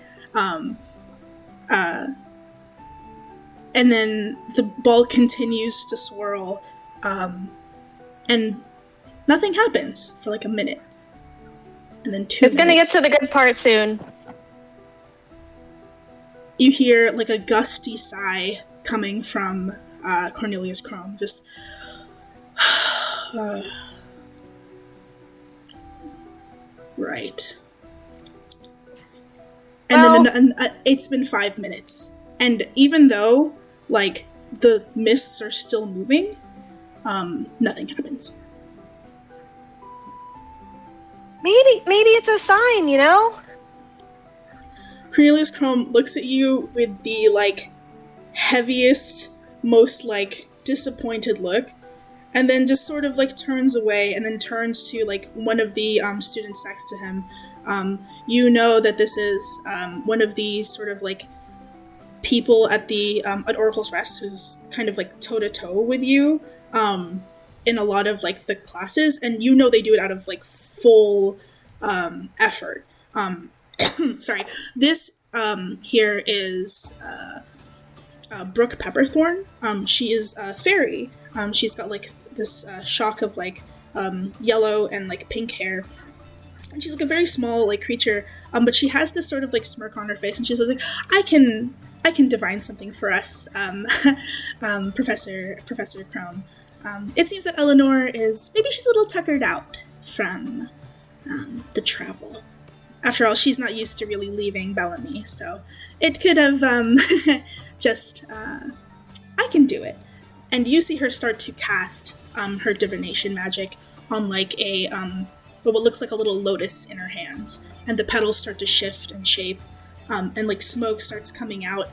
And then the ball continues to swirl, and nothing happens for like a minute. And then 2 minutes. It's gonna get to the good part soon. You hear like a gusty sigh coming from Cornelius Chrome. Just right. And then it's been 5 minutes. And even though, like, the mists are still moving, nothing happens. Maybe it's a sign, you know? Cornelius Chrome looks at you with the, like, heaviest, most, like, disappointed look, and then just sort of, like, turns away and then turns to, like, one of the students next to him. You know that this is one of the sort of, like, people at the at Oracle's Rest who's kind of like toe-to-toe with you in a lot of like the classes, and you know they do it out of like full effort. Sorry, this here is Brooke Pepperthorn. She is a fairy. She's got like this shock of like yellow and like pink hair, and she's like a very small like creature, but she has this sort of like smirk on her face, and she says like, I can divine something for us, Professor Chrome. It seems that Eleanor she's a little tuckered out from the travel. After all, she's not used to really leaving Bellamy, so it could have just, I can do it. And you see her start to cast her divination magic on like a, what looks like a little lotus in her hands, and the petals start to shift and shape. And like smoke starts coming out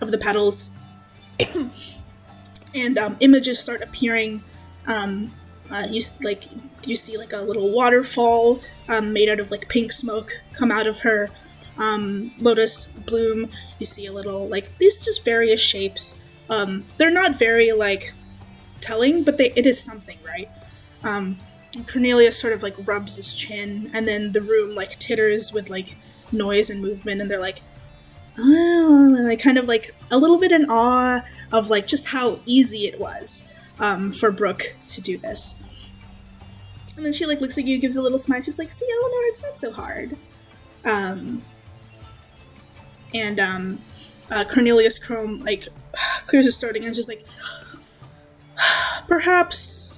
of the petals, and images start appearing. You see like a little waterfall made out of like pink smoke come out of her lotus bloom. You see a little like these just various shapes. They're not very like telling, but it is something, right? Cornelius sort of like rubs his chin, and then the room like titters with like noise and movement, and they're like, oh, and like kind of like a little bit in awe of like just how easy it was for Brooke to do this. And then she like looks at you, gives a little smile. She's like, see, Eleanor, it's not so hard. And Cornelius Chrome like clears his throat again. It's just like, perhaps,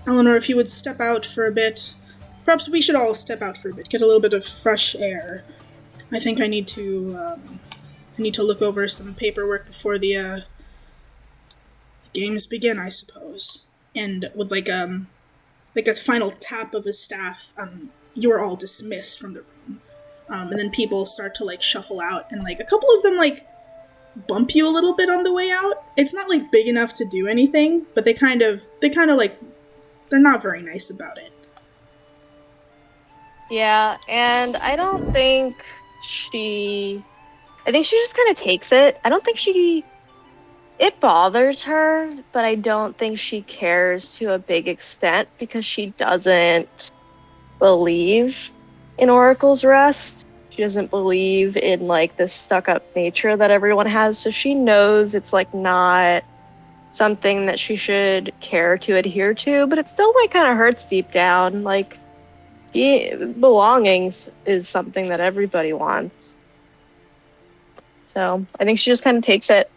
Eleanor, if you would step out for a bit. Perhaps we should all step out for a bit, get a little bit of fresh air. I think I need to look over some paperwork before the games begin, I suppose. And with like a final tap of his staff, you are all dismissed from the room. And then people start to like shuffle out, and like a couple of them like bump you a little bit on the way out. It's not like big enough to do anything, but they kind of like, they're not very nice about it. Yeah, and I don't think I think she just kind of takes it. I don't think it bothers her, but I don't think she cares to a big extent because she doesn't believe in Oracle's Rest. She doesn't believe in like this stuck-up nature that everyone has, so she knows it's like not something that she should care to adhere to, but it still like kind of hurts deep down. Like, belongings is something that everybody wants. So I think she just kind of takes it.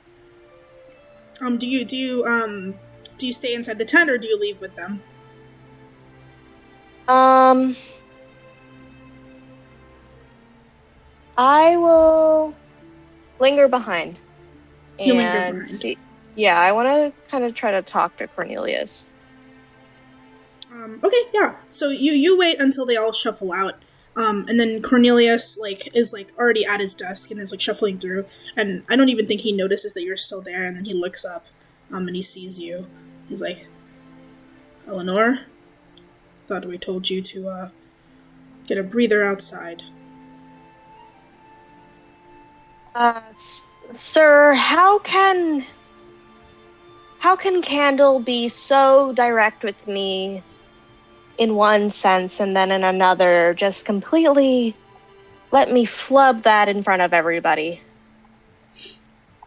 Do you stay inside the tent or do you leave with them? I will linger behind. You linger behind. See. Yeah, I want to kind of try to talk to Cornelius. Okay, yeah. So you wait until they all shuffle out, and then Cornelius is already at his desk and is like shuffling through, and I don't even think he notices that you're still there, and then he looks up, and he sees you. He's like, Eleanor, thought we told you to get a breather outside. Sir, how can Candle be so direct with me in one sense and then in another just completely let me flub that in front of everybody?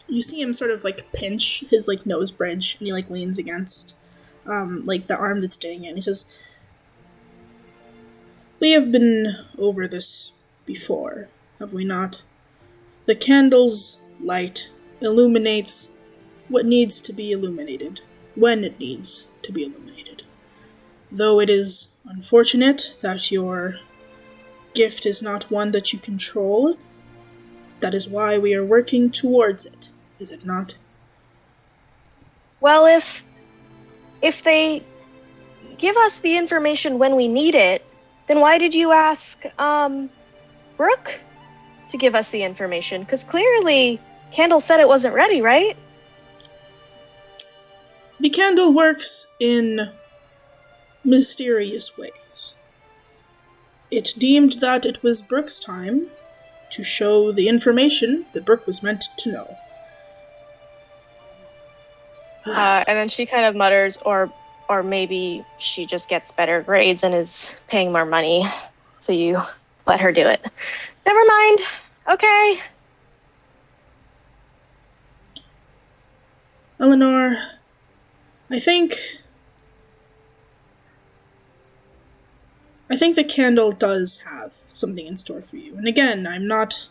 You see him sort of like pinch his like nose bridge, and he like leans against like the arm that's doing it, and he says, we have been over this before, have we not? The candle's light illuminates what needs to be illuminated, when it needs to be illuminated. Though it is unfortunate that your gift is not one that you control, that is why we are working towards it, is it not? Well, if they give us the information when we need it, then why did you ask Brooke to give us the information? Because clearly Candle said it wasn't ready, right? The candle works in mysterious ways. It deemed that it was Brooke's time to show the information that Brooke was meant to know. And then she kind of mutters, or maybe she just gets better grades and is paying more money, so you let her do it. Never mind. Okay. Eleanor, I think the candle does have something in store for you. And again, I'm not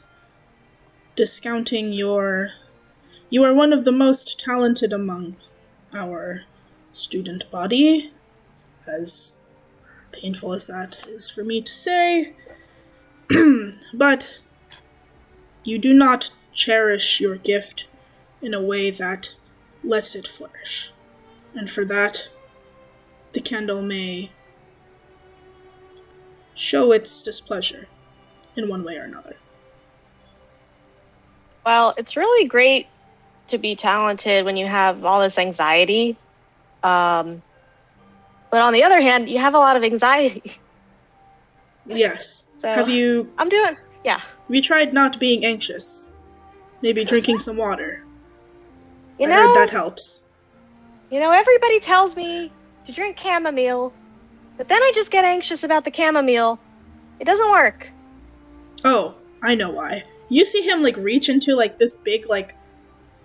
discounting you are one of the most talented among our student body, as painful as that is for me to say. But you do not cherish your gift in a way that lets it flourish. And for that, the candle may show its displeasure in one way or another. Well, it's really great to be talented when you have all this anxiety. But on the other hand, you have a lot of anxiety. Yes. So Have you tried not being anxious? Maybe drinking some water. I heard that helps. Everybody tells me to drink chamomile, but then I just get anxious about the chamomile. It doesn't work. Oh, I know why. You see him reach into this big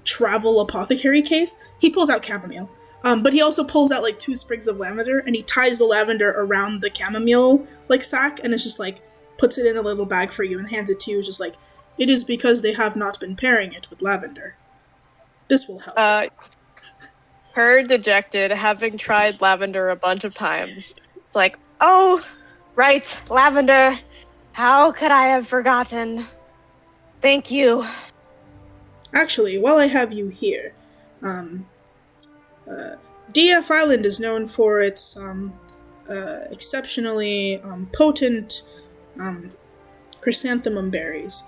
travel apothecary case. He pulls out chamomile. But he also pulls out 2 sprigs of lavender, and he ties the lavender around the chamomile sack, and it's just puts it in a little bag for you and hands it to you. Just It is because they have not been pairing it with lavender. This will help. Her dejected, having tried lavender a bunch of times. It's like, oh, right, lavender. How could I have forgotten? Thank you. Actually, while I have you here, DF Island is known for its exceptionally potent chrysanthemum berries.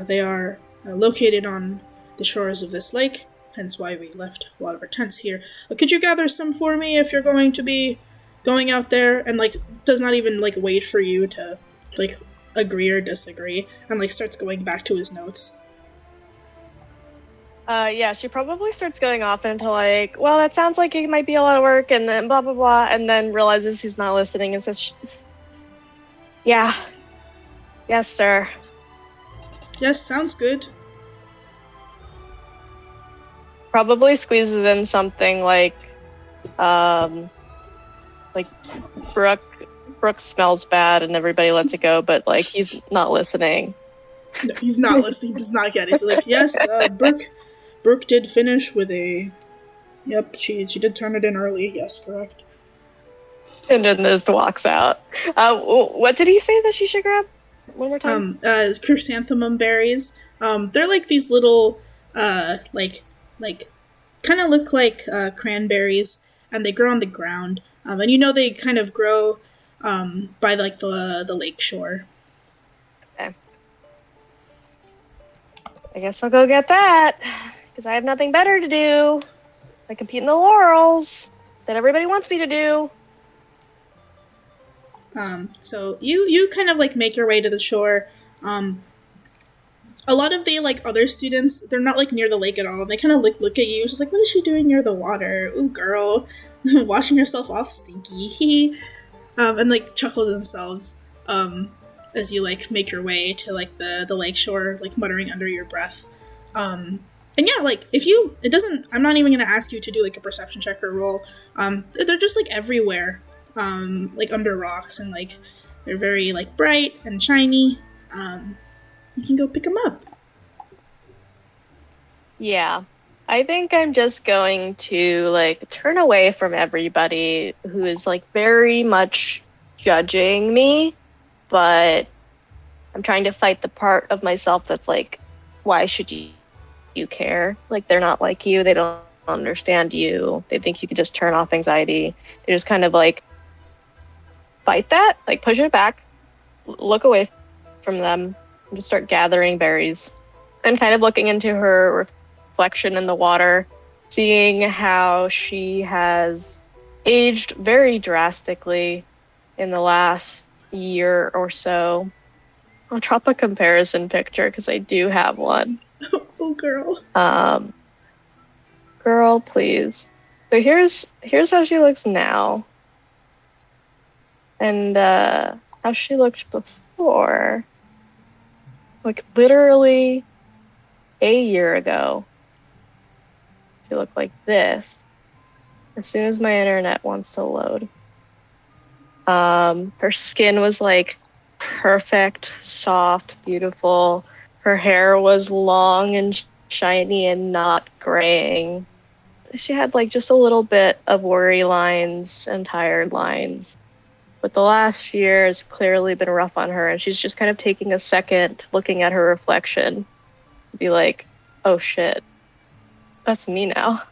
They are located on the shores of this lake, hence why we left a lot of our tents here. Could you gather some for me if you're going to be going out there? And like, does not even like wait for you to like agree or disagree, and like starts going back to his notes. Yeah, she probably starts going off into like, well, that sounds like it might be a lot of work, and then blah blah blah, and then realizes he's not listening and says, yeah, yes, sir. Yes, sounds good. Probably squeezes in something like Brooke smells bad and everybody lets it go, but like he's not listening. No, he's not listening. He does not get it. He's like, yes, Brooke did finish with a. Yep, she did turn it in early. Yes, correct. And then just walks out. What did he say that she should grab? One more time. Chrysanthemum berries. They're like these little, like kind of look like cranberries, and they grow on the ground. And you know they kind of grow, by like the lake shore. Okay. I guess I'll go get that because I have nothing better to do. I compete in the laurels that everybody wants me to do. So you kind of like make your way to the shore. A lot of the like other students, they're not like near the lake at all, and they kind of like look at you, just like, what is she doing near the water? Ooh, girl, washing herself off, stinky. And like chuckle to themselves as you like make your way to like the lake shore, like muttering under your breath. And yeah, like if you, it doesn't. I'm not even gonna ask you to do like a perception check or roll. They're just like everywhere, like under rocks, and like they're very like bright and shiny. You can go pick them up. Yeah. I think I'm just going to like turn away from everybody who is like very much judging me, but I'm trying to fight the part of myself that's like, why should you care? Like they're not like you, they don't understand you, they think you could just turn off anxiety. They just kind of like fight that, like push it back, look away from them, and just start gathering berries and kind of looking into her reflection in the water, seeing how she has aged very drastically in the last year or so. I'll drop a comparison picture because I do have one. Oh, girl. Girl, please. So here's how she looks now, and how she looked before. Like literally a year ago, she looked like this. As soon as my internet wants to load. Her skin was like perfect, soft, beautiful. Her hair was long and shiny and not graying. She had like just a little bit of worry lines and tired lines. But the last year has clearly been rough on her, and she's just kind of taking a second, looking at her reflection, to be like, oh shit, that's me now.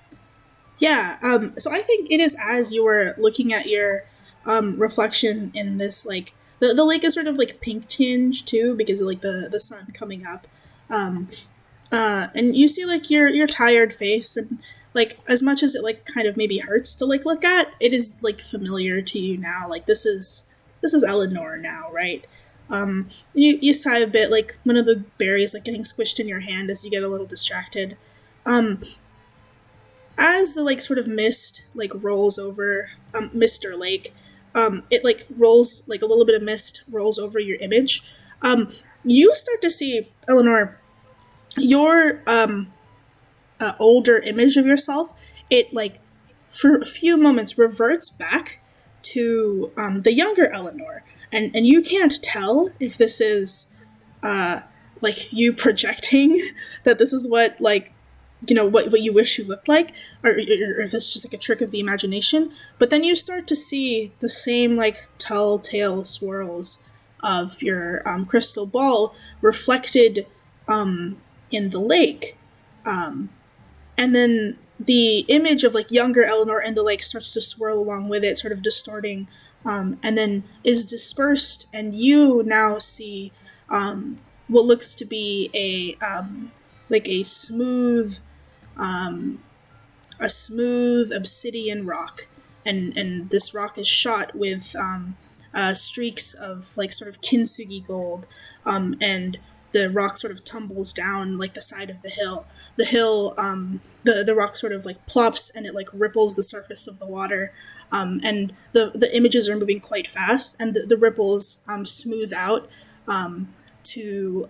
Yeah, so I think it is as you were looking at your reflection in this, like, the lake is sort of like pink tinge too because of like the sun coming up. And you see like your tired face, and like as much as it like kind of maybe hurts to like look at, it is like familiar to you now. Like this is Eleanor now, right? You sigh a bit, like one of the berries like getting squished in your hand as you get a little distracted. As the like sort of mist like rolls over mist or lake, it like rolls like a little bit of mist rolls over your image. You start to see, Eleanor, your older image of yourself. It like for a few moments reverts back to the younger Eleanor, and you can't tell if this is like like you projecting that this is what like what you wish you looked like, or if it's just like a trick of the imagination. But then you start to see the same like telltale swirls of your crystal ball reflected in the lake, and then the image of like younger Eleanor in the lake starts to swirl along with it, sort of distorting, and then is dispersed, and you now see what looks to be like a smooth obsidian rock, and this rock is shot with streaks of like sort of kintsugi gold, and the rock sort of tumbles down like the side of the hill. The hill, the rock sort of like plops and it like ripples the surface of the water, and the images are moving quite fast, and the ripples smooth out to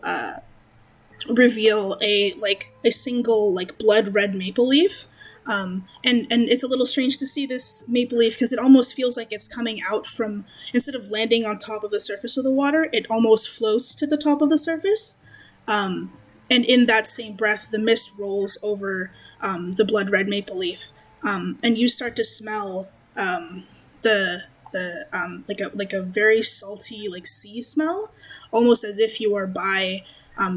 reveal a single like blood red maple leaf, and it's a little strange to see this maple leaf because it almost feels like it's coming out from, instead of landing on top of the surface of the water, it almost floats to the top of the surface, and in that same breath the mist rolls over the blood red maple leaf, and you start to smell the like a very salty like sea smell, almost as if you are by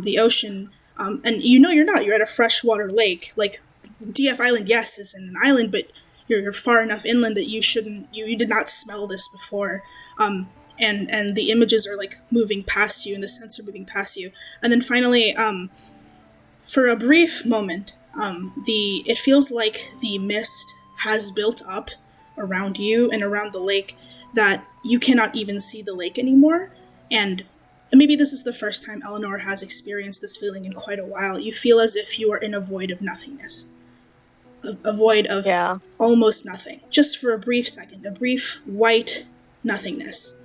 the ocean, and you're not. You're at a freshwater lake. Like DF Island, yes, is an island, but you're far enough inland that you shouldn't. You did not smell this before. And the images are like moving past you, and the scents are moving past you, and then finally, for a brief moment, it feels like the mist has built up around you and around the lake, that you cannot even see the lake anymore. And maybe this is the first time Eleanor has experienced this feeling in quite a while. You feel as if you are in a void of nothingness, a void of almost nothing, just for a brief second, a brief white nothingness,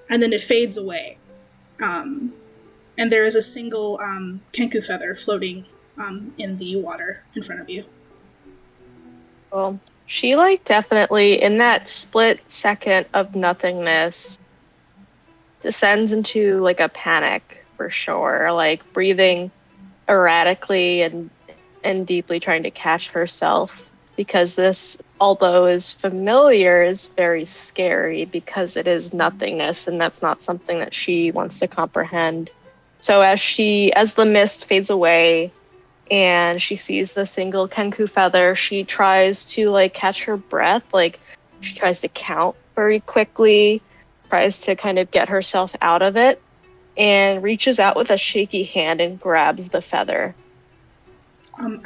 and then it fades away. And there is a single kenku feather floating in the water in front of you. Well, she like definitely in that split second of nothingness descends into like a panic for sure, like breathing erratically and deeply, trying to catch herself, because this, although is familiar, is very scary because it is nothingness, and that's not something that she wants to comprehend. So as the mist fades away and she sees the single kenku feather, she tries to like catch her breath, like she tries to count very quickly, tries to kind of get herself out of it, and reaches out with a shaky hand and grabs the feather.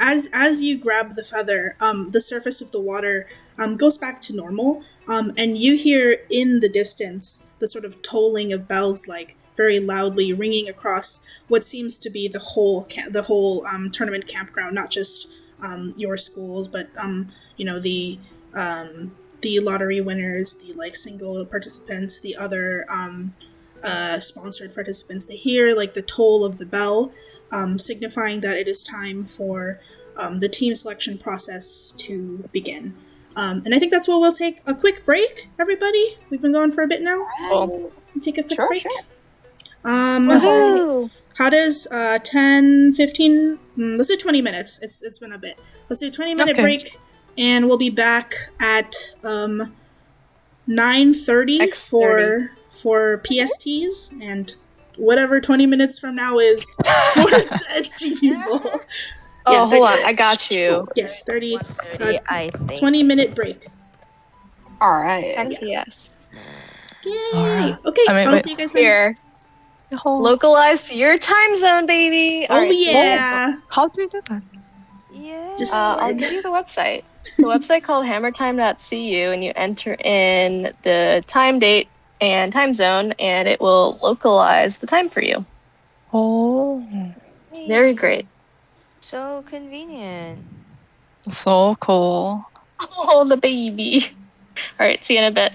As you grab the feather, the surface of the water goes back to normal, and you hear in the distance the sort of tolling of bells, like very loudly ringing across what seems to be the whole tournament campground, not just your schools, but the lottery winners, the like single participants, the other sponsored participants. They hear like the toll of the bell, signifying that it is time for the team selection process to begin. And I think that's where we'll take a quick break, everybody. We've been going for a bit now. Cool. Take a quick Sure, break. sure. Woohoo! How does 10, 15, let's do 20 minutes. It's been a bit. Let's do a 20-minute Okay. break, and we'll be back at 9:30 X30. for PSTs, and whatever 20 minutes from now is for SG people. Oh, Yeah, hold 30 on, I minutes. got you. Yes, 30, 1:30, I think. 20-minute break. All right. Heck yes. Yay! Alright. Okay, I mean, I'll wait. see you guys then. Here, localized to your time zone, baby. Oh, All right, so yeah! How do you do that? Yeah. Just- I'll give you the website. The website called hammertime.cu, and you enter in the time, date, and time zone, and it will localize the time for you. Oh, Very Hey, great. So convenient. so cool. Oh, the baby. All right, see you in a bit.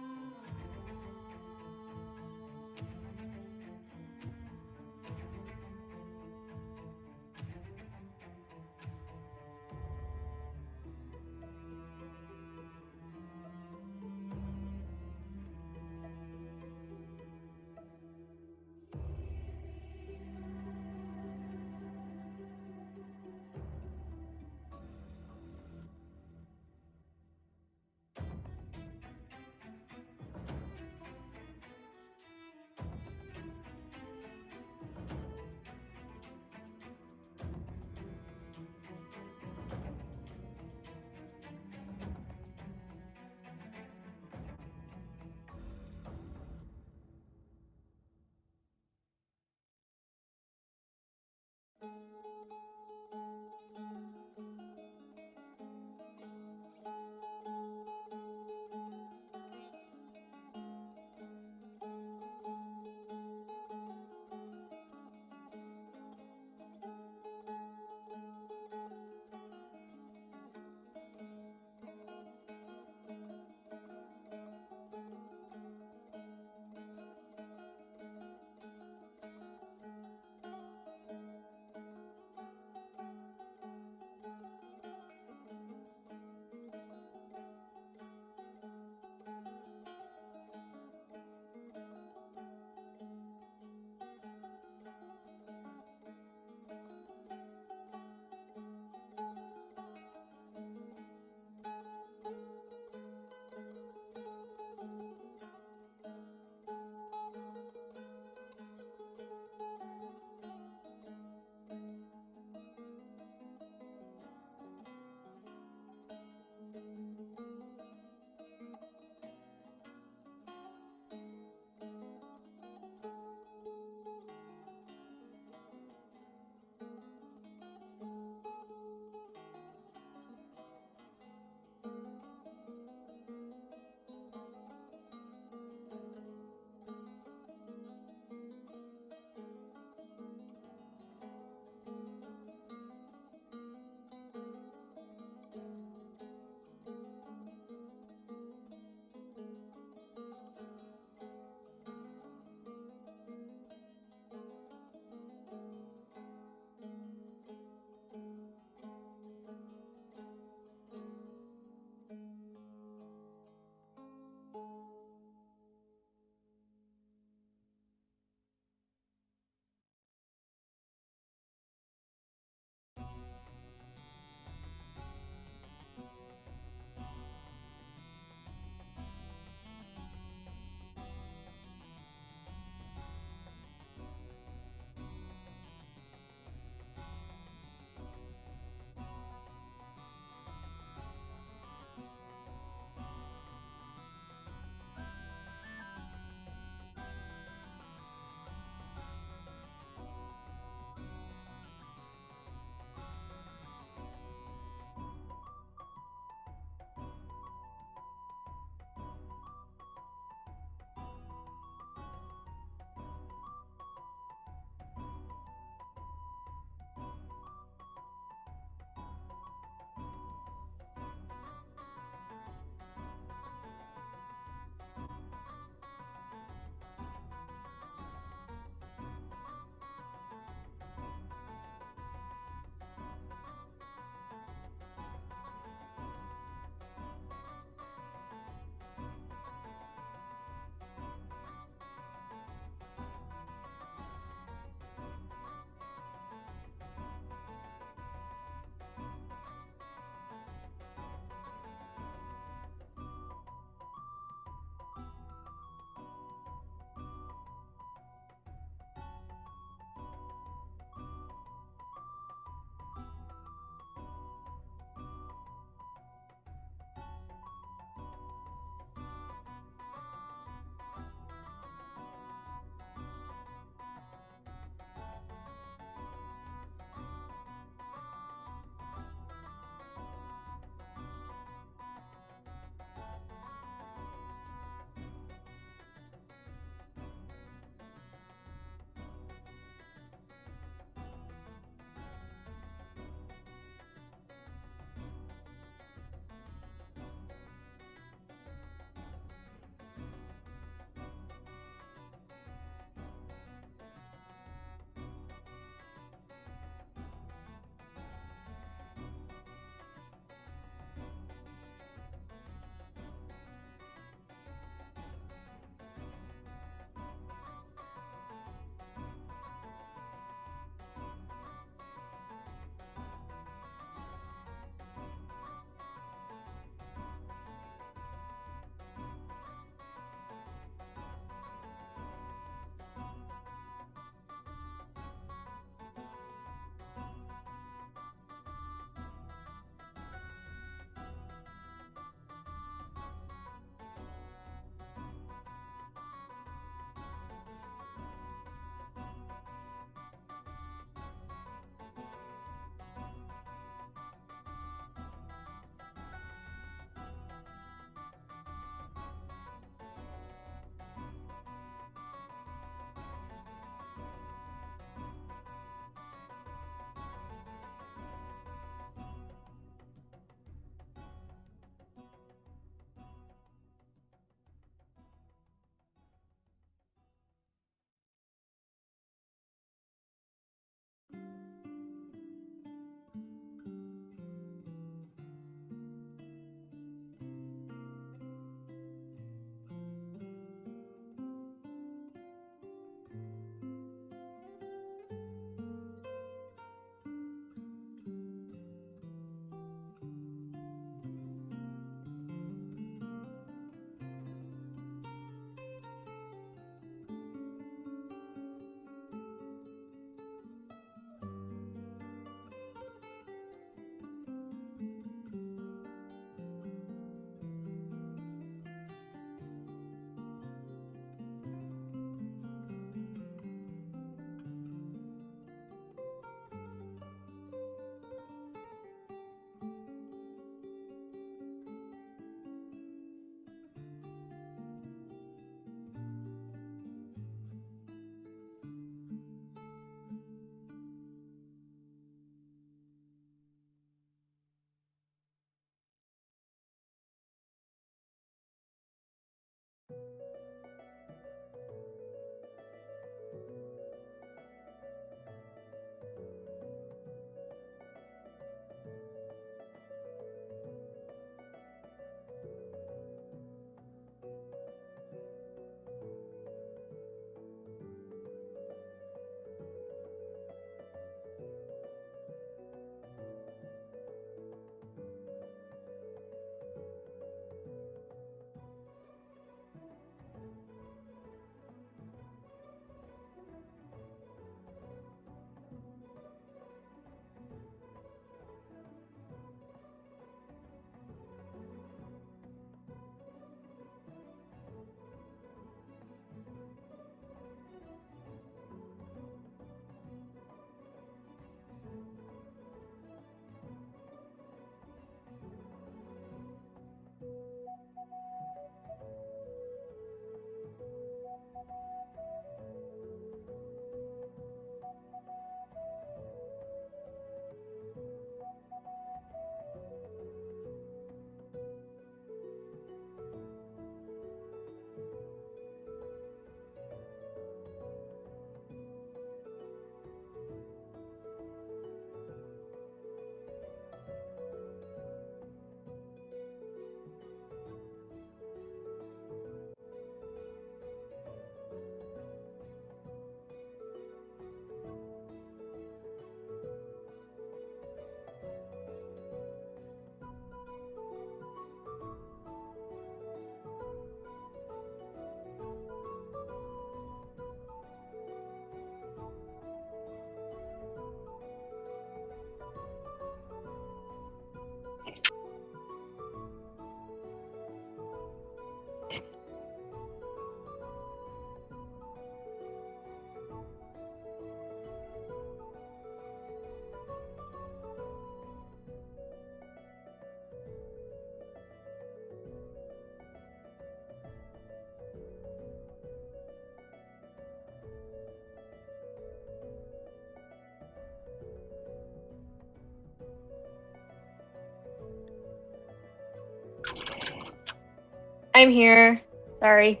I'm here. Sorry.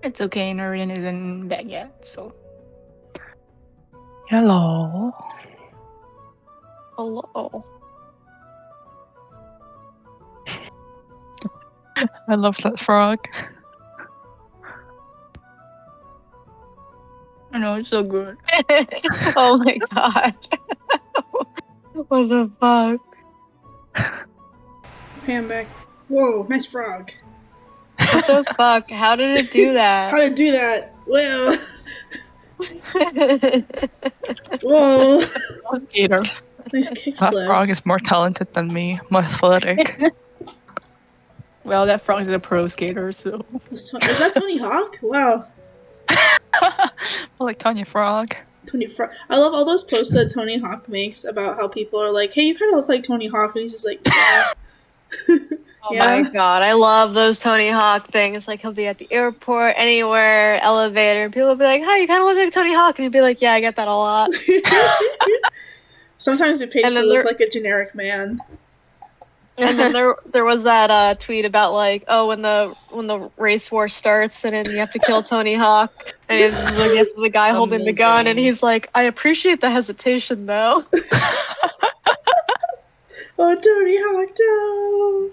It's okay, Norian isn't back yet, so. Hello. Hello. I love that frog. I know, it's so good. Oh my god. What the fuck? Okay, I'm back. Whoa, nice frog. What the fuck? How did it do How that? to do that? Whoa. Whoa. Gator. Nice That kickflip. frog is more talented than me. More athletic. Well, that frog is a pro skater, so. Is that Tony Hawk? Wow. I like Tanya Frog. Tony Frog. I love all those posts that Tony Hawk makes about how people are like, hey, you kind of look like Tony Hawk. And he's just like, yeah. Oh Yeah. my god, I love those Tony Hawk things. Like he'll be at the airport, anywhere, elevator, and people will be like, "Hi, you kind of look like Tony Hawk," and he'll be like, "Yeah, I get that a lot." Sometimes it pays And to then look like a generic man. And then there was that tweet about like, oh, when the race war starts and then you have to kill Tony Hawk, and it's like, it's the guy holding the gun, and Amazing. he's like, I appreciate the hesitation though. Oh, Tony Hawk, no.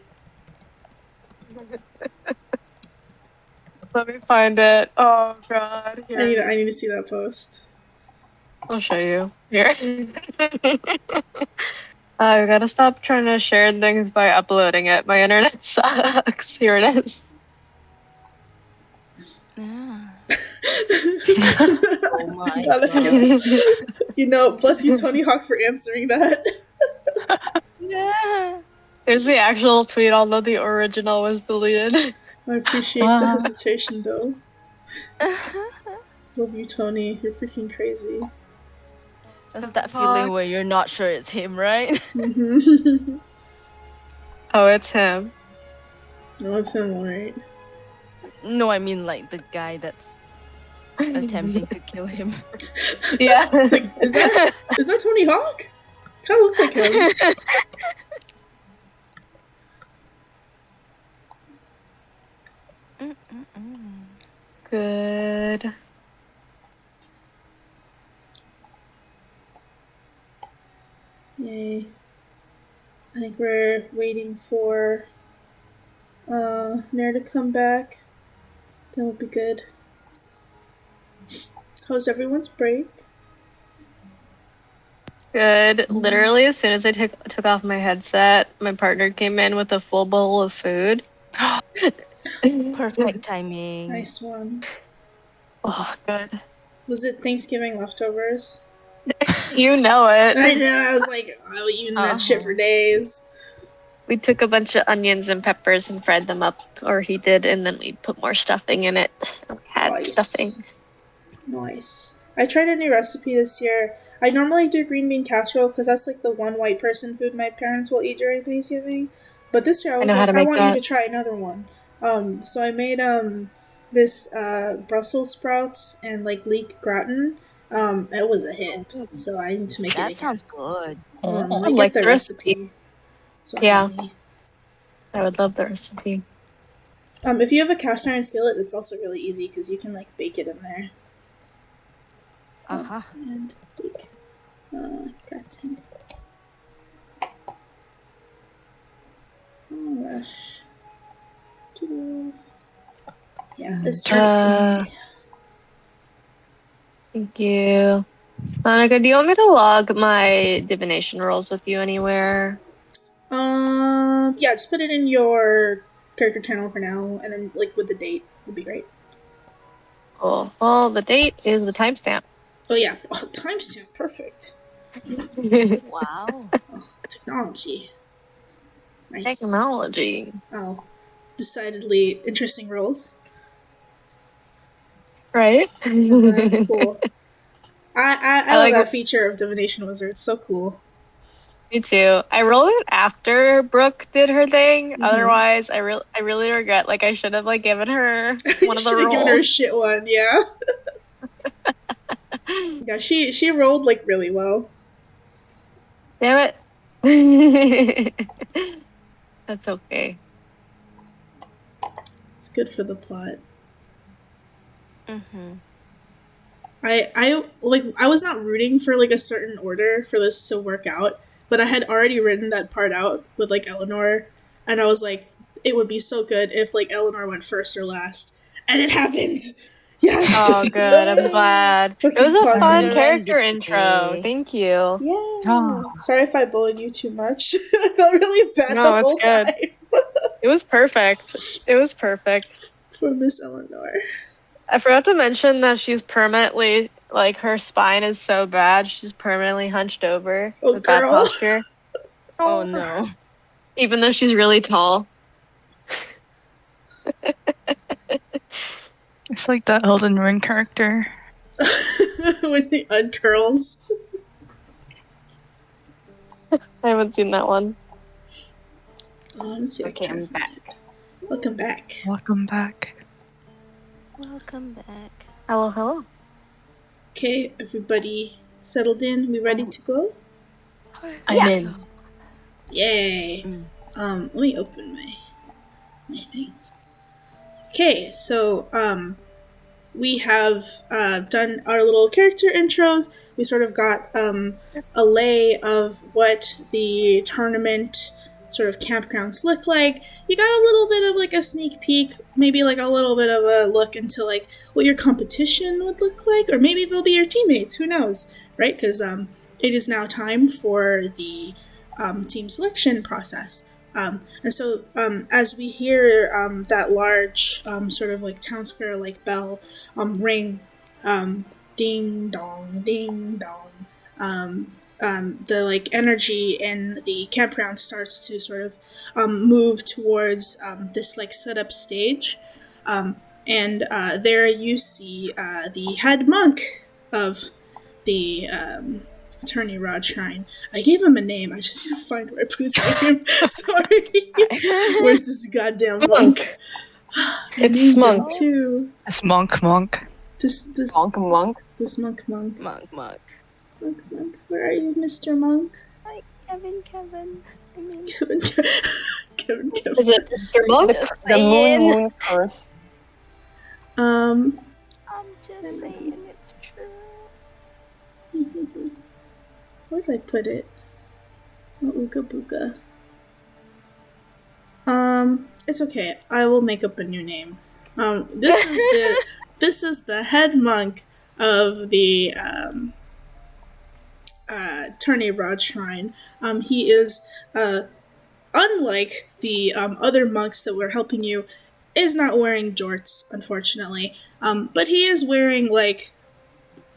Let me find it. Oh god, here. I need to see that post. I'll show you. Here. I gotta stop trying to share things by uploading it. My internet sucks. Here it is. Yeah. Oh my God. Bless you, Tony Hawk, for answering that. Yeah. There's the actual tweet, although the original was deleted. I appreciate the hesitation, though. Love you, Tony. You're freaking crazy. That's that feeling where you're not sure it's him, right? Mm-hmm. Oh, it's him. No, it's him, right? No, I mean like the guy that's attempting to kill him. Yeah. It's like, is that Tony Hawk? Kind of looks like him. Good. Yay. I think we're waiting for Nair to come back. That would be good. How's everyone's break? Good. Literally, as soon as I took off my headset, my partner came in with a full bowl of food. Perfect timing. Nice one. Oh, good. Was it Thanksgiving leftovers? You know it. I know, I was like, I'll eat that shit for days. We took a bunch of onions and peppers and fried them up, or he did, and then we put more stuffing in it. We had stuffing. Nice. I tried a new recipe this year. I normally do green bean casserole because that's like the one white person food my parents will eat during Thanksgiving. But this year I was like, I want you to try another one. So I made this Brussels sprouts and like leek gratin. It was a hit, so I need to make it again. That sounds good. I like the recipe. Yeah, I would love the recipe. If you have a cast iron skillet, it's also really easy because you can like bake it in there. And bake gratin. Oh gosh. Yeah, it's really tasty. Thank you. Monica, do you want me to log my divination rolls with you anywhere? Yeah, just put it in your character channel for now, and then like with the date would be great. Cool. Well, the date is the timestamp. Oh yeah, timestamp, perfect. Wow. Technology. Nice. Technology. Oh, decidedly interesting rolls. Right? Cool. I love that feature of Divination Wizard. It's so cool. Me too. I rolled it after Brooke did her thing. Mm-hmm. Otherwise, I really regret. Like, I should have like given her one of the rolls. Given her a shit one, yeah. Yeah, she rolled like really well. Damn it. That's okay. It's good for the plot. Mm-hmm. I was not rooting for like a certain order for this to work out, but I had already written that part out with like Eleanor, and I was like, it would be so good if like Eleanor went first or last, and it happened. Yes. Oh, good. I'm glad. It was Fucking a fun progress. character intro. Serendipity. Thank you. Yeah. Sorry if I bullied you too much. I felt really bad No, the it's whole good. time It was perfect. It was perfect. for Miss Eleanor. I forgot to mention that she's permanently, like, her spine is so bad, she's permanently hunched over Oh, with bad girl. posture. Oh no. Even though she's really tall. It's like that Elden Ring character. When he uncurls. I haven't seen that one. Let's see. Okay, I'm back. Welcome back. Welcome back. Welcome back. Hello, hello. Okay, everybody settled in. We ready to go? I'm in. Yay. Mm. Let me open my thing. Okay, so we have done our little character intros. We sort of got a lay of what the tournament sort of campgrounds look like. You got a little bit of like a sneak peek, maybe like a little bit of a look into like what your competition would look like, or maybe they'll be your teammates. Who knows, right? Because it is now time for the team selection process. And so, as we hear that large, sort of like town square like bell ring, ding dong, the like energy in the campground starts to sort of move towards this like set up stage. And there you see the head monk of the Attorney Rod Shrine. I gave him a name. I just need to find where I put his name. Sorry. Where's this goddamn monk? It's named him Smunk. too. It's monk. This Monk, monk. this monk. Monk. Where are you, Mr. Monk? Hi, Kevin. I mean, Kevin. Kevin. Is it Mr. Monk? just The moon, saying. moon curse. I'm just saying it's true. Where did I put it? Oh, ooga booga. It's okay. I will make up a new name. This is the head monk of the Tourney Rod Shrine. He is unlike the other monks that were helping you, is not wearing jorts, unfortunately. But he is wearing like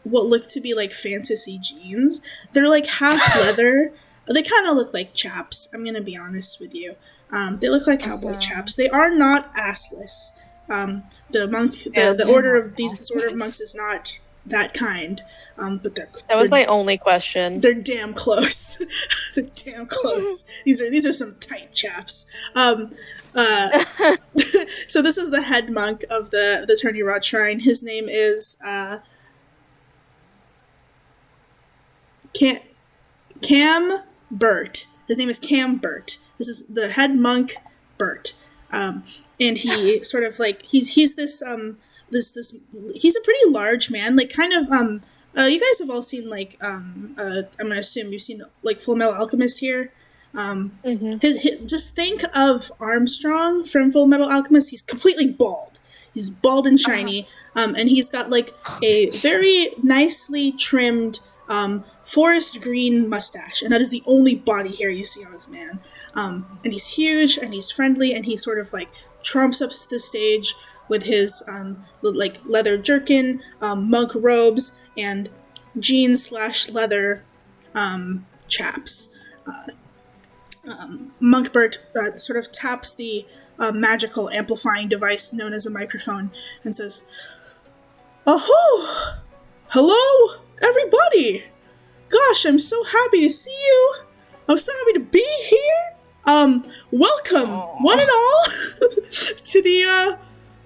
what look to be like fantasy jeans. They're like half leather. They kind of look like chaps. I'm gonna be honest with you. They look like cowboy chaps. They are not assless. The monk, the order of this order of monks is not that kind. But That was my only question. they're damn close. They're damn close. These are some tight chaps. So this is the head monk of the Tourney Rod Shrine. His name is Cam Burt. His name is Cam Burt. This is the head monk, Burt. And he sort of like he's this he's a pretty large man, like kind of you guys have all seen like I'm gonna assume you've seen like Full Metal Alchemist here. His just think of Armstrong from Full Metal Alchemist. He's completely bald. He's bald and shiny, and he's got like a very nicely trimmed forest green mustache, and that is the only body hair you see on this man. And he's huge, and he's friendly, and he sort of like trumps up the stage with his like leather jerkin, monk robes, and jeans / leather chaps. Monk Burt sort of taps the magical amplifying device known as a microphone and says, "Oh, hello, everybody! Gosh, I'm so happy to see you. I'm so happy to be here. Welcome, one and all,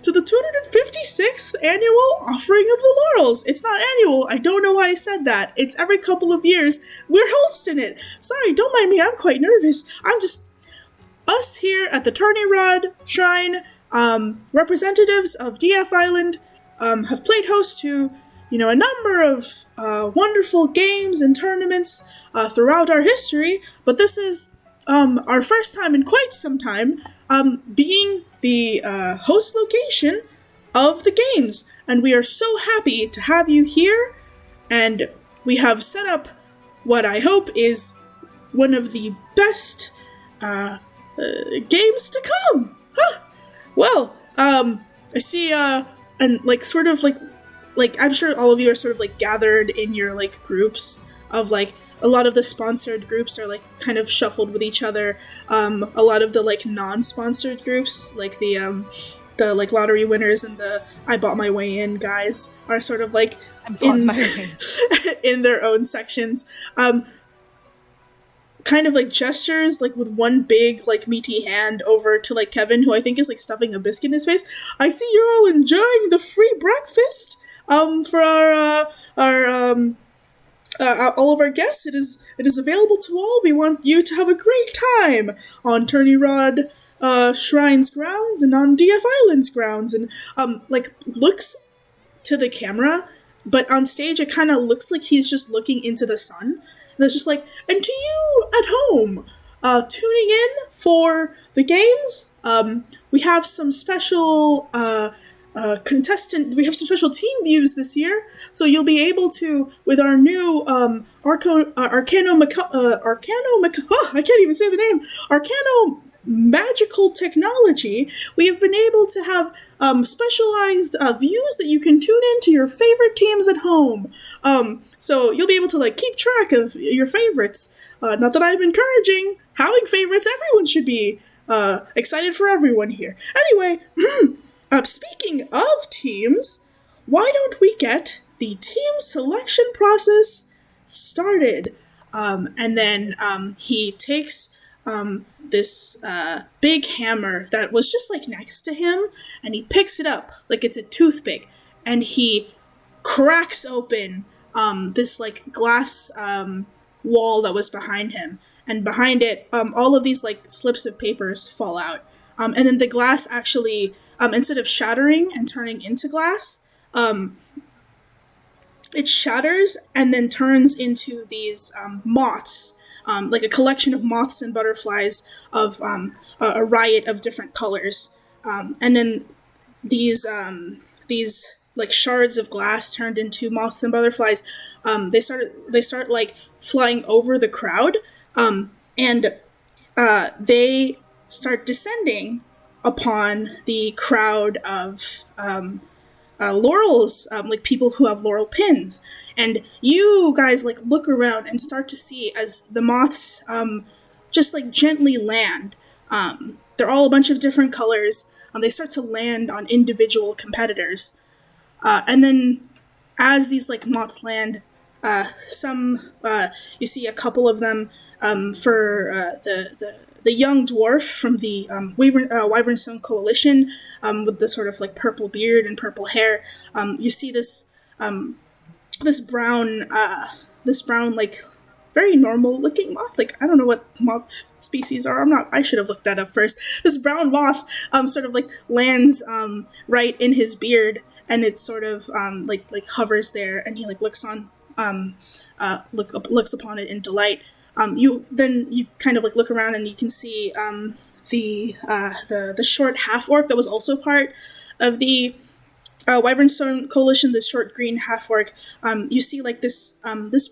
to the 256th annual Offering of the Laurels. It's not annual. I don't know why I said that. It's every couple of years. We're hosting it. Sorry, don't mind me. I'm quite nervous. us here at the Turney Shrine, representatives of DF Island, have played host to, a number of wonderful games and tournaments throughout our history, but this is our first time in quite some time being the host location of the games, and we are so happy to have you here, and we have set up what I hope is one of the best games to come. Huh. Well, I see, and I'm sure all of you are sort of like gathered in your like groups of like a lot of the sponsored groups are like kind of shuffled with each other. A lot of the like non-sponsored groups, like the like lottery winners and the I bought my way in guys are sort of like in in their own sections. Kind of like gestures like with one big like meaty hand over to like Kevin, who I think is like stuffing a biscuit in his face. I see you're all enjoying the free breakfast for our all of our guests. It is available to all. We want you to have a great time on Turney Shrine's grounds and on DF Island's grounds, and like looks to the camera, but on stage it kind of looks like he's just looking into the sun. And it's just like, and to you at home, tuning in for the games, we have some special we have some special team views this year, so you'll be able to, with our new I can't even say the name, Arcano magical technology, we have been able to have specialized views that you can tune in to your favorite teams at home. So you'll be able to like keep track of your favorites. Not that I'm encouraging having favorites. Everyone should be excited for everyone here. Anyway, speaking of teams, why don't we get the team selection process started? And then he takes this big hammer that was just like next to him, and he picks it up like it's a toothpick, and he cracks open this like glass wall that was behind him, and behind it all of these like slips of papers fall out, and then the glass actually instead of shattering and turning into glass, it shatters and then turns into these moths, like a collection of moths and butterflies of a riot of different colors. And then these like shards of glass turned into moths and butterflies. They start like flying over the crowd, and they start descending upon the crowd of laurels, like people who have laurel pins, and you guys like look around and start to see as the moths just like gently land. They're all a bunch of different colors. They start to land on individual competitors, and then as these like moths land, some you see a couple of them for the young dwarf from the Wyvernstone Coalition, with the sort of like purple beard and purple hair. You see this brown like very normal looking moth. Like I don't know what moth species are. I should have looked that up first. This brown moth sort of like lands right in his beard, and it sort of like hovers there, and he like looks upon it in delight. You kind of like look around and you can see the short half orc that was also part of the Wyvernstone Coalition. This short green half orc. You see like this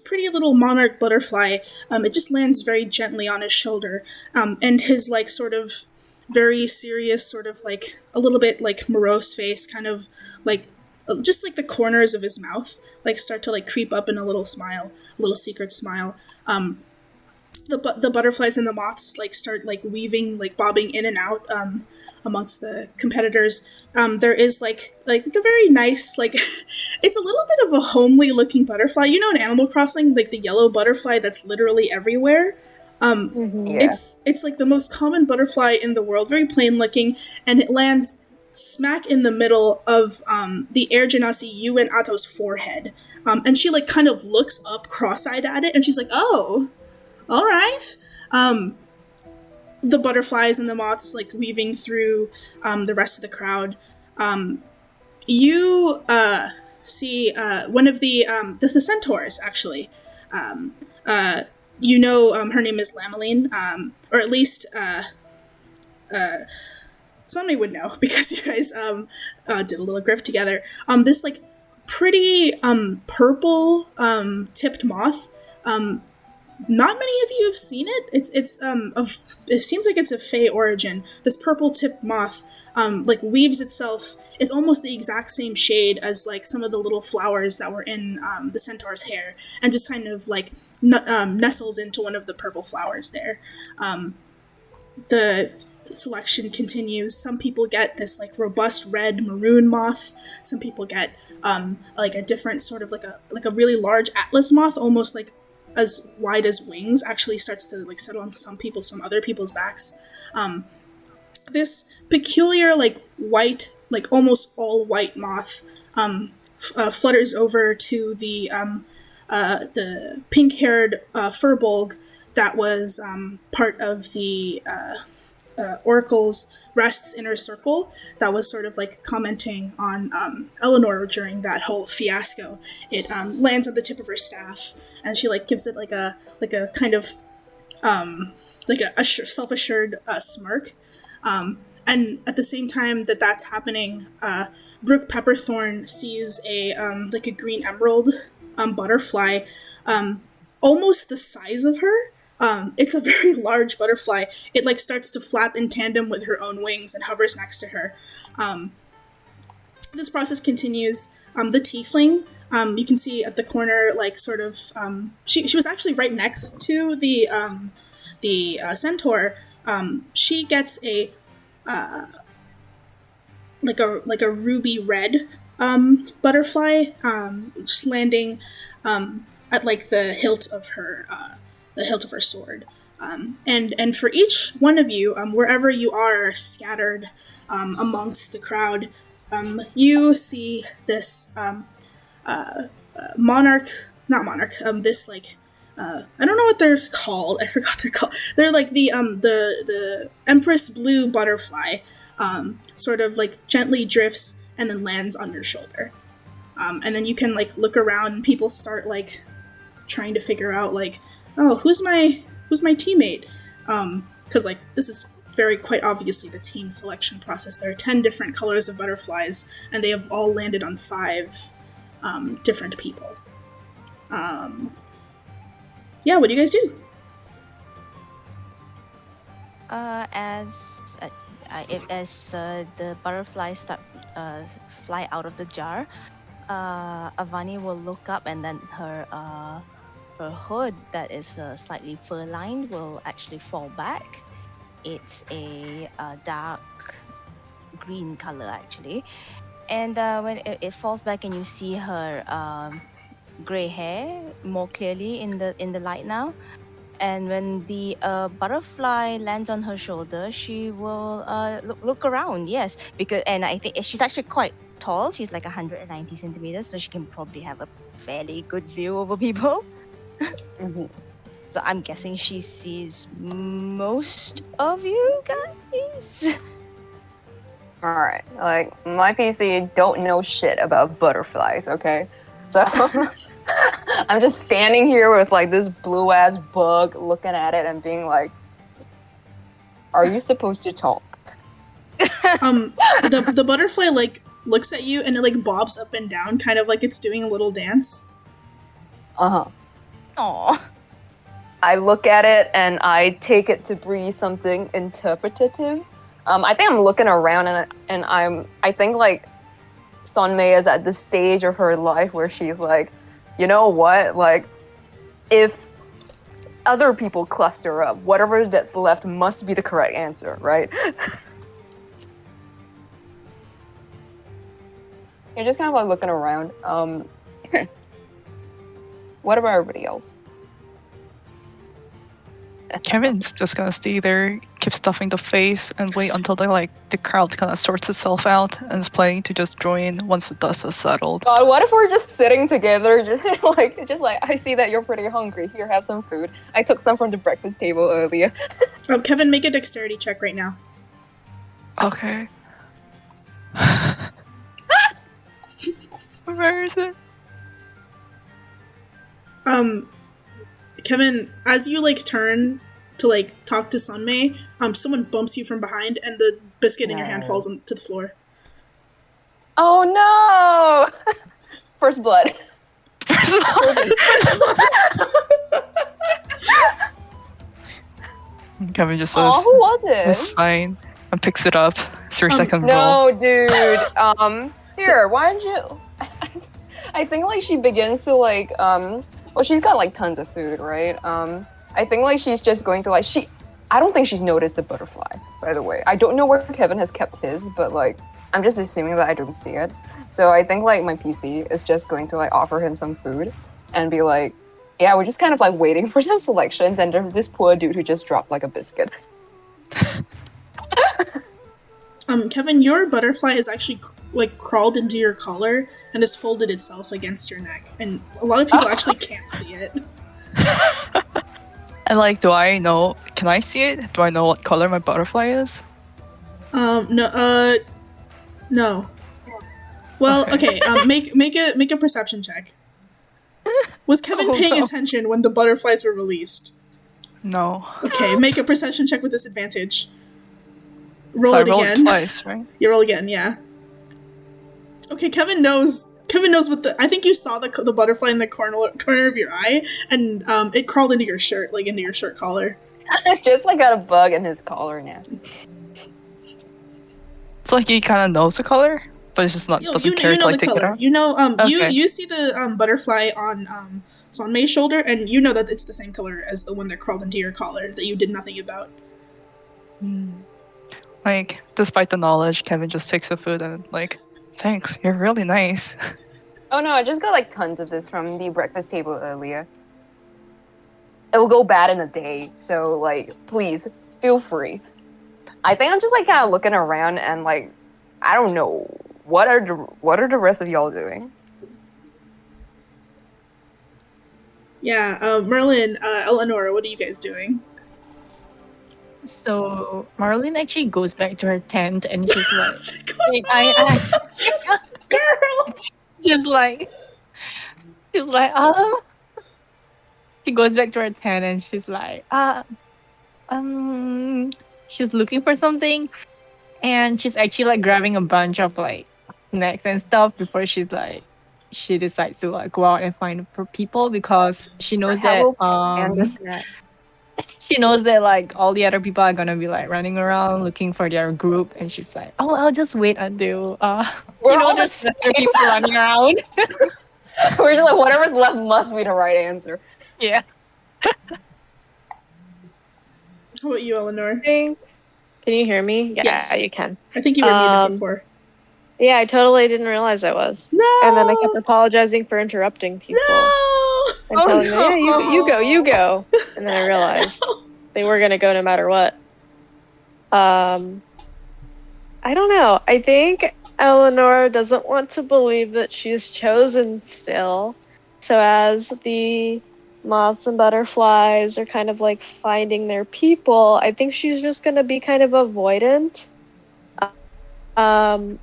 pretty little monarch butterfly. It just lands very gently on his shoulder, and his like sort of very serious, sort of like a little bit like morose face, kind of like just like the corners of his mouth like start to like creep up in a little smile, a little secret smile. The butterflies and the moths like start like weaving, like bobbing in and out amongst the competitors. There is like a very nice like it's a little bit of a homely looking butterfly. You know, in Animal Crossing, like the yellow butterfly that's literally everywhere. Yeah. It's like the most common butterfly in the world, very plain looking, and it lands smack in the middle of the air genasi you and Ato's forehead. And she like kind of looks up cross-eyed at it, and she's like, "Oh, all right." the butterflies and the moths like weaving through the rest of the crowd, you see one of the centaurs actually. Um, her name is Lameline, or at least somebody would know because you guys did a little grift together. This like pretty purple tipped moth. Not many of you have seen it. It seems like it's of Fey origin. This purple tipped moth like weaves itself. It's almost the exact same shade as like some of the little flowers that were in the centaur's hair, and just kind of like nestles into one of the purple flowers there. The selection continues. Some people get this like robust red maroon moth. Some people get like a different sort of like a really large atlas moth, almost like as wide as wings. Actually, starts to like settle on some other people's backs. This peculiar like white, like almost all white moth flutters over to the pink-haired furbolg that was part of the Oracle's Rest's inner circle that was sort of like commenting on Eleanor during that whole fiasco. It lands on the tip of her staff, and she like gives it like a kind of like a self-assured smirk. And at the same time that that's happening, Brooke Pepperthorn sees a like a green emerald butterfly, almost the size of her. It's a very large butterfly. It like starts to flap in tandem with her own wings and hovers next to her. This process continues. The tiefling, you can see at the corner, like sort of, she was actually right next to the centaur. She gets a like a ruby red butterfly, just landing at like the hilt of her sword. And for each one of you, wherever you are scattered amongst the crowd, you see this this like I don't know what they're called. I forgot they're called. They're like the Empress Blue butterfly, sort of like gently drifts and then lands on your shoulder. And then you can like look around and people start like trying to figure out like, oh, who's my teammate? Because like this is very quite obviously the team selection process. There are 10 different colors of butterflies, and they have all landed on 5 different people. Yeah, what do you guys do? As the butterflies start fly out of the jar, Avani will look up, and then her hood that is slightly fur-lined will actually fall back. It's a dark green color actually, and when it falls back, and you see her gray hair more clearly in the light now. And when the butterfly lands on her shoulder, she will look around. Yes, and I think she's actually quite tall. She's like 190 centimeters, so she can probably have a fairly good view over people. Mhm. So I'm guessing she sees most of you guys. All right, like my PC don't know shit about butterflies, okay? So I'm just standing here with like this blue ass bug, looking at it and being like, "Are you supposed to talk?" The butterfly like looks at you and it like bobs up and down, kind of like it's doing a little dance. Aww. I look at it and I take it to be something interpretative. I think I'm looking around and I think like Sunmei is at this stage of her life where she's like, you know what? Like, if other people cluster up, whatever that's left must be the correct answer, right? You're just kind of like looking around. What about everybody else? Kevin's just gonna stay there, keep stuffing the face, and wait until the crowd kind of sorts itself out, and is planning to just join once the dust has settled. God, what if we're just sitting together, just like, I see that you're pretty hungry. Here, have some food. I took some from the breakfast table earlier. Kevin, make a dexterity check right now. Okay. Where is it? Kevin, as you turn to talk to Sunmei, someone bumps you from behind, and the biscuit in your hand falls to the floor. Oh no! First blood. Kevin just says, Oh, who was it? "It's fine," and picks it up. 3-second roll. No, dude. Here, why don't you? I think she begins to well, she's got tons of food, right? I think she's just going to I don't think she's noticed the butterfly, by the way. I don't know where Kevin has kept his, but I'm just assuming that I don't see it. So I think my PC is just going to offer him some food and be yeah, we're just kind of waiting for some selections, and there's this poor dude who just dropped a biscuit. Kevin, your butterfly is actually crawled into your collar and has folded itself against your neck, and a lot of people actually can't see it. And do I know? Can I see it? Do I know what color my butterfly is? No. No. Well, okay. Make a perception check. Was Kevin paying attention when the butterflies were released? No. Okay, make a perception check with disadvantage. Roll So it I rolled again. twice, right? You roll again, yeah. Okay, Kevin knows what I think you saw the butterfly in the corner of your eye, and it crawled into your shirt, into your shirt collar. It's just got a bug in his collar now. It's he kind of knows the color, but it's just doesn't care to take it out. You know, Okay. you see the butterfly on Sonmei's shoulder, and you know that it's the same color as the one that crawled into your collar that you did nothing about. Despite the knowledge, Kevin just takes the food and thanks, you're really nice. Oh no, I just got tons of this from the breakfast table earlier. It will go bad in a day, so please feel free. I think I'm just kind of looking around and I don't know, what are the rest of y'all doing? Yeah, Merlin, Eleanor, what are you guys doing? So Marlene actually goes back to her tent and she's like, Goes girl. she's like, she goes back to her tent and she's like, she's looking for something, and she's actually grabbing a bunch of snacks and stuff before she decides to go out and find for people, because she knows that she knows that all the other people are gonna be running around looking for their group, and she's like, oh, I'll just wait until there's other people running around. We're just whatever's left must be the right answer. Yeah. How about you, Eleanor? Can you hear me? Yeah, Yes. you can. I think you were muted before. Yeah, I totally didn't realize I was. No. And then I kept apologizing for interrupting people. No. And telling them, yeah, you go. And then I realized they were going to go no matter what. I don't know. I think Eleanor doesn't want to believe that she's chosen still. So as the moths and butterflies are kind of finding their people, I think she's just going to be kind of avoidant.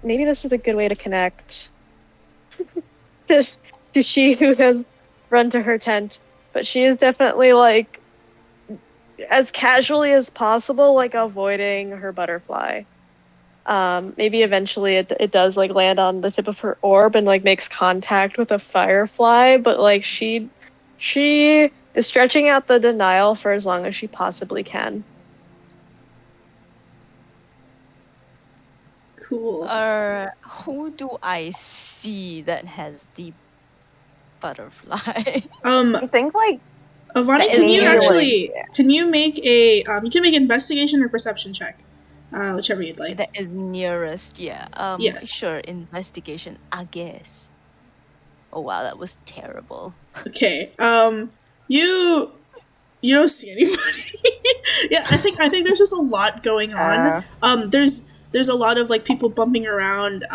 Maybe this is a good way to connect to she who has run to her tent, but she is definitely as casually as possible avoiding her butterfly. Maybe eventually it does land on the tip of her orb and makes contact with a firefly, but she is stretching out the denial for as long as she possibly can. Cool. Who do I see that has the butterfly? I think Avani, can you make a you can make an investigation or perception check, whichever you'd like. That is nearest, yeah. Yes. Sure, investigation, I guess. Oh wow, that was terrible. Okay. You You don't see anybody. Yeah, I think there's just a lot going on. There's a lot of like people bumping around.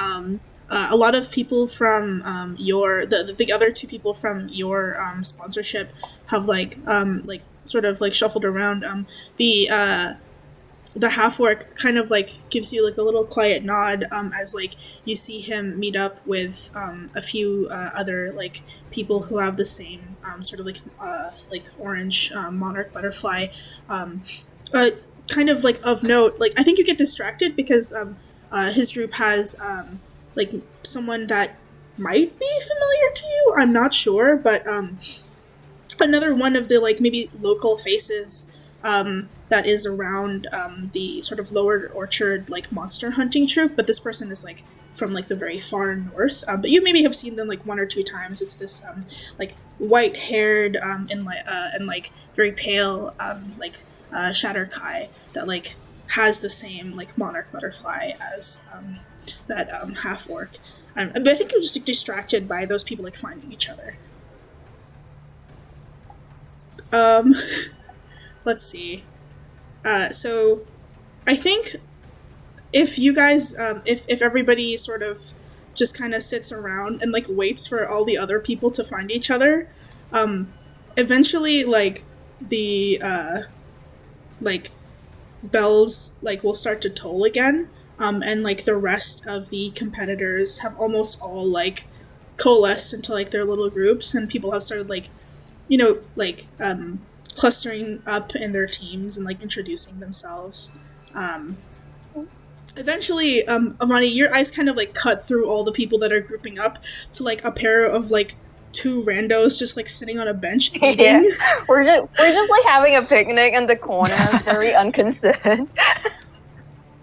A lot of people from your the other two people from your sponsorship have like sort of like shuffled around. The half orc kind of like gives you like a little quiet nod as like you see him meet up with a few other like people who have the same sort of like orange monarch butterfly. Uh, Kind of like of note, like I think you get distracted because his group has like someone that might be familiar to you. I'm not sure, but another one of the like maybe local faces that is around the sort of lower orchard like monster hunting troop, but this person is like from like the very far north, but you maybe have seen them like one or two times. It's this like white haired and like very pale Shatterkai that like has the same like monarch butterfly as that half orc. But I think you're just like, distracted by those people like finding each other. Let's see. So I think if you guys, if everybody sort of just kind of sits around and like waits for all the other people to find each other, eventually like the like bells like will start to toll again, and like the rest of the competitors have almost all like coalesced into like their little groups, and people have started like clustering up in their teams and like introducing themselves. Eventually, Avani, your eyes kind of like cut through all the people that are grouping up to like a pair of like two randos just like sitting on a bench eating. Yeah, we're just like having a picnic in the corner, very unconcerned.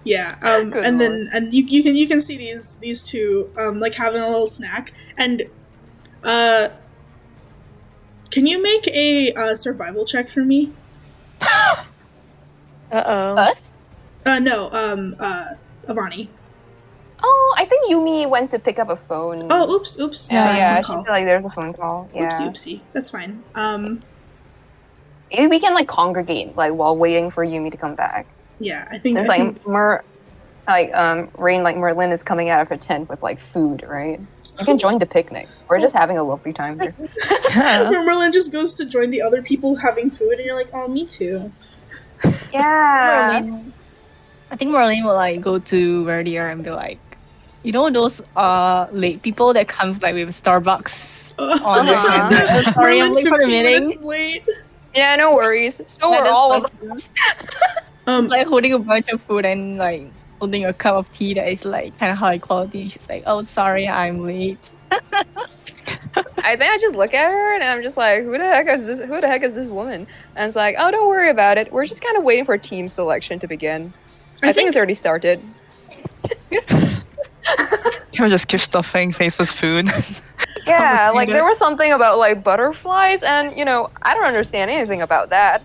Yeah, and then and you can see these two like having a little snack, and can you make a survival check for me? Us? No, Avani. Oh, I think Yumi went to pick up a phone. Oh, oops. Yeah, Sorry, yeah. phone She call. said like there's a phone call. Yeah. Oopsie. That's fine. Maybe we can like congregate like while waiting for Yumi to come back. Yeah, I think. It's Rain, like Merlin is coming out of her tent with like food, right? You can join the picnic. We're just having a lovely time here. Merlin just goes to join the other people having food, and you're like, oh, me too. Yeah. I think Marlene will like go to where they are and be like, you know those late people that comes like with Starbucks on their hand. Uh-huh. I'm sorry, I'm Merlin, late for the 15 meeting. minutes late. Yeah, no worries. So Yeah, are that's all like- of us. Like holding a bunch of food and like holding a cup of tea that is like kind of high quality. She's like, oh, sorry, I'm late. I think I just look at her and I'm just like, who the heck is this? Who the heck is this woman? And it's like, oh, don't worry about it. We're just kind of waiting for team selection to begin. I think it's already started. Can we just keep stuffing face with food? Yeah, like Complicated. there was something about like butterflies, and you know, I don't understand anything about that.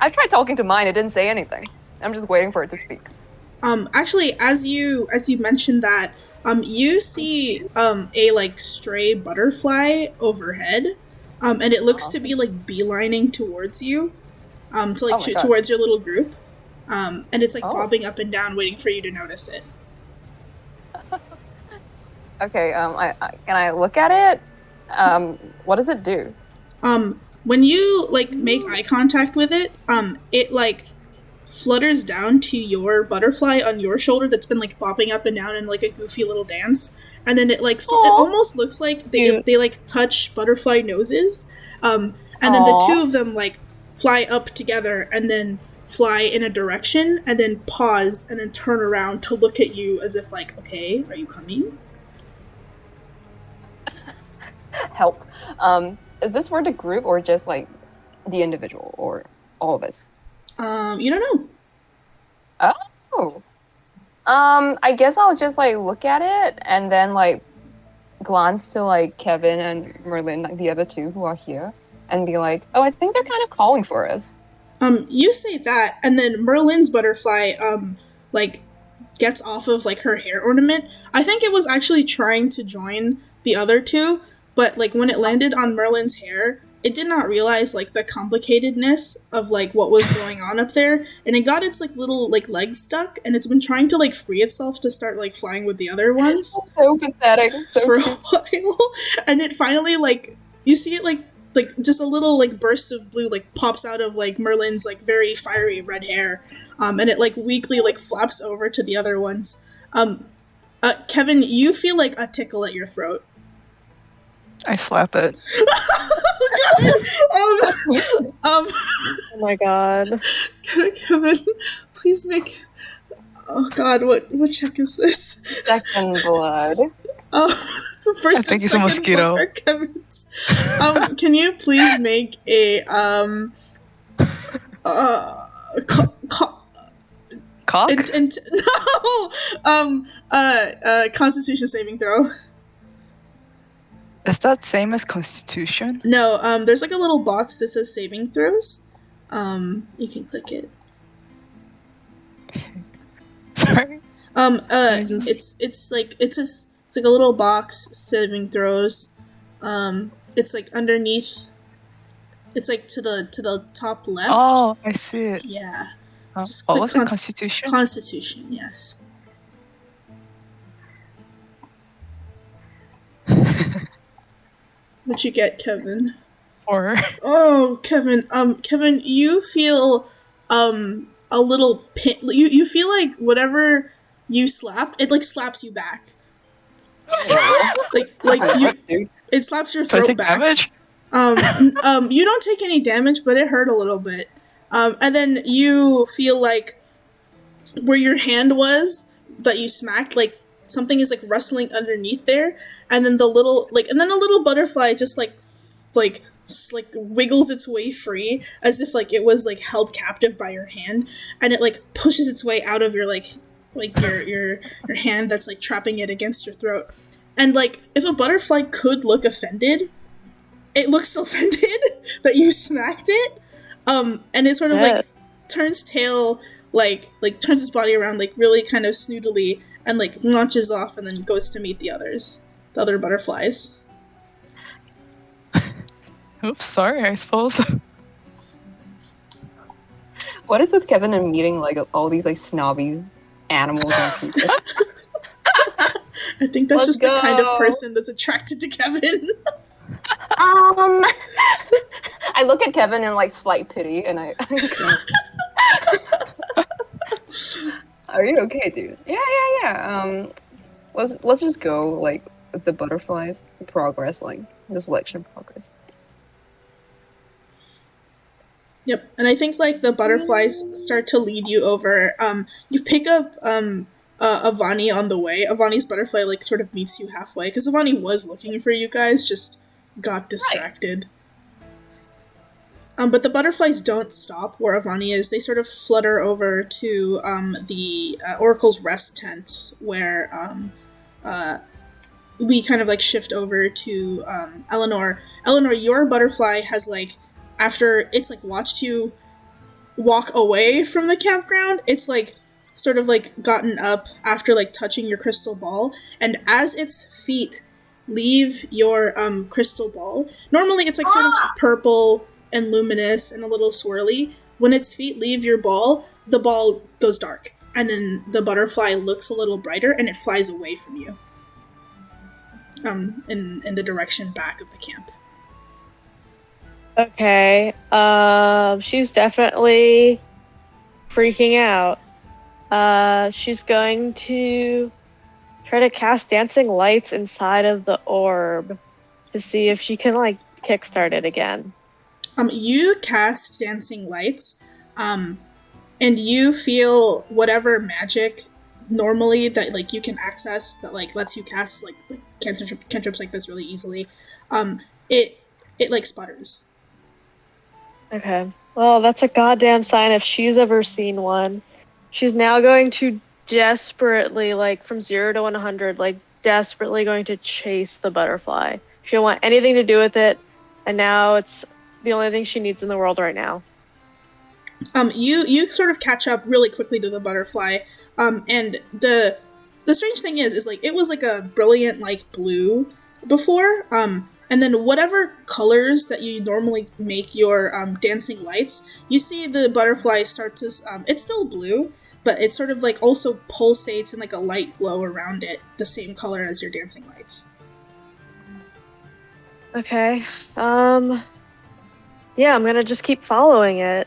I tried talking to mine; it didn't say anything. I'm just waiting for it to speak. Actually, as you mentioned that, you see a like stray butterfly overhead, and it looks to be like beelining towards you, to like Oh my God. towards your little group, and it's like Oh. bobbing up and down, waiting for you to notice it. Okay, I can I look at it? What does it do? When you like make eye contact with it, it like flutters down to your butterfly on your shoulder that's been like bopping up and down in like a goofy little dance, and then it like it Aw. almost looks like they like touch butterfly noses, and then the Aw. two of them like fly up together and then fly in a direction and then pause and then turn around to look at you as if like, okay, are you coming? Help. Is this for the group or just like the individual or all of us? You don't know. Oh. I guess I'll just like look at it and then like glance to like Kevin and Merlin, like the other two who are here, and be like, oh, I think they're kind of calling for us. You say that, and then Merlin's butterfly, like, gets off of, like, her hair ornament. I think it was actually trying to join the other two, but, like, when it landed on Merlin's hair, it did not realize like the complicatedness of like what was going on up there, and it got its like little like legs stuck, and it's been trying to like free itself to start like flying with the other ones So pathetic. So for a cute. while, and it finally like you see it like just a little like burst of blue like pops out of like Merlin's like very fiery red hair, and it like weakly like flaps over to the other ones. Kevin, you feel like a tickle at your throat. I slap it. Oh my god. Kevin, please make. Oh God, what check is this? Second blood. Oh, the first I think and it's a second mosquito. blood are Kevin's. Can you please make a Cock? Constitution saving throw. Is that same as Constitution? No, there's like a little box that says saving throws. You can click it. Sorry. I just- It's like it's like a little box saving throws. It's like underneath. It's like to the top left. Oh, I see it. Yeah. Huh? Just What click was it? Constitution? Constitution, yes. What you get, Kevin? Or Oh, Kevin. Kevin, you feel a little pin. You feel like whatever you slap, it like slaps you back. like you, it slaps your do I throat take back. damage? You don't take any damage, but it hurt a little bit. And then you feel like where your hand was that you smacked, like something is like rustling underneath there, and then a little butterfly just like wiggles its way free as if like it was like held captive by your hand, and it like pushes its way out of your your hand that's like trapping it against your throat. And like if a butterfly could look offended, it looks offended that you smacked it. And it sort of like turns tail, like turns its body around like really kind of snootily, and like launches off and then goes to meet the other butterflies. Oops, sorry, I suppose. What is with Kevin and meeting like all these like snobby animals and people? I think that's Let's just the kind of go. person that's attracted to Kevin. I look at Kevin in like slight pity, and I. Are you okay, dude? Yeah. Let's just go like with the butterflies. Progress, like the selection progress. Yep, and I think like the butterflies start to lead you over. You pick up Avani on the way. Avani's butterfly like sort of meets you halfway because Avani was looking for you guys, just got distracted. But the butterflies don't stop where Avani is. They sort of flutter over to the Oracle's rest tent, where we kind of like shift over to Eleanor. Eleanor, your butterfly has like, after it's like watched you walk away from the campground, it's like sort of like gotten up after like touching your crystal ball, and as its feet leave your crystal ball, normally it's like sort of purple and luminous and a little swirly. When its feet leave your ball, the ball goes dark, and then the butterfly looks a little brighter and it flies away from you in the direction back of the camp. Okay. She's definitely freaking out. She's going to try to cast dancing lights inside of the orb to see if she can like kickstart it again. You cast dancing lights, and you feel whatever magic normally that like you can access that like lets you cast like cantrips like this really easily. It like sputters. Okay. Well, that's a goddamn sign if she's ever seen one. She's now going to desperately, like, from 0 to 100, like, desperately going to chase the butterfly. She don't want anything to do with it, and now it's the only thing she needs in the world right now. You sort of catch up really quickly to the butterfly, and the strange thing is like it was like a brilliant like blue before, and and then whatever colors that you normally make your dancing lights, you see the butterfly start to. It's still blue, but it sort of like also pulsates and like a light glow around it, the same color as your dancing lights. Okay. Yeah, I'm gonna just keep following it.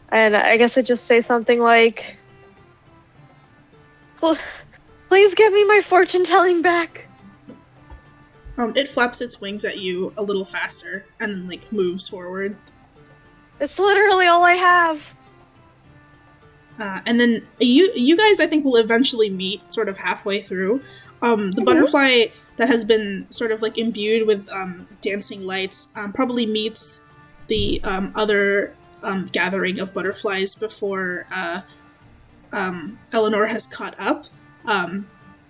And I guess I just say something like, please give me my fortune telling back. It flaps its wings at you a little faster and then like moves forward. It's literally all I have. And then you guys, I think, will eventually meet sort of halfway through. The butterfly that has been sort of like imbued with dancing lights probably meets the other gathering of butterflies before Eleanor has caught up.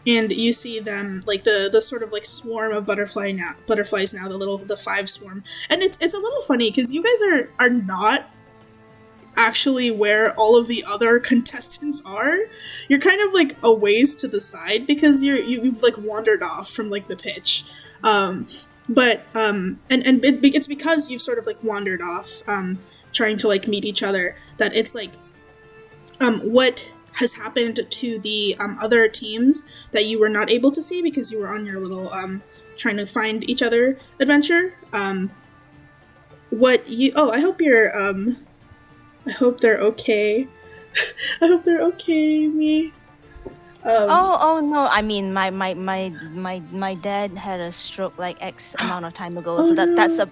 And you see them like the sort of like swarm of butterflies now, the 5 swarm, and it's a little funny because you guys are not actually where all of the other contestants are. You're kind of like a ways to the side because you've like wandered off from like the pitch. It's because you've sort of like wandered off, trying to like meet each other, that it's like what has happened to the other teams that you were not able to see because you were on your little trying to find each other adventure. I hope they're okay. I hope they're okay, me. Oh no! I mean, my dad had a stroke like X amount of time ago, so that's a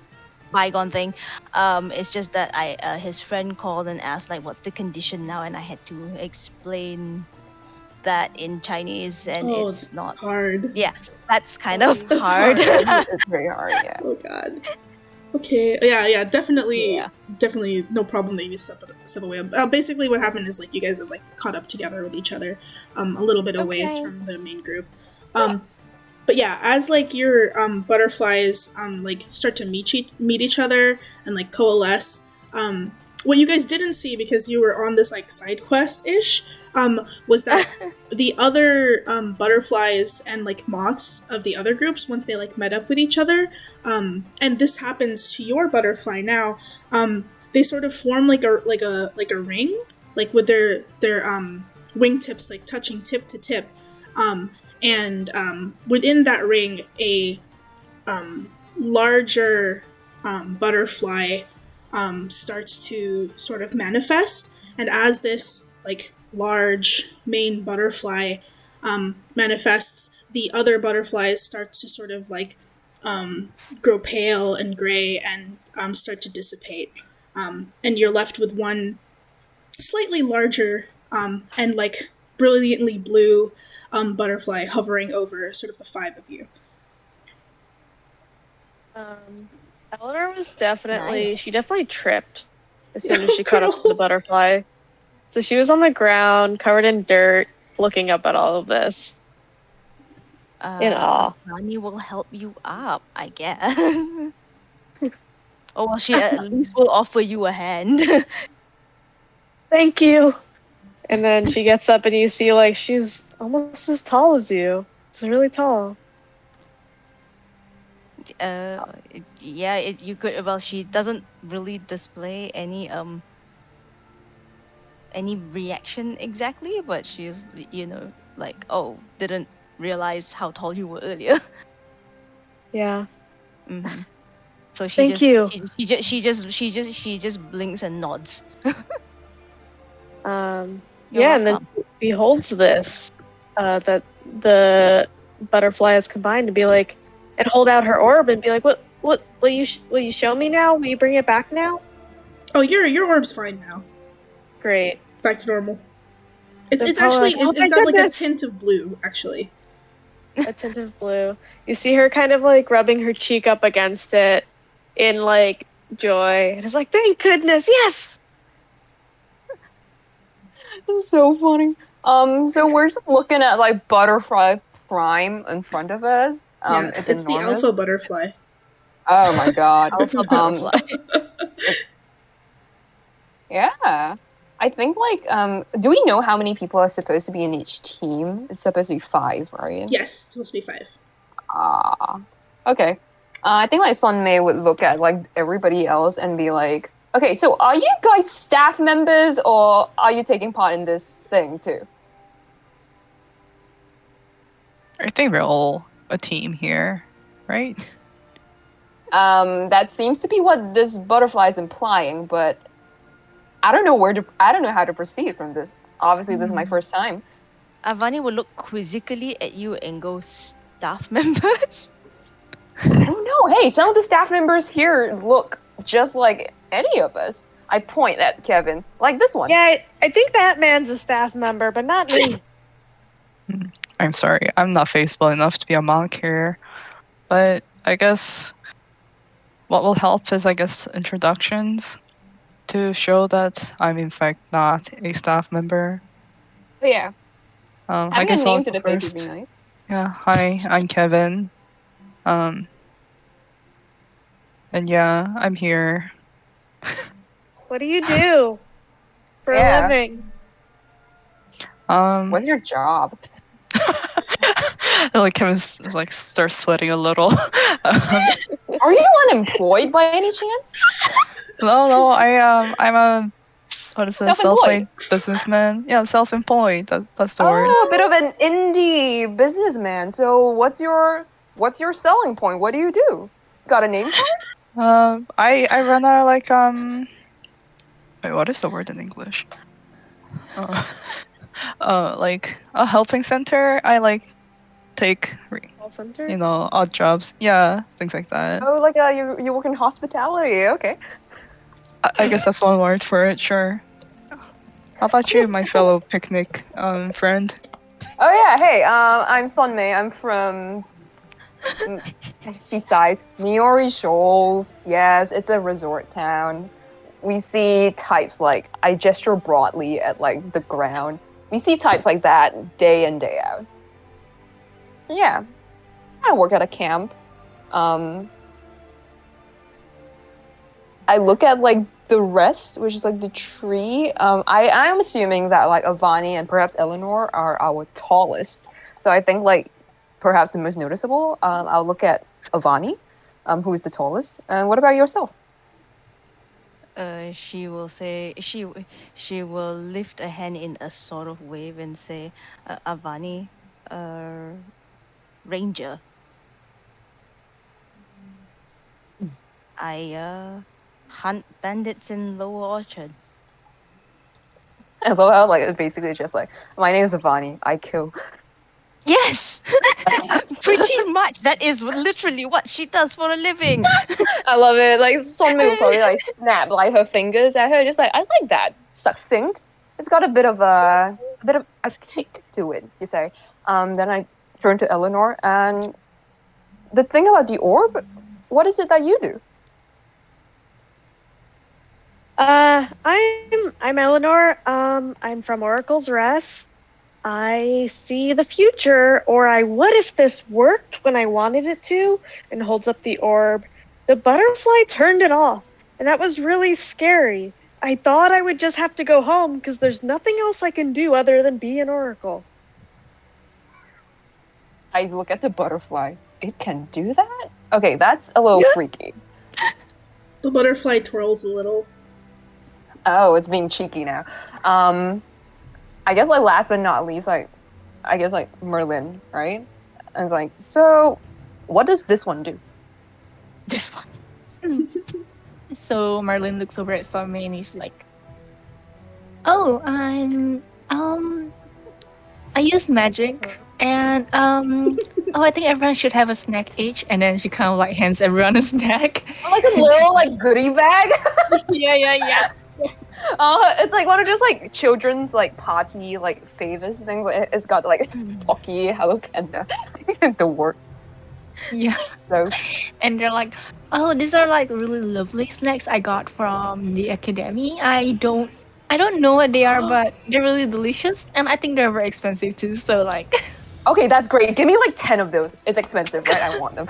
bygone thing. It's just that his friend called and asked like, "What's the condition now?" And I had to explain that in Chinese, and it's not hard. Yeah, that's kind of That's hard. It's very hard, yeah. Oh god. Okay, yeah, definitely no problem that you need to step away. Basically what happened is like you guys have like caught up together with each other, a little bit away from the main group. But yeah, as like your butterflies like start to meet each other and like coalesce, what you guys didn't see because you were on this like side quest ish, was that the other butterflies and like moths of the other groups, once they like met up with each other, and this happens to your butterfly now, they sort of form like a ring, like with their wingtips like touching tip to tip, and within that ring a larger butterfly starts to sort of manifest, and as this like large main butterfly manifests, the other butterflies start to sort of like grow pale and gray and start to dissipate, and you're left with one slightly larger and like brilliantly blue butterfly hovering over sort of the 5 of you. Eleanor was definitely, Nice. she definitely tripped as soon as she caught up to the butterfly. So she was on the ground, covered in dirt, looking up at all of this. In awe. Rani will help you up, I guess. Or well, she at least will offer you a hand. Thank you. And then she gets up and you see like she's almost as tall as you. She's really tall. You could. Well, she doesn't really display any reaction exactly, but she's like, oh, didn't realize how tall you were earlier. Yeah. Mm-hmm. So Thank you. She just blinks and nods. Yeah, and then she beholds this that the butterfly has combined to be like, and hold out her orb and be like, what will you show me now? Will you bring it back now? Oh, your orb's fine now. Great. Back to normal. It's They're actually probably like, it's "Oh my got like a goodness." tint of blue actually. A tint of blue. You see her kind of like rubbing her cheek up against it in like joy, and it's like, thank goodness, yes. It's so funny. So we're just looking at like Butterfly Prime in front of us. It's the enormous. alpha butterfly. Oh my god. Alpha butterfly. Yeah. I think like do we know how many people are supposed to be in each team? It's supposed to be 5, right? Yes, it's supposed to be 5. Ah. Okay. I think like Sunmei would look at like everybody else and be like, okay, so are you guys staff members or are you taking part in this thing too? I think we're all a team here, right? That seems to be what this butterfly is implying, but I don't know how to proceed from this. Obviously, this is my first time. Avani will look quizzically at you and go, staff members? I don't know. Hey, some of the staff members here look just like any of us. I point at Kevin, like this one. Yeah, I think that man's a staff member, but not me. I'm sorry, I'm not faithful enough to be a monk here. But I guess what will help is, introductions to show that I'm in fact not a staff member. But yeah, I having a guess I'll name to go the face would first. be nice. Yeah, hi, I'm Kevin. And yeah, I'm here. What do you do for Yeah. a living? What's your job? Like Kevin starts sweating a little. Are you unemployed by any chance? No, I'm a Self-employed. self-made businessman. Yeah, self-employed. That's the word. Oh, a bit of an indie businessman. So what's your selling point? What do you do? Got a name card? I run a wait, what is the word in English? Like a helping center. I take Call center? odd jobs. Yeah, things like that. Oh, like you work in hospitality. Okay. I guess that's one word for it. Sure. How about you, my fellow picnic friend? Oh yeah. Hey, I'm Sunmei. I'm from. She sighs. Miori Shoals. Yes, it's a resort town. We see types like I gesture broadly at like the ground. We see types like that day in day out. Yeah, I work at a camp. I look at like the rest, which is like the tree. I'm assuming that like Avani and perhaps Eleanor are our tallest. So I think like perhaps the most noticeable. I'll look at Avani, who is the tallest. And what about yourself? She will say, she will lift a hand in a sort of wave and say, Avani, ranger. I hunt bandits in Lower Orchard. I love how like it's basically just like my name is Avani. I kill. Yes, pretty much. That is literally what she does for a living. I love it. Like Sonmi will probably like snap like her fingers at her, just like I like that succinct. It's got a bit of a kick to it. You say. Then I turn to Eleanor, and the thing about the orb, what is it that you do? I'm Eleanor. I'm from Oracle's Rest. I see the future, or I would if this worked when I wanted it to, and holds up the orb. The butterfly turned it off, and that was really scary. I thought I would just have to go home because there's nothing else I can do other than be an oracle. I look at the butterfly. It can do that? Okay, that's a little freaky. The butterfly twirls a little. Oh, it's being cheeky now. I guess like last but not least, like I guess like Merlin, right? And it's like, so what does this one do? This one. So Marlin looks over at Somi and he's like, "Oh, I use magic, and oh, I think everyone should have a snack each." And then she kind of like hands everyone a snack. Like a little like goodie bag. Yeah. It's like one of those like children's like party like favors things. Like, it's got like Pocky, Hello Panda, the works. Yeah. So, And they're like, "Oh, these are like really lovely snacks I got from the academy. I don't know what they are, but they're really delicious, and I think they're very expensive too. So like, okay, that's great. Give me like 10 of those. It's expensive, right? I want them.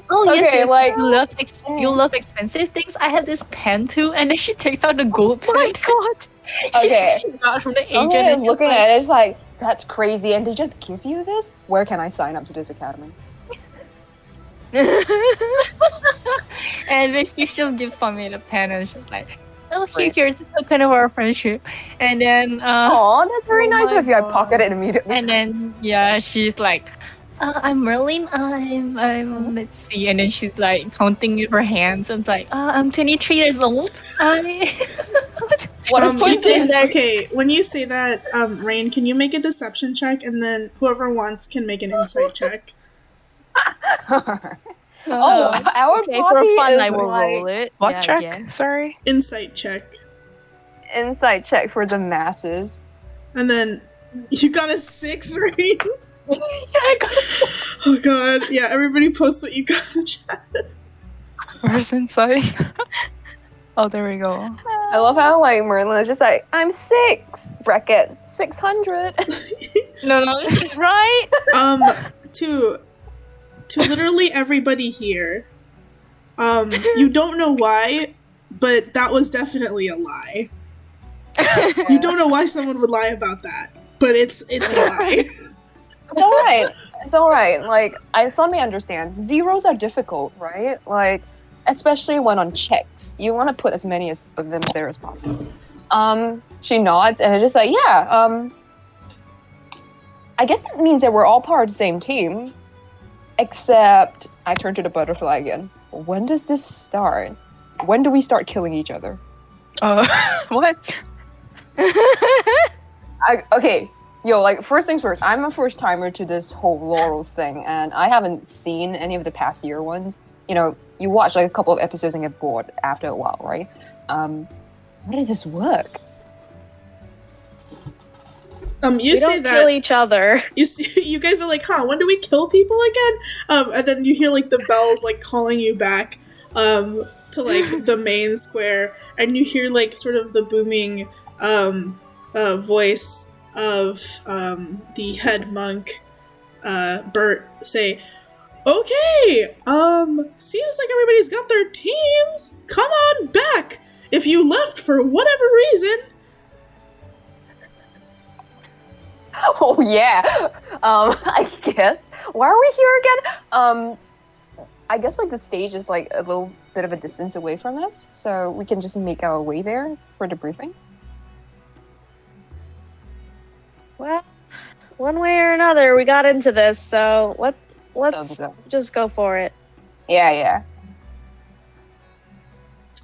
oh Okay, yes, like- you love expensive things. I have this pen too." And then she takes out the gold pen. Oh my god! She Okay. got from the agent. Someone and is she's looking like, at it. It's like, That's crazy. And they just give you this? Where can I sign up to this academy? And basically she just gives Tommy the pen and she's like, oh, Right. here's the token of our friendship. And then Oh, that's very oh nice my of you. I God. pocket it immediately. And then yeah, she's like, I'm Merlin. I'm let's see. And then she's like counting with her hands and like, I'm 23 years old. What a you twist can, is okay, when you say that, Rain, can you make a deception check, and then whoever wants can make an insight check? Oh, our Okay, party for fun, is I will like roll it. What Yeah, check? again. Sorry. Insight check. insight check for the masses. And then you got a 6, Rain? Yeah, I got Oh god, yeah, everybody post what you got in the chat. Where's inside? Oh, there we go. I love how like Merlin is just like, I'm 6 bracket 600. no. Right? To literally everybody here, you don't know why, but that was definitely a lie. You don't know why someone would lie about that, but it's a lie. It's alright. It's alright. Like, I suddenly understand. Zeros are difficult, right? Like, especially when on checks. You want to put as many of them there as possible. She nods and it's just like, yeah, I guess that means that we're all part of the same team. Except, I turn to the butterfly again. When does this start? When do we start killing each other? What? Okay, yo, like, first things first, I'm a first timer to this whole Laurels thing, and I haven't seen any of the past year ones. You know, you watch like a couple of episodes and get bored after a while, right? How does this work? You We say don't that kill each other. you guys are like, when do we kill people again? And then you hear like the bells like calling you back to like the main square, and you hear like sort of the booming voice of the head monk Bert say, okay, seems like everybody's got their teams. Come on back if you left for whatever reason. Oh yeah. I guess. Why are we here again? I guess like the stage is like a little bit of a distance away from us, so we can just make our way there for the briefing. Well, one way or another, we got into this, so let's So- just go for it. Yeah.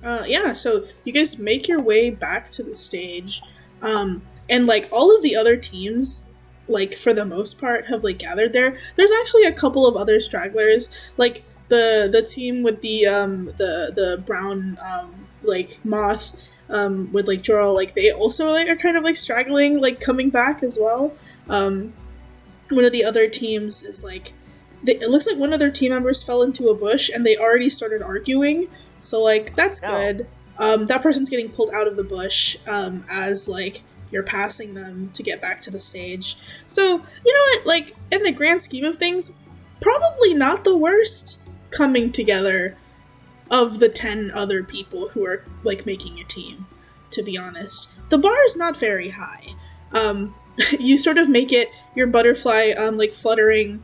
Yeah, so you guys make your way back to the stage, and like all of the other teams, like for the most part, have like gathered there. There's actually a couple of other stragglers, like the team with the brown like moth with like Jorl, like they also like are kind of like straggling, like coming back as well. One of the other teams is like it looks like one of their team members fell into a bush and they already started arguing. So like that's good. That person's getting pulled out of the bush as like you're passing them to get back to the stage. So you know what? Like in the grand scheme of things, probably not the worst coming together of the 10 other people who are like making a team. To be honest, the bar is not very high. You sort of make it your butterfly like fluttering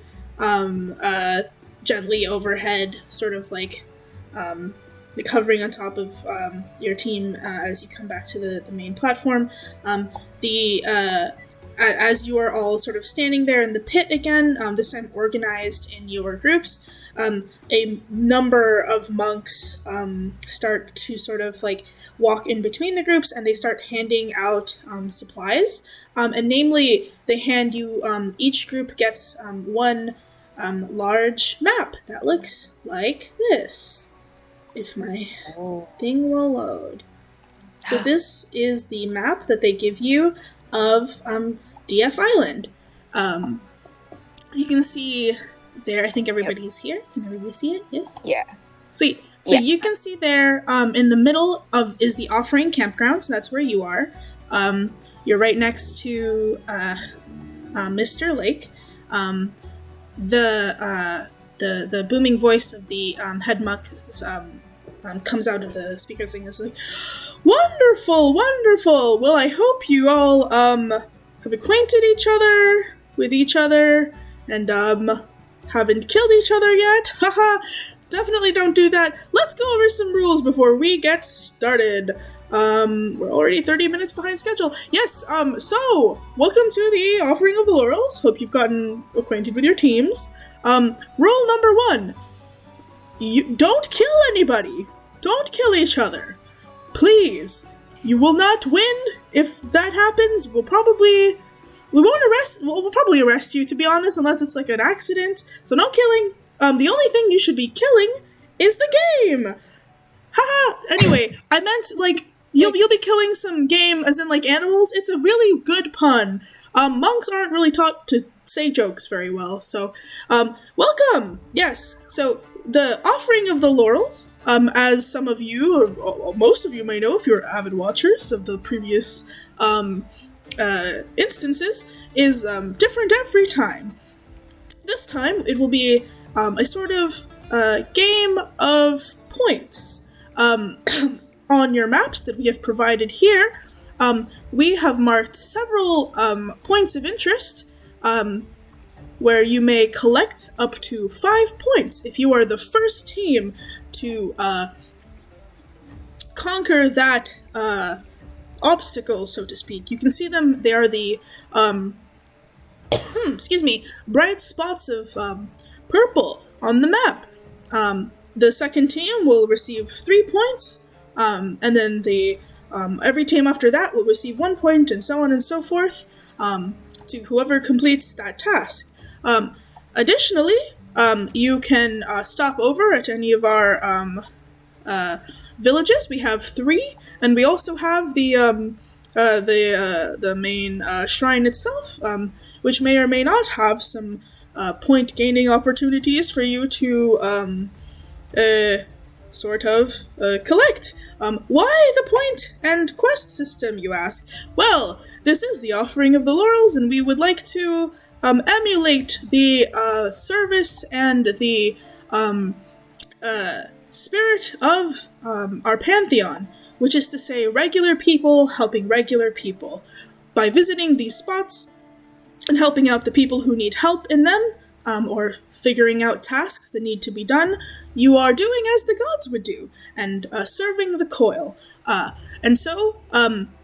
gently overhead, sort of like hovering on top of your team as you come back to the main platform. As you are all sort of standing there in the pit again, this time organized in your groups, a number of monks start to sort of like walk in between the groups, and they start handing out supplies. And namely, they hand you, each group gets one large map that looks like this. If my thing will load. So this is the map that they give you of DF Island. You can see there, I think everybody's here. Can everybody see it? Yes? Yeah. Sweet. So Yeah. you can see there in the middle of is the offering campground, so that's where you are. You're right next to Mr. Lake. The booming voice of the head monk comes out of the speakers and is like, wonderful! Well, I hope you all have acquainted each other with each other and haven't killed each other yet. Haha, definitely don't do that. Let's go over some rules before we get started. We're already 30 minutes behind schedule. Yes, so welcome to the Offering of the Laurels. Hope you've gotten acquainted with your teams. Rule number 1. You don't kill anybody. Don't kill each other. Please. You will not win. If that happens, we'll probably arrest you, to be honest, unless it's like an accident. So no killing. The only thing you should be killing is the game. Haha. Anyway, I meant like you'll be killing some game as in like animals. It's a really good pun. Monks aren't really taught to say jokes very well, so welcome. Yes. So the Offering of the Laurels, as some of you, or most of you may know if you're avid watchers of the previous instances, is different every time. This time it will be a sort of game of points. On your maps that we have provided here, we have marked several points of interest where you may collect up to 5 points if you are the first team to conquer that obstacle, so to speak. You can see them. They are the bright spots of purple on the map. The second team will receive 3 points, and then the every team after that will receive 1 point, and so on and so forth, to whoever completes that task. Additionally, you can stop over at any of our villages. We have 3, and we also have the main shrine itself, which may or may not have some point gaining opportunities for you to collect. Why the point and quest system, you ask? Well, this is the Offering of the Laurels, and we would like to emulate the service and the spirit of our pantheon, which is to say regular people helping regular people. By visiting these spots and helping out the people who need help in them, or figuring out tasks that need to be done, you are doing as the gods would do, and serving the coil. And so,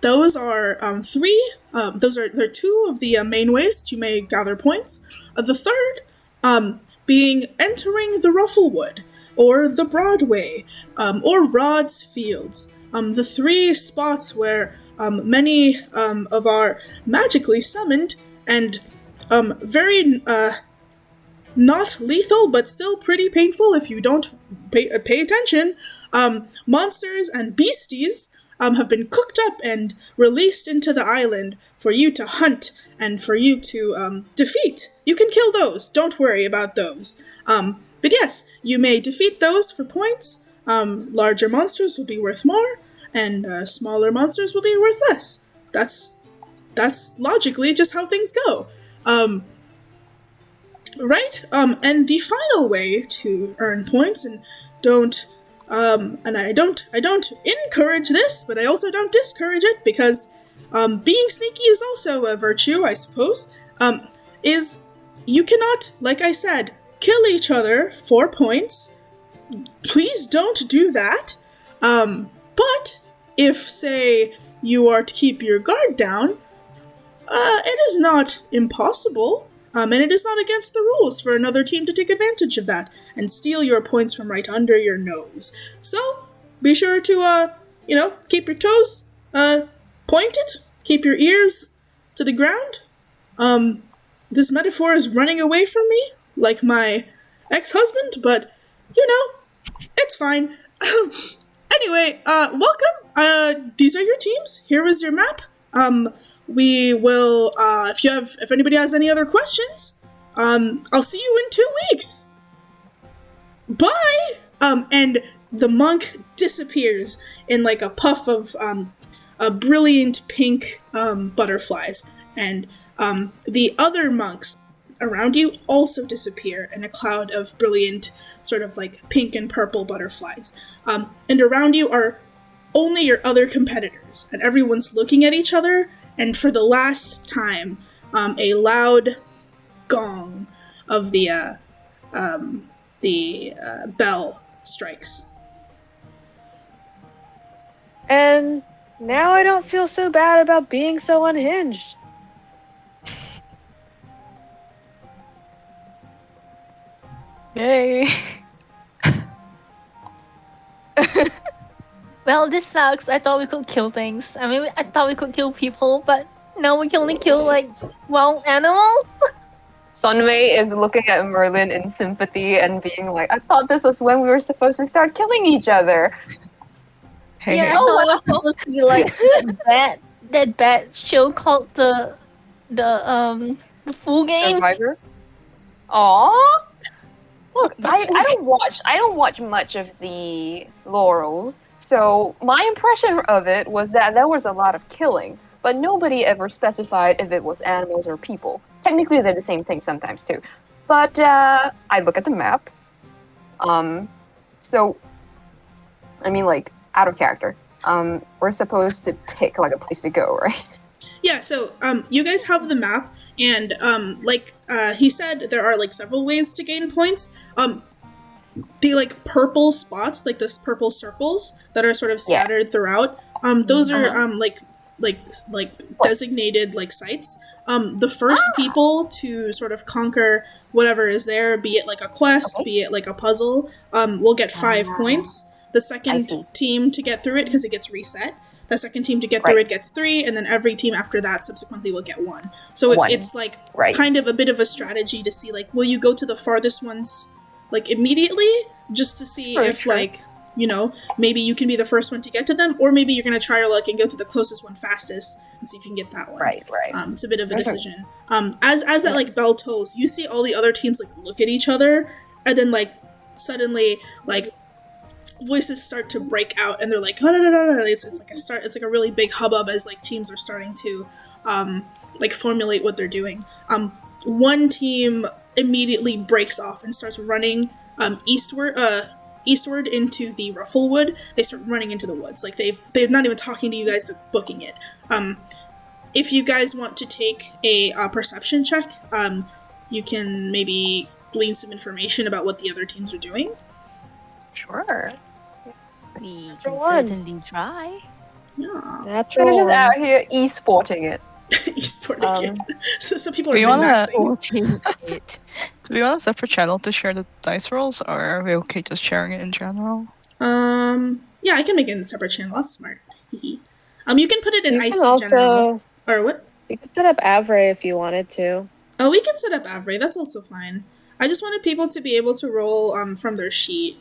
those are 3. They're 2 of the main ways that you may gather points. The third, being entering the Rufflewood, or the Broadway, or Rod's Fields. The 3 spots where many of our magically summoned and very not lethal, but still pretty painful if you don't pay attention, monsters and beasties have been cooked up and released into the island for you to hunt and for you to defeat. You can kill those, don't worry about those. But yes, you may defeat those for points. Larger monsters will be worth more, and smaller monsters will be worth less. That's logically just how things go. Right? And the final way to earn points, and I don't encourage this, but I also don't discourage it, because being sneaky is also a virtue, I suppose, is you cannot, like I said, kill each other for points. Please don't do that. But if, say, you are to keep your guard down, it is not impossible, and it is not against the rules for another team to take advantage of that and steal your points from right under your nose. So, be sure to, keep your toes pointed, keep your ears to the ground. This metaphor is running away from me, like my ex-husband, but, it's fine. Anyway, welcome. These are your teams. Here is your map. We will, if anybody has any other questions, I'll see you in 2 weeks. Bye! And the monk disappears in like a puff of, brilliant pink, butterflies. And, the other monks around you also disappear in a cloud of brilliant, sort of like pink and purple butterflies. And around you are only your other competitors, and everyone's looking at each other and for the last time, a loud gong of the bell strikes. And now I don't feel so bad about being so unhinged. Yay! Well, this sucks. I thought we could kill things. I mean, I thought we could kill people, but now we can only kill like wild animals. Sunway is looking at Merlin in sympathy and being like, I thought this was when we were supposed to start killing each other. Hey, Yeah, I hey. thought it was supposed to be like that bad show called the Full Game. Survivor. Aww. Look, I don't watch much of the Laurels, so my impression of it was that there was a lot of killing, but nobody ever specified if it was animals or people. Technically, they're the same thing sometimes too. But I look at the map. So I mean, like, out of character. We're supposed to pick like a place to go, right? Yeah, so you guys have the map, and he said, there are like several ways to gain points. The like purple spots, like this purple circles that are sort of scattered throughout, those are like designated like sites. The first people to sort of conquer whatever is there, be it like a quest, be it like a puzzle, will get 5 points. The second team to get through it, because it gets reset, the second team to get through it gets 3, and then every team after that subsequently will get 1. So it's like kind of a bit of a strategy to see, like, will you go to the farthest ones like immediately, just to see if like, you know, maybe you can be the first one to get to them, or maybe you're gonna try your luck and go to the closest one fastest and see if you can get that one. Right. It's a bit of a decision. As that like bell tolls, you see all the other teams like look at each other, and then like suddenly like voices start to break out, and they're like, oh, no. It's like a really big hubbub as like teams are starting to like formulate what they're doing. One team immediately breaks off and starts running eastward into the Rufflewood. They start running into the woods. Like they're not even talking to you guys, they're booking it. If you guys want to take a perception check, you can maybe glean some information about what the other teams are doing. Sure. We can Natural one. certainly try. Yeah. Natural We're just one. out here e-sporting it. Esporting it. So some people are Do you wanna- min-maxing. Do we want a separate channel to share the dice rolls, or are we okay just sharing it in general? Yeah, I can make it in a separate channel. That's smart. You can put it in You IC can also general. Or what? you could set up Avray if you wanted to. Oh, we can set up Avray. That's also fine. I just wanted people to be able to roll from their sheet,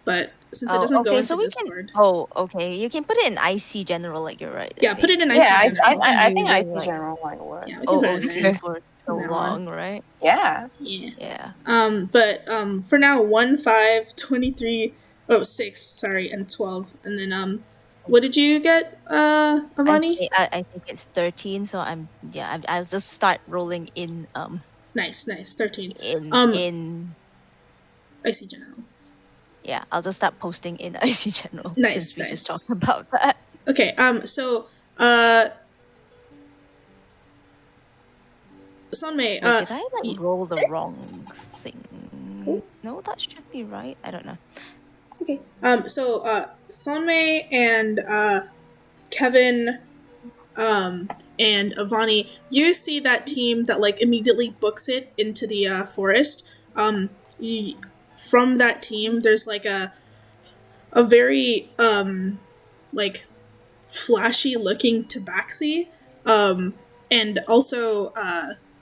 but since it doesn't go into Discord. Okay. You can put it in IC general, like you're right. Yeah, put it in IC Yeah, general. I think Using, IC like, general might work. Yeah, we can put it in OOC there. for so That long, right? Yeah. Yeah. Yeah. But for now, 1, 5, 23, 6, sorry, and 12. And then what did you get, Avani? I think it's 13, so I'll just start rolling in Nice, 13. in IC general. yeah, I'll just start posting in IC general. Nice, since we just nice. talked about that. Okay, so Sunmei, Wait, did I like roll the wrong thing? No, that should be right. I don't know. okay. So Sunmei and Kevin and Avani, you see that team that like immediately books it into the forest. From that team, there's like a very like flashy looking tabaxi, and also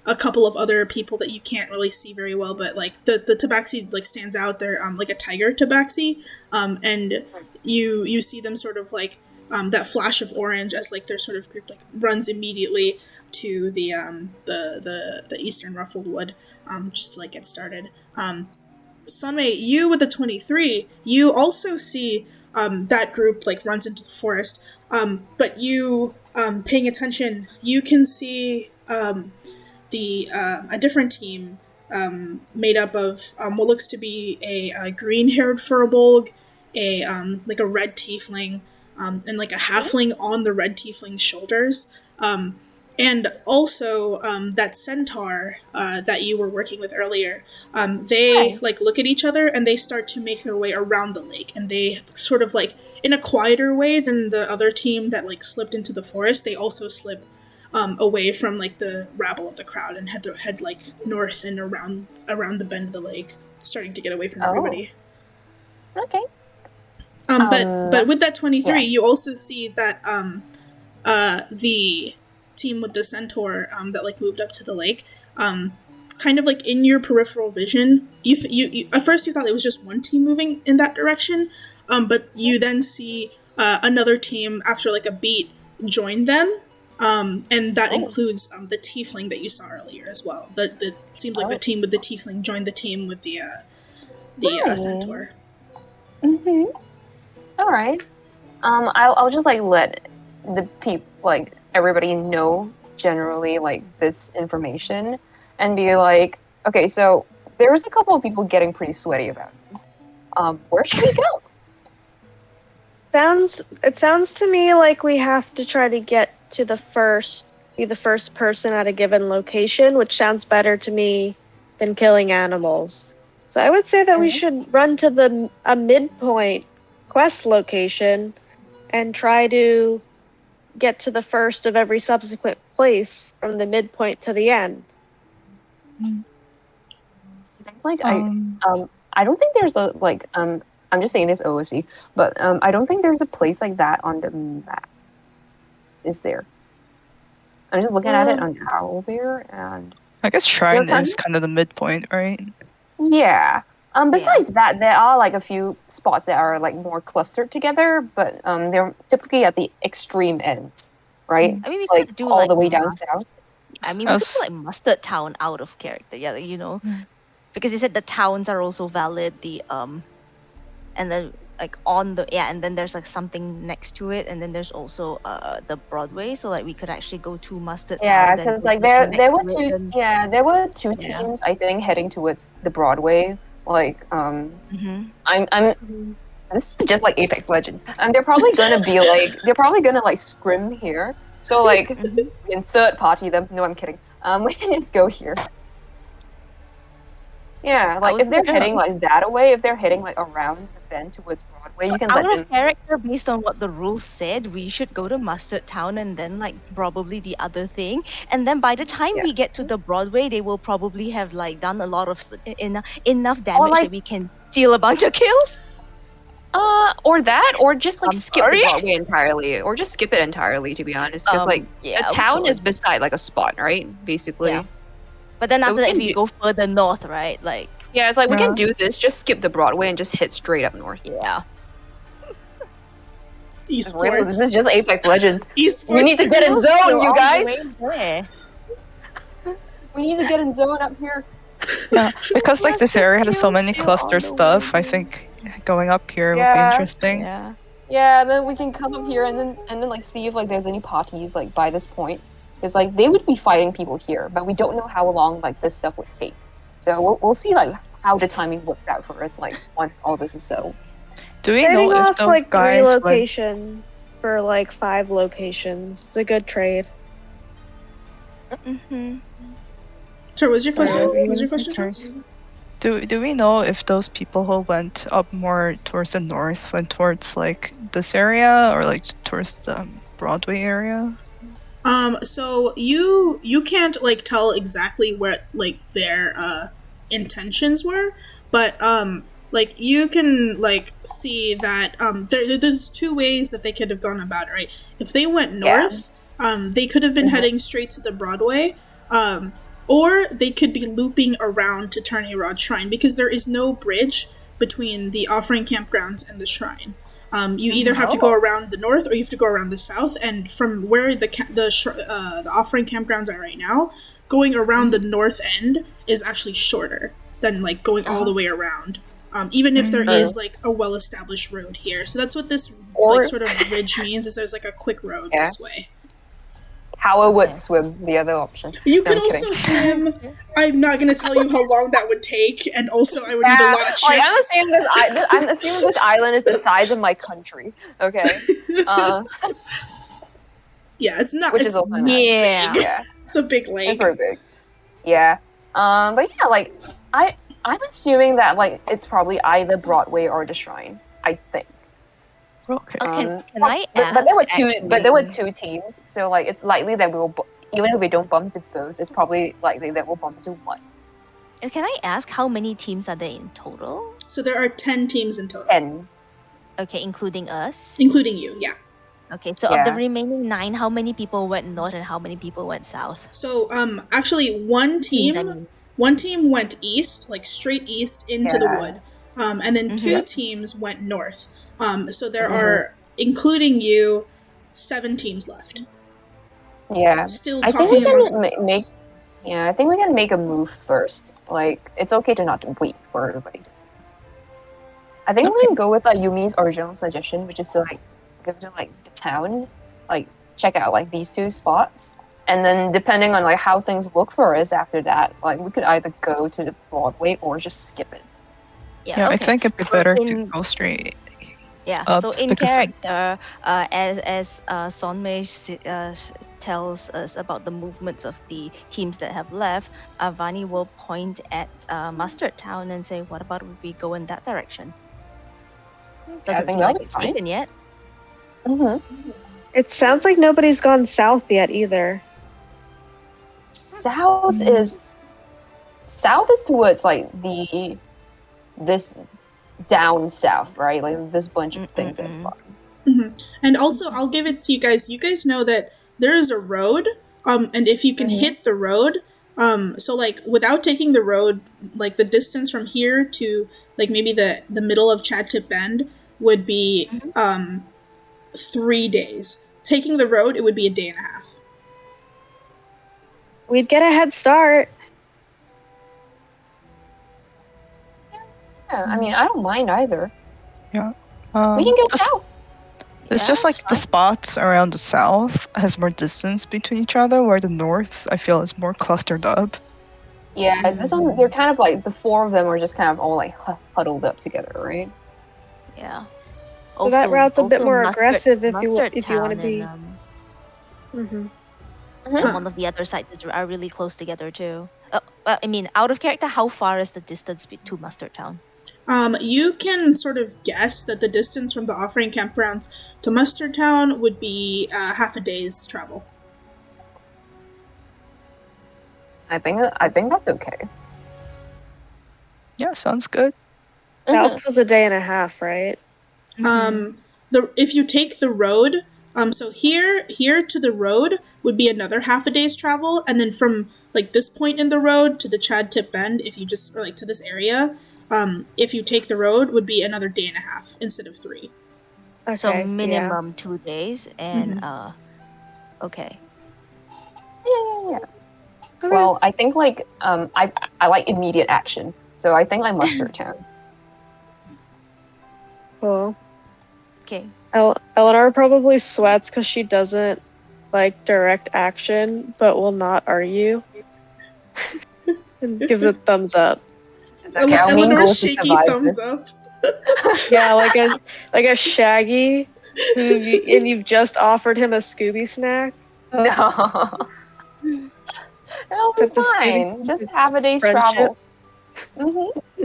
a couple of other people that you can't really see very well, but like the tabaxi like stands out. They're like a tiger tabaxi, and you see them sort of like that flash of orange as like their sort of group like runs immediately to the eastern ruffled wood, just to like get started. Sunmei, you with the 23, you also see that group like runs into the forest, but you paying attention, you can see a different team made up of what looks to be a green-haired furbolg, like a red tiefling, and like a halfling on the red tiefling's shoulders. And also, that centaur that you were working with earlier, they like look at each other and they start to make their way around the lake, and they sort of like in a quieter way than the other team that like slipped into the forest. They also slip away from like the rabble of the crowd and head like north and around the bend of the lake, starting to get away from everybody. Okay. But with that 23, yeah. you also see that the team with the centaur that like moved up to the lake, kind of like in your peripheral vision, you at first you thought it was just one team moving in that direction, but you then see another team after like a beat join them, and that includes the tiefling that you saw earlier as well. The seems like the team with the tiefling joined the team with the centaur. Mm-hmm. All right. I'll just like let the people, like everybody, know generally like this information, and be like, okay, so there's a couple of people getting pretty sweaty about this. Where should we go? It sounds to me like we have to try to be the first person at a given location, which sounds better to me than killing animals. So I would say that we should run to a midpoint quest location and try to get to the first of every subsequent place from the midpoint to the end. Like I don't think there's a like I'm just saying this OOC, but I don't think there's a place like that on the map. Is there? I'm just looking at it on Owlbear, and I guess Shrine is kind of the midpoint, right? Yeah. Besides that, there are like a few spots that are like more clustered together, but they're typically at the extreme ends, right? I mean, we like could do all like the way down south. I mean, we could do like Mustard Town out of character, yeah, like, you know, because you said the towns are also valid. And then like and then there's like something next to it, and then there's also the Broadway, so like we could actually go to Mustard Town. Yeah, because like there were two teams I think heading towards the Broadway. Like I'm this is just like Apex Legends, and they're probably gonna like scrim here. So like in third party them. No, I'm kidding. We can just go here. Yeah, like if they're heading like that away, if they're heading like around the bend towards Broadway, So you can out let of character, based on what the rules said, we should go to Mustard Town and then like probably the other thing. And then by the time we get to the Broadway, they will probably have like done a lot of enough damage like, that we can steal a bunch of kills. Or that, or just like skip the Broadway entirely, or just skip it entirely. To be honest, because like the town is beside like a spot, right? Basically. Yeah. But then after that, if you go further north, right? Like it's like we can do this. Just skip the Broadway and just hit straight up north. Yeah. Esports. This is just Apex Legends. Esports. We need to get in zone, you guys. We need to get in zone up here. Yeah, because like this area has so many cluster stuff. I think going up here would be interesting. Yeah. Then we can come up here and then like see if like there's any parties like by this point. Because like they would be fighting people here, but we don't know how long like this stuff would take. So we'll see like how the timing works out for us like once all this is settled. Do we know if those like guys 3 locations for like 5 locations? It's a good trade. Sorry, what was your question? Charles? Do we know if those people who went up more towards the north went towards like this area or like towards the Broadway area? So you can't like tell exactly what like their intentions were, but like you can like see that there's 2 ways that they could have gone about it, right? If they went north, they could have been heading straight to the Broadway, or they could be looping around to Turney-Rod Shrine, because there is no bridge between the offering campgrounds and the shrine. You either have to go around the north or you have to go around the south, and from where the offering campgrounds are right now, going around the north end is actually shorter than like going all the way around. Even if there is like a well-established road here, so that's what this like sort of ridge means. Is there's like a quick road this way. How would swim, the other option. You could also swim. I'm not going to tell you how long that would take, and also I would need a lot of chips. I'm assuming this island is the size of my country. Okay. Yeah, it's not. which It's is also not nice. Yeah. big. Yeah, It's a big it's lake. very big. Yeah. But yeah, like I'm assuming that like it's probably either Broadway or the Shrine. I think. Okay. Can I But there were ask, two. But there were actually? 2 teams, so like it's likely that even if we don't bump into both, it's probably likely that we'll bump into one. Can I ask how many teams are there in total? So there are 10 teams in total, 10. Okay, including us. including you. Yeah. Okay, so of the Yeah. remaining 9, how many people went north and how many people went south? So actually one Teams, I team mean. one team went east, like straight east into the Yeah. wood. And then Mhm. 2 teams went north. So there Mhm. are, including you, 7 teams left. Yeah. Still I think we talking amongst can make. themselves. Yeah, I think we can make a move first. Like it's okay to not wait for everybody. I think we can go with Yumi's original suggestion, which is to like go to like the town, like check out like these 2 spots, and then depending on like how things look for us after that, like we could either go to the Broadway or just skip it. Yeah, I okay. think it'd be So better to in- go straight Yeah, up so in because character, as Sonmei tells us about the movements of the teams that have left, Vani will point at Mustard Town and say, "What about if we go in that direction?" I Doesn't think seem that'll like be it's fine. taken yet. Mm-hmm. It sounds like nobody's gone south yet either. South is towards like this down south, right? Like this bunch of things at the Mm-mm-mm. bottom. And also, I'll give it to you guys. You guys know that there is a road, and if you can hit the road, so like without taking the road, like the distance from here to like maybe the middle of Chad Tip Bend would be 3 days. Taking the road, it would be a day and a half. We'd get a head start. Yeah, I mean I don't mind either. yeah. We can go the south. It's Yeah, just like that's the fine. spots around the south has more distance between each other, where the north I feel is more clustered up. Yeah, this one they're kind of like the 4 of them are just kind of all like huddled up together, right? Yeah. So that route's a bit more aggressive if you Mustard want to Town be. and, Hmm. and one of the other sites are really close together too. I mean, out of character, how far is the distance to Mustard Town? You can sort of guess that the distance from the offering campgrounds to Mustard Town would be half a day's travel. I think that's okay. Yeah, sounds good. South was a day and a half, right? If you take the road, so here to the road would be another half a day's travel, and then from like this point in the road to the Chad Tip Bend, if you just or like to this area, if you take the road, would be another day and a half instead of 3. Okay, So yeah. minimum 2 days and okay. Yeah. Okay. Well, I think like I like immediate action, so I think like Mustard Town. Cool. Okay. Eleanor probably sweats because she doesn't like direct action, but will not argue. And gives a thumbs up. Okay, I'll mean Eleanor's goals to shaky survive thumbs this. up. Yeah, like a Shaggy, and you've just offered him a Scooby snack. No. It'll be Except the fine. Scooby Just is have a day's friendship. travel. Mm-hmm.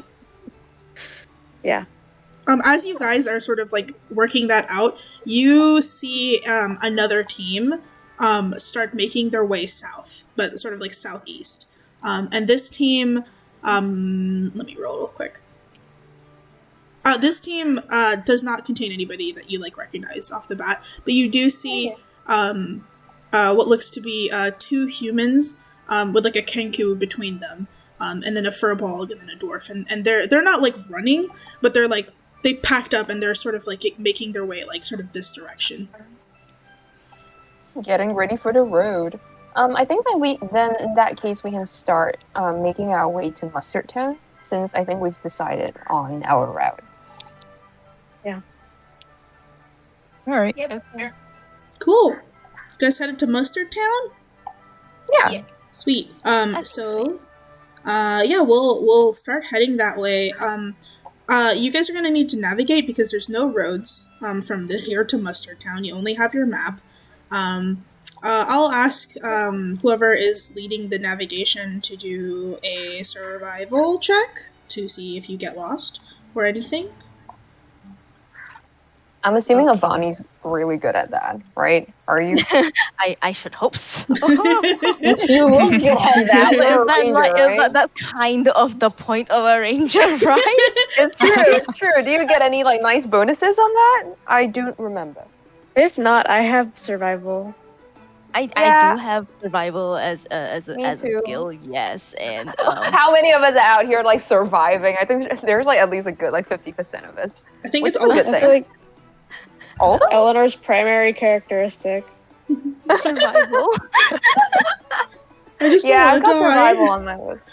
Yeah. As you guys are sort of like working that out, you see another team start making their way south, but sort of like southeast. And this team, let me roll real quick. This team does not contain anybody that you like recognize off the bat, but you do see what looks to be 2 humans with like a kenku between them, and then a furbolg and then a dwarf, and they're not like running, but they're like they packed up and they're sort of like making their way like sort of this direction. Getting ready for the road. I think that then in that case we can start making our way to Mustard Town, since I think we've decided on our route. Yeah. All right. Cool. You guys headed to Mustard Town? Yeah. Sweet. That's So, yeah, we'll start heading that way. You guys are gonna need to navigate because there's no roads from here to Mustard Town. You only have your map. I'll ask whoever is leading the navigation to do a survival check to see if you get lost or anything. I'm assuming Okay. Avani's really good at that, right? Are you? I should hope so. You look good at that. You're a ranger, right? That's kind of the point of a ranger, right? It's true. It's true. Do you get any like nice bonuses on that? I don't remember. If not, I have survival. I Yeah. do have survival Me a too. skill, yes, and How many of us are out here like surviving? I think there's like at least a good like 50% of us. I think Which it's is a all good I thing. feel like All of us? Eleanor's primary characteristic. survival. I just Yeah, I've don't got want to survival die. on my list.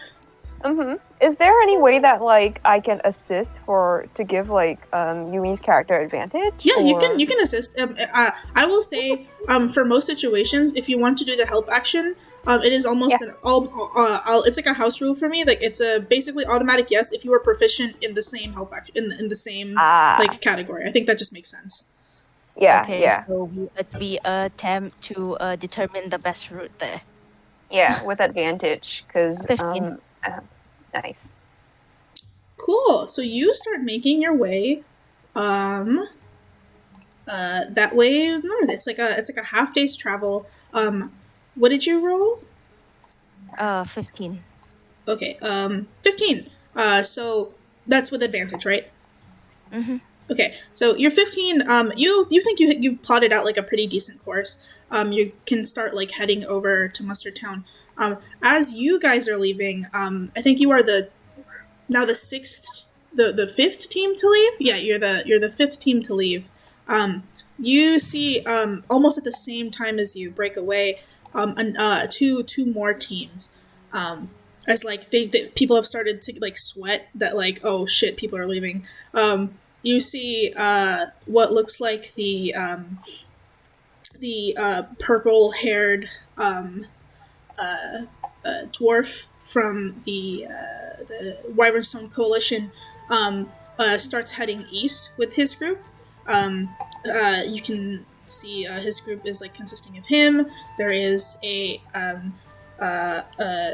Is there any way that like I can assist to give like Yumi's character advantage? Yeah, or... you can assist. I will say for most situations, if you want to do the help action, it is almost an it's like a house rule for me. Like it's a basically automatic yes if you are proficient in the same help action in the same like category. I think that just makes sense. Yeah, Okay, yeah, so we attempt to determine the best route there. yeah, with advantage because 15. Nice. Cool. So you start making your way that way north. It's like a half day's travel. What did you roll? 15. Okay, 15. So that's with advantage, right? Mm-hmm. Okay, so you're 15. You think you've plotted out like a pretty decent course. You can start like heading over to Mustard Town. As you guys are leaving, I think you are the fifth team to leave. Yeah, you're the fifth team to leave. You see almost at the same time as you break away, two more teams. As like they people have started to like sweat that like, oh shit, people are leaving. You see what looks like the purple haired dwarf from the Wyvernstone Coalition starts heading east with his group. You can see his group is like consisting of him. There is a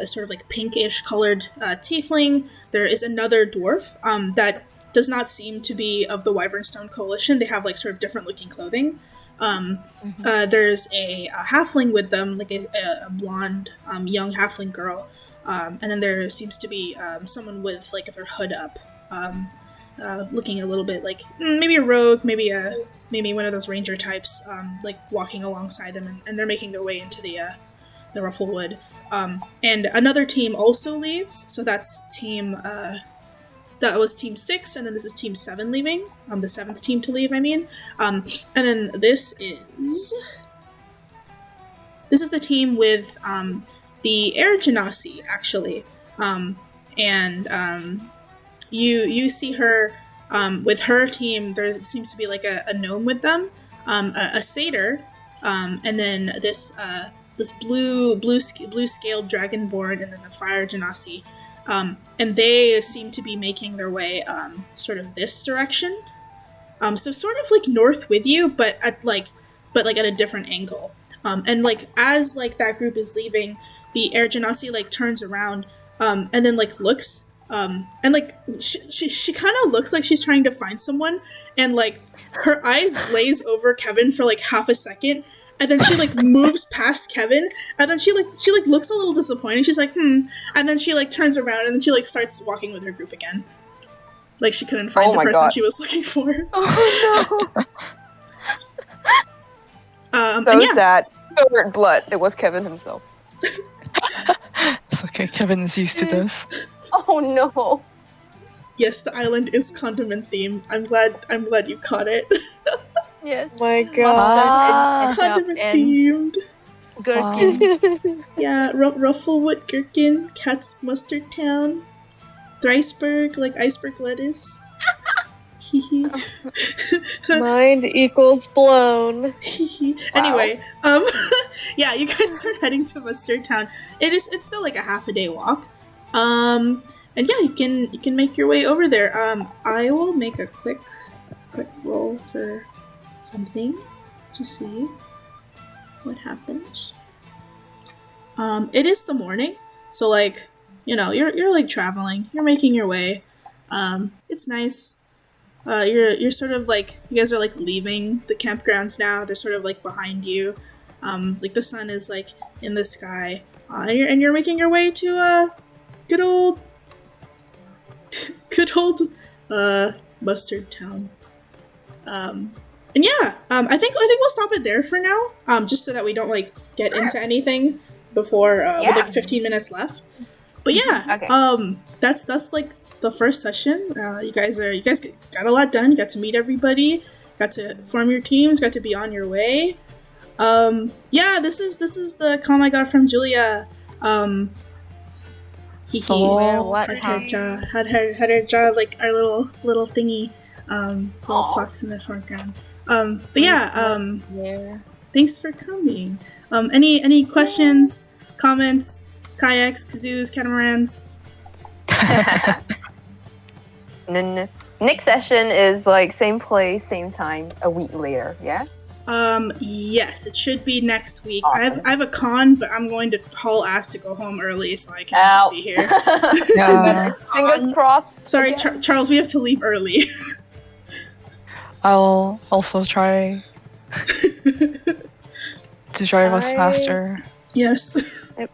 sort of like pinkish colored tiefling. There is another dwarf that does not seem to be of the Wyvernstone Coalition. They have like sort of different looking clothing. There's a halfling with them, like a blonde young halfling girl, and then there seems to be someone with like their hood up, looking a little bit like maybe a rogue, maybe one of those ranger types, like walking alongside them, and they're making their way into the Rufflewood. And another team also leaves, so that's that was team 6, and then this is team 7 leaving. The 7th team to leave, I mean. And then this is the team with the air genasi, actually. You see her with her team. There seems to be like a gnome with them, a satyr, and then this blue scaled dragonborn, and then the fire genasi. And they seem to be making their way sort of this direction. So sort of like north with you, but at a different angle. And like as like that group is leaving, the air genasi like turns around and then like looks and like she kind of looks like she's trying to find someone, and like her eyes glaze over Kevin for like half a second, and then she like moves past Kevin, and then she looks a little disappointed. She's like, and then she like turns around, and then she like starts walking with her group again. Like she couldn't find the person she was looking for. Oh no! Sad. So blood. It was Kevin himself. It's okay, Kevin is used to this. Oh no! Yes, the island is condiment themed. I'm glad you caught it. Yes. My god. Condiment themed. Gherkin. Yeah, Rufflewood gherkin, Cat's Mustard Town, Thriceberg, like iceberg lettuce. Mind equals blown. Anyway, yeah, you guys start heading to Mustard Town. It's still like a half a day walk. And yeah, you can make your way over there. I will make a quick roll for something to see. what happens. It is the morning, so like, you're like traveling, you're making your way. It's nice. You're sort of like, you guys are like leaving the campgrounds now. They're sort of like behind you. Like the sun is like in the sky, and you're making your way to good old, good old Mustard Town. And yeah, I think we'll stop it there for now. Just so that we don't like get into anything before with like 15 minutes left. But yeah, Okay. that's like the first session. You guys got a lot done. You got to meet everybody. Got to form your teams. Got to be on your way. Yeah, this is the calm I got from Julia. Hee So what had her jaw, had her jaw like our little thingy, little fox in the foreground. But yeah, Yeah. thanks for coming. Any questions, comments, kayaks, kazoos, catamarans? Next session is like same place, same time, a week later. Yeah. Yes, it should be next week. Awesome. I have a con, but I'm going to haul ass to go home early so I can Ow. be here. Yeah, Fingers crossed. Sorry, again. Charles, we have to leave early. I'll also try to drive us faster. Yes. It's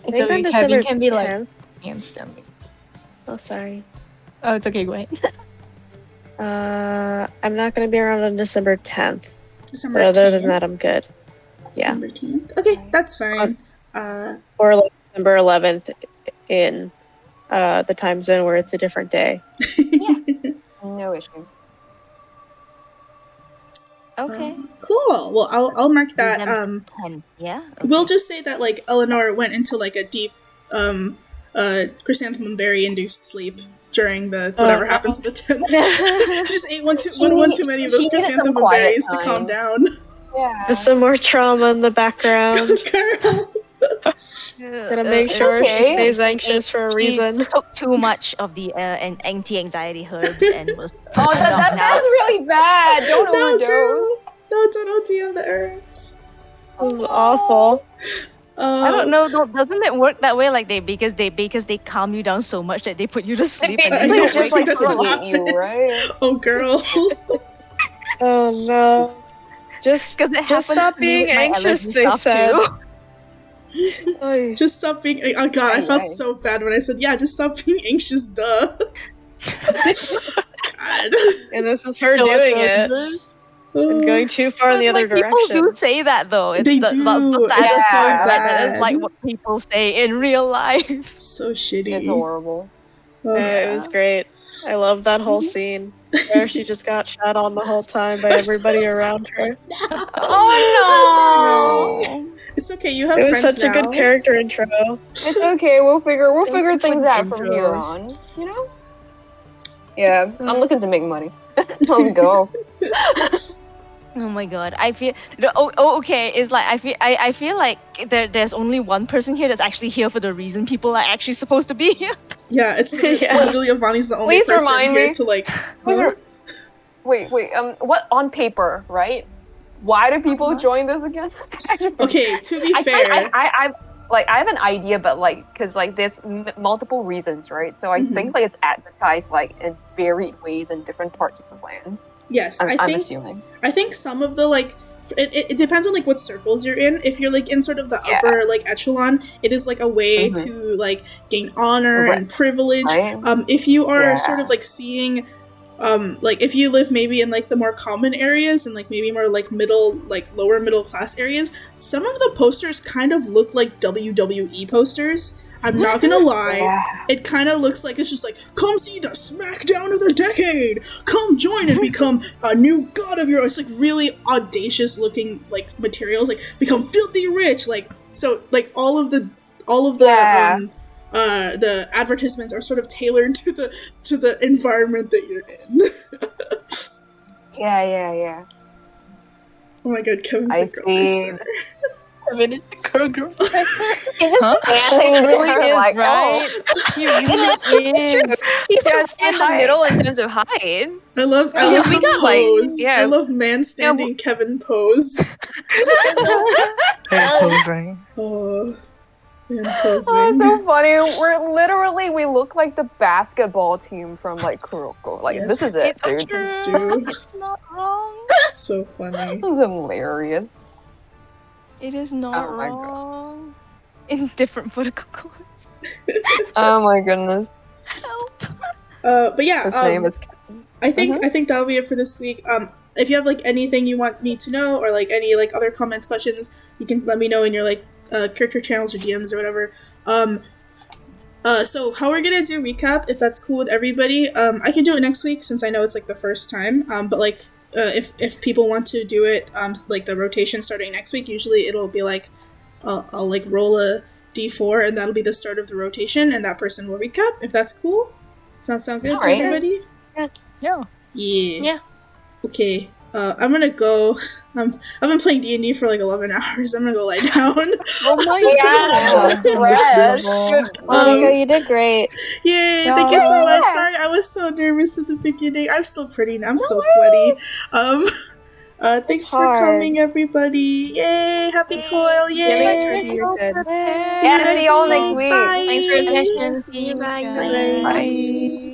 think on okay. December Kevin can be like 10th. instantly. Oh, sorry. Oh, it's okay. Go ahead. I'm not going to be around on December 10th. December But other than 10th. that, I'm good. Yeah. December 10th. Okay, that's fine. Or like December 11th in the time zone where it's a different day. No issues. Okay. Cool. Well, I'll mark that. December 10th, yeah. Okay. We'll just say that like Eleanor went into like a deep chrysanthemum berry induced sleep during the whatever happened to the 10th. She just ate one too many of those she needed some chrysanthemum quiet berries to time. calm down. Yeah. There's some more trauma in the background. Girl. Gotta make sure she okay. stays anxious for a She reason. took too much of the anti-anxiety herbs and was Oh, that's really bad. Don't No, overdose. girl. No, don't OD on the herbs. It was awful. I don't know. Doesn't it work that way? Like because they calm you down so much that they put you to sleep and I then know, you I wake think up. that's what sedate you, happened. right? Oh, girl. Oh no. Just Because it just happens stop to me being with my anxious, allergy they stuff said. too. Oy. Just stop being. Oh god, I felt Aye. so bad when I said, "Yeah, just stop being anxious." Duh. God. And this is her Show us doing the it others. and going too far in the other Like, direction. people do say that though. It's They that's do. the sad It's so part, right? That is bad. like what people say in real life. So shitty. It's horrible. Oh. Yeah, it was great. I love that whole scene where she just got shot on the whole time by I'm everybody so around her. Oh no! It's okay. You have It was friends such a now. good character intro. It's okay. We'll figure Thank you for things the out from here intros. on. You know? Yeah, I'm looking to make money. Let's go. Oh my god, I feel. Okay. It's like I feel like there's only one person here that's actually here for the reason people are actually supposed to be here. Yeah, it's Yeah. literally Avani's the only Please person remind here me. to like. Please huh? Wait. What on paper, right? Why do people join this again? Okay, to be I fair, I have an idea, but like, cause like there's multiple reasons, right? So I think like it's advertised like in varied ways in different parts of the land. yes, I'm I think assuming. I think some of the like it depends on like what circles you're in. If you're like in sort of the Yeah. upper like echelon, it is like a way Mhm. to like gain honor Right. and privilege. Right. If you are Yeah. sort of like seeing like if you live maybe in like the more common areas and like maybe more like middle like lower middle class areas, some of the posters kind of look like WWE posters. I'm not gonna lie. Yeah. It kind of looks like it's just like, come see the SmackDown of the decade. Come join and become a new god of your. It's like really audacious looking like materials. Like become filthy rich. Like so like all of the Yeah. the advertisements are sort of tailored to the environment that you're in. Yeah. Oh my god, Kevin's I the girl next see. door. Kevin is the girl group. He's just Huh? standing He there really is, like, right? oh. He really It's true. is. He's Yeah, like it's in the my middle in terms of height. I love Because we the got like, pose. yeah. I love man standing Kevin pose. Very posing. Oh, man Oh, posing. so funny. We look like the basketball team from like Kuroko. Like Yes. this is it, It's dude. true. Let's do. It's not wrong. So funny. This is hilarious. It is not Oh my God. wrong. In different political codes. Oh my goodness. Help. But yeah, His name is Kevin. I think that'll be it for this week. If you have like anything you want me to know, or like any like other comments, questions, you can let me know in your like character channels or DMs or whatever. So how we're gonna do recap, if that's cool with everybody. I can do it next week since I know it's like the first time. But like if people want to do it, like the rotation starting next week, usually it'll be like I'll like roll a d4 and that'll be the start of the rotation, and that person will recap. If that's cool, does that sound good to Alright. everybody? Yeah. Yeah. Okay. I'm gonna go. I've been playing D&D for like 11 hours. I'm gonna go lie down. Oh my Yeah. God. Rest. Understandable. Good Monica, you did great. Yay! No. Thank you so much. Yeah. Sorry, I was so nervous at the beginning. I'm still I'm still sweaty. Thanks for hard. coming, everybody. Yay! Happy coil! Yay! You're good. See you Yeah, next see y'all next week. week. Bye. Thanks for the session. See you. you Bye. guys. Bye.